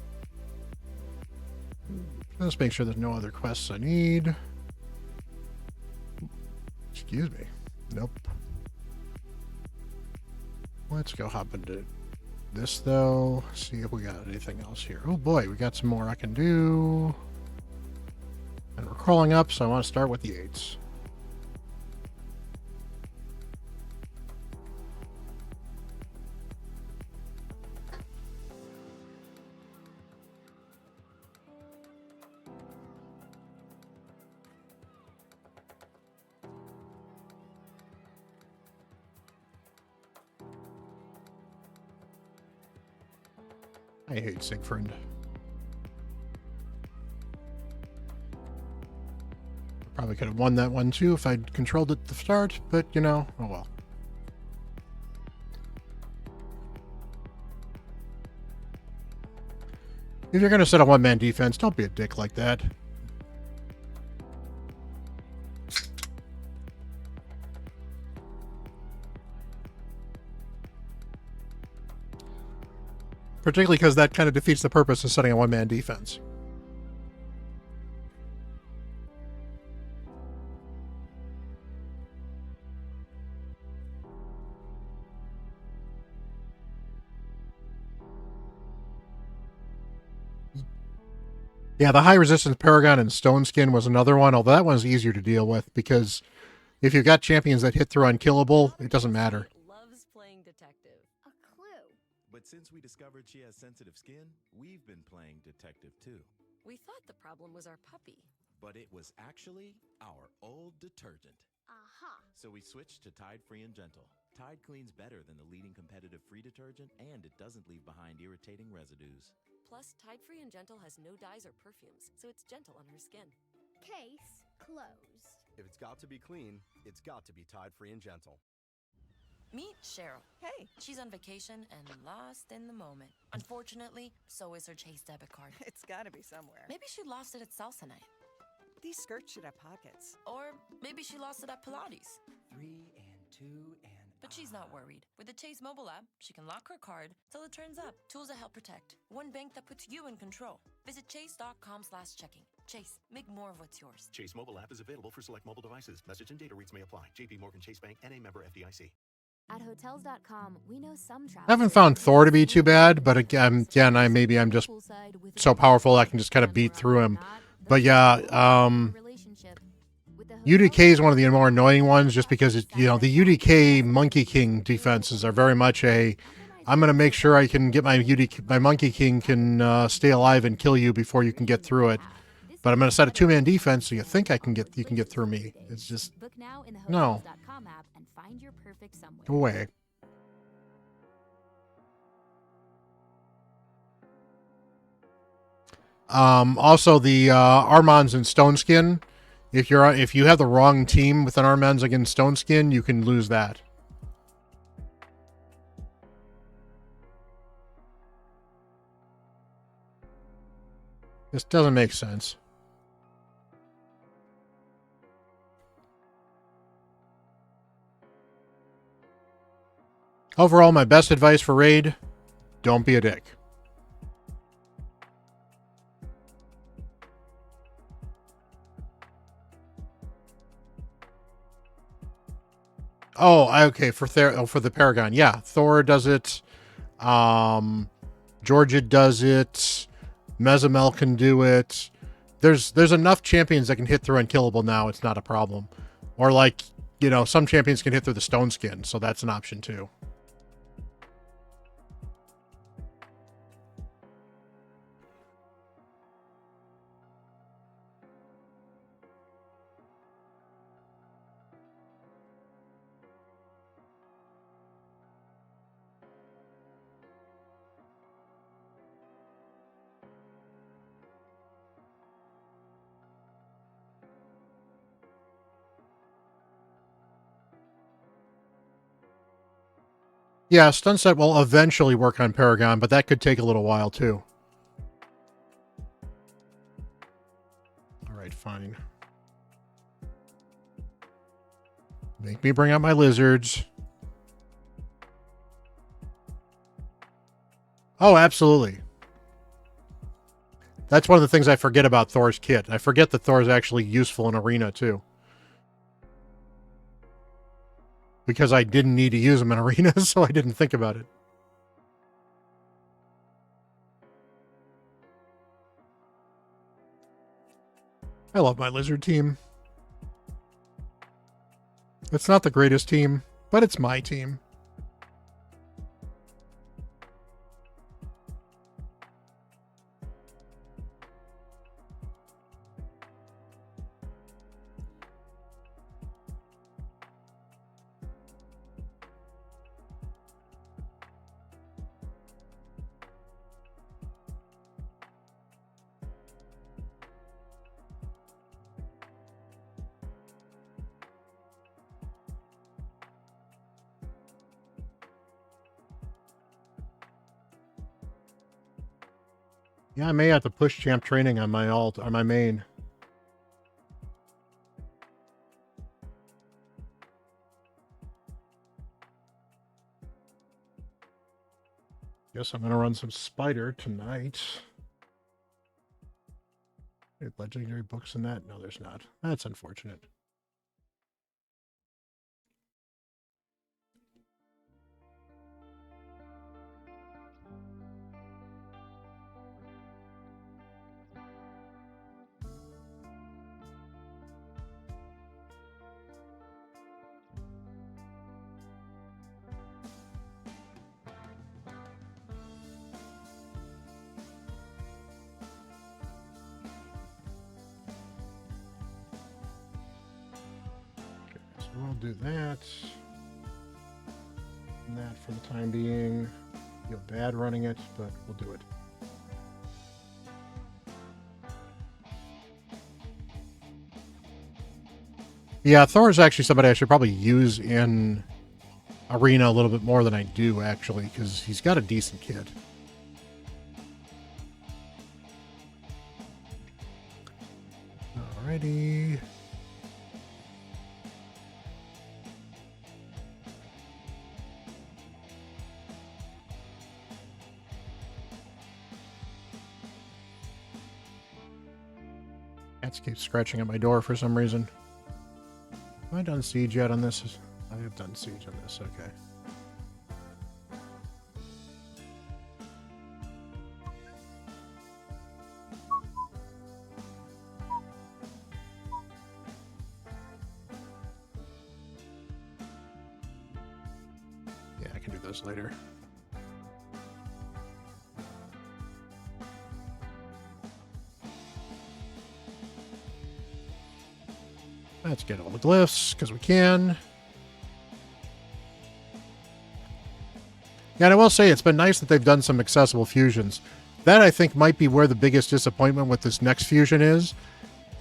Let's make sure there's no other quests I need. Excuse me. Nope. Let's go hop into this though. See if we got anything else here. Oh boy, we got some more I can do. And we're crawling up, so I want to start with the 8s. I hate Siegfried. Probably could have won that one too if I'd controlled it at the start, but you know, oh well. If you're going to set a one-man defense, don't be a dick like that. Particularly because that kind of defeats the purpose of setting a one-man defense. Yeah, the high resistance Paragon and Stone Skin was another one, although that one's easier to deal with because if you've got champions that hit through unkillable, it doesn't matter. Loves playing detective. A clue. But since we discovered she has sensitive skin, we've been playing detective too. We thought the problem was our puppy. But it was actually our old detergent. Aha. So we switched to Tide Free and Gentle. Tide cleans better than the leading competitive free detergent, and it doesn't leave behind irritating residues. Plus, Tide Free and Gentle has no dyes or perfumes, so it's gentle on her skin. Case closed. If it's got to be clean, it's got to be Tide Free and Gentle. Meet Cheryl. Hey. She's on vacation and lost in the moment. Unfortunately, so is her Chase debit card. It's gotta be somewhere. Maybe she lost it at salsa night. These skirts should have pockets. Or maybe she lost it at Pilates. 3 and 2 and... But she's not worried. With the Chase mobile app, she can lock her card till it turns up. Tools that help protect. One bank that puts you in control. Visit chase.com/checking. Chase, make more of what's yours. Chase mobile app is available for select mobile devices. Message and data rates may apply. JP Morgan Chase Bank, N.A. member FDIC. At Hotels.com, we know some travelers... I haven't found Thor to be too bad, but again, I'm just so powerful I can just kind of beat through him. But yeah, UDK is one of the more annoying ones just because, it, you know, the UDK Monkey King defenses are very much a, I'm going to make sure I can get my Monkey King can stay alive and kill you before you can get through it. But I'm going to set a two-man defense so you think you can get through me. It's just, no. Go away. Also, the Armans and Stone Skin, If you have the wrong team with an Armenz against Stone Skin, you can lose that. This doesn't make sense. Overall, my best advice for Raid, don't be a dick. Oh, okay, for the Paragon. Yeah, Thor does it. Georgia does it. Mezamel can do it. There's enough champions that can hit through Unkillable now. It's not a problem. Or like, you know, some champions can hit through the Stone Skin, so that's an option too. Yeah, Stunset will eventually work on Paragon, but that could take a little while too. Alright, fine. Make me bring out my lizards. Oh, absolutely. That's one of the things I forget about Thor's kit. I forget that Thor's actually useful in Arena too. Because I didn't need to use them in Arena, so I didn't think about it. I love my lizard team. It's not the greatest team, but it's my team. Yeah, I may have to push champ training on my alt, on my main. Guess I'm gonna run some Spider tonight. Any legendary books in that? No, there's not. That's unfortunate. We'll do that. And that for the time being. Feel bad running it, but we'll do it. Yeah, Thor is actually somebody I should probably use in Arena a little bit more than I do, actually, because he's got a decent kit. Alrighty. Cats keep scratching at my door for some reason. Have I done Siege yet on this? I have done Siege on this, okay. Yeah, I can do those later. Let's get all the glyphs, because we can. Yeah, and I will say, it's been nice that they've done some accessible fusions. That, I think, might be where the biggest disappointment with this next fusion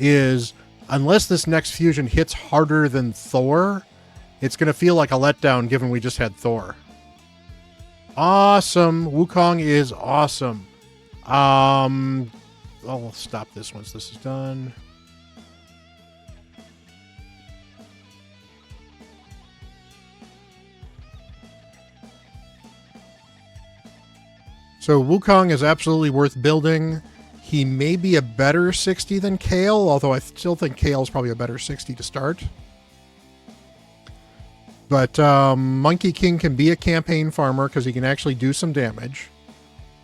is unless this next fusion hits harder than Thor, it's going to feel like a letdown given we just had Thor. Awesome. Wukong is awesome. I'll stop this once this is done. So Wukong is absolutely worth building. He may be a better 60 than Kale, although I still think Kale is probably a better 60 to start. But Monkey King can be a campaign farmer because he can actually do some damage.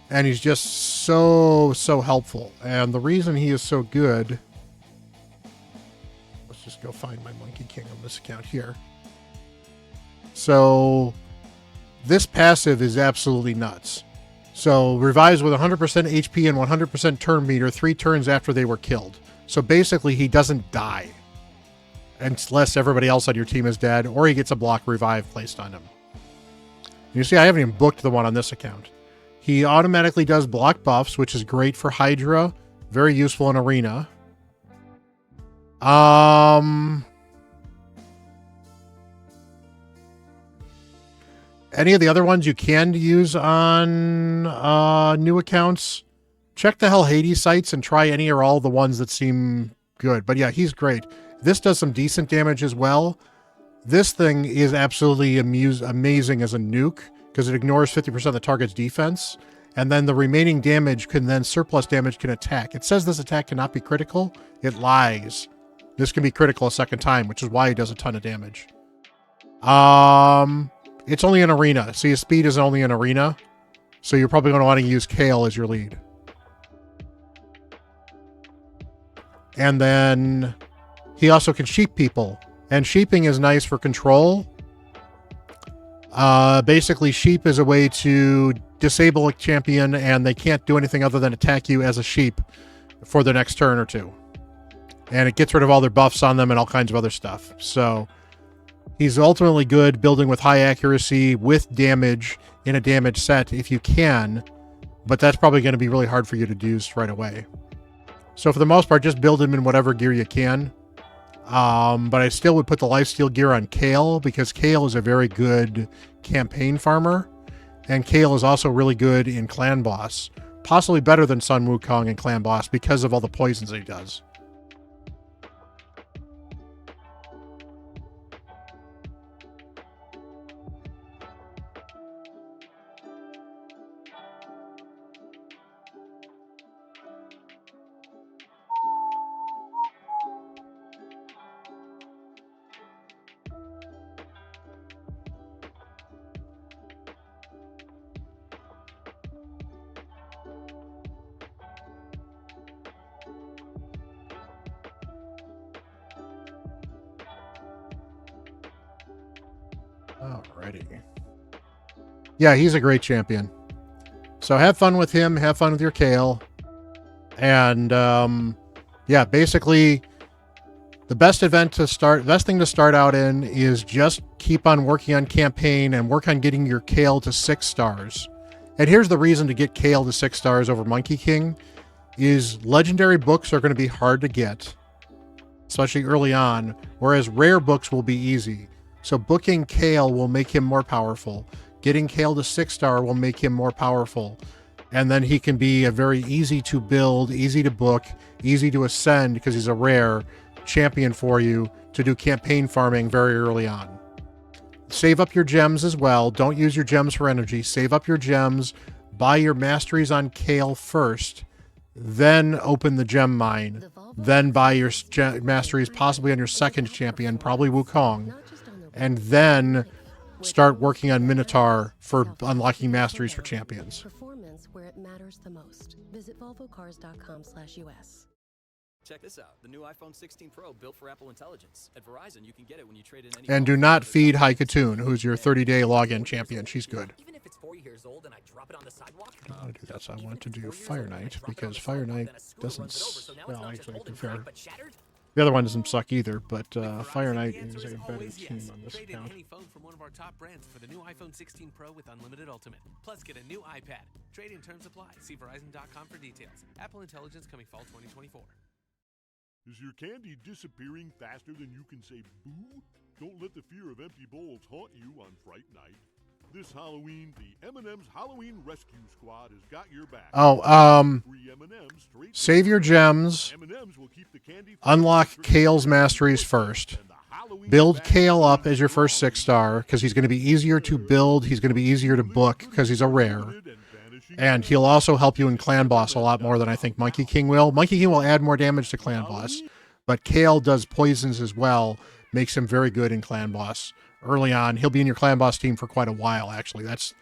And he's just so helpful. And the reason he is so good... Let's just go find my Monkey King on this account here. So this passive is absolutely nuts. So revives with 100% HP and 100% turn meter 3 turns after they were killed. So basically he doesn't die. Unless everybody else on your team is dead, or he gets a block revive placed on him. You see, I haven't even booked the one on this account. He automatically does block buffs, which is great for Hydra. Very useful in Arena. Any of the other ones you can use on new accounts, check the Hell Hades sites and try any or all the ones that seem good. But yeah, he's great. This does some decent damage as well. This thing is absolutely amazing as a nuke because it ignores 50% of the target's defense. And then the remaining damage surplus damage can attack. It says this attack cannot be critical. It lies. This can be critical a second time, which is why it does a ton of damage. It's only an arena. See, his speed is only an arena. So you're probably going to want to use Kale as your lead. And then he also can sheep people. And sheeping is nice for control. Basically, sheep is a way to disable a champion and they can't do anything other than attack you as a sheep for the next turn or two. And it gets rid of all their buffs on them and all kinds of other stuff. So he's ultimately good building with high accuracy with damage in a damage set if you can. But that's probably going to be really hard for you to do right away. So for the most part, just build him in whatever gear you can. But I still would put the lifesteal gear on Kale because Kale is a very good campaign farmer. And Kale is also really good in Clan Boss. Possibly better than Sun Wukong in Clan Boss because of all the poisons that he does. Alrighty. Yeah, he's a great champion. So have fun with him. Have fun with your Kale. And yeah, basically the best thing to start out in is just keep on working on campaign and work on getting your Kale to 6 stars. And here's the reason to get Kale to 6 stars over Monkey King is legendary books are going to be hard to get, especially early on, whereas rare books will be easy. So booking Kale will make him more powerful. Getting Kale to 6 star will make him more powerful. And then he can be a very easy to build, easy to book, easy to ascend because he's a rare champion for you to do campaign farming very early on. Save up your gems as well. Don't use your gems for energy. Save up your gems. Buy your masteries on Kale first. Then open the gem mine. Then buy your masteries possibly on your second champion, probably Wukong. And then start working on Minotaur for unlocking masteries for champions. Performance where it matters the most. Visit volvocars.com/US. Check this out. The new iPhone 16 Pro built for Apple Intelligence. At Verizon, you can get it when you trade in any... And do not feed Haikatoon, who's your 30-day login champion. She's good. Even if it's 4 years old and I drop it on the sidewalk? I don't want to do that, so I want to do Fire Knight, because Fire Knight doesn't... Well, actually, to be fair, the other one doesn't suck either, but Fire Knight is a better team on this Trade in account. any phone from one of our top brands for the new iPhone 16 Pro with unlimited Ultimate. Plus, get a new iPad. Trade-in terms apply. See Verizon.com for details. Apple Intelligence coming fall 2024. Is your candy disappearing faster than you can say boo? Don't let the fear of empty bowls haunt you on Fright Night. This Halloween, the M&M's Halloween Rescue Squad has got your back. Save your gems. Unlock Kale's masteries first. Build Kale up as your first 6-star, because he's going to be easier to build. He's going to be easier to book, because he's a rare. And he'll also help you in Clan Boss a lot more than I think Monkey King will. Monkey King will add more damage to Clan Boss, but Kale does poisons as well, makes him very good in Clan Boss. Early on, he'll be in your Clan Boss team for quite a while, actually. That's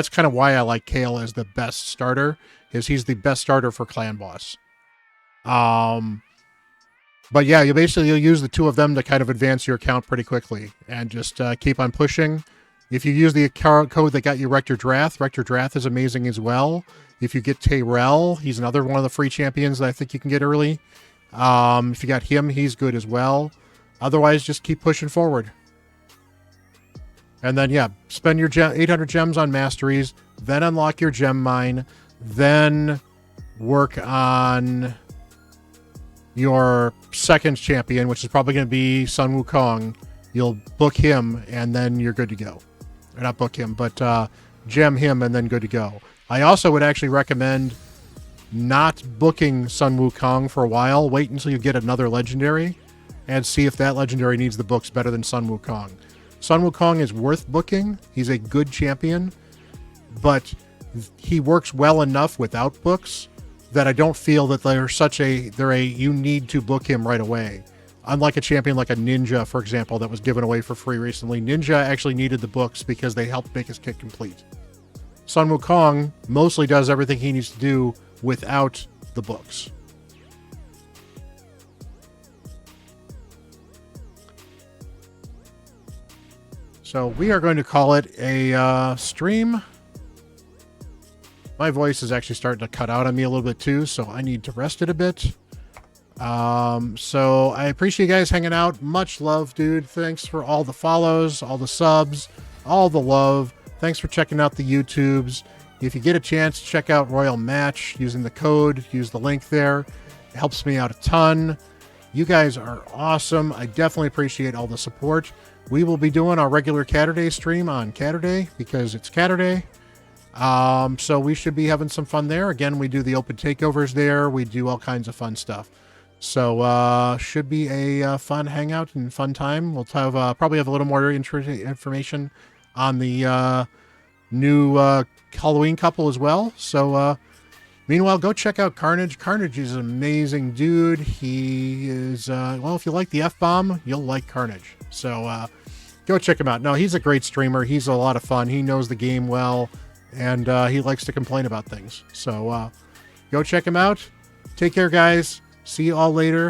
kind of why I like Kale as the best starter, is he's the best starter for Clan Boss. But yeah, you'll use the two of them to kind of advance your account pretty quickly, and just keep on pushing. If you use the code that got you Rector Drath is amazing as well. If you get Tyrell, he's another one of the free champions that I think you can get early. If you got him, he's good as well. Otherwise, just keep pushing forward. And then, yeah, spend your 800 gems on masteries, then unlock your gem mine, then work on your second champion, which is probably going to be Sun Wukong. You'll book him, and then you're good to go. Or not book him, but gem him, and then good to go. I also would actually recommend not booking Sun Wukong for a while. Wait until you get another legendary, and see if that legendary needs the books better than Sun Wukong. Sun Wukong is worth booking. He's a good champion, but he works well enough without books that I don't feel that you need to book him right away. Unlike a champion like a Ninja, for example, that was given away for free recently. Ninja actually needed the books because they helped make his kit complete. Sun Wukong mostly does everything he needs to do without the books. So we are going to call it a stream. My voice is actually starting to cut out on me a little bit too, so I need to rest it a bit. So I appreciate you guys hanging out. Much love, dude. Thanks for all the follows, all the subs, all the love. Thanks for checking out the YouTubes. If you get a chance, check out Royal Match using the code. Use the link there. It helps me out a ton. You guys are awesome. I definitely appreciate all the support. We will be doing our regular Catterday stream on Catterday because it's Catterday. So we should be having some fun there. Again, we do the open takeovers there. We do all kinds of fun stuff. So should be a fun hangout and fun time. We'll have probably have a little more information on the new Halloween couple as well. So meanwhile, go check out Carnage. Carnage is an amazing dude. He is, well, if you like the F-bomb, you'll like Carnage. So go check him out. No, he's a great streamer. He's a lot of fun. He knows the game well, and he likes to complain about things. So go check him out. Take care, guys. See you all later.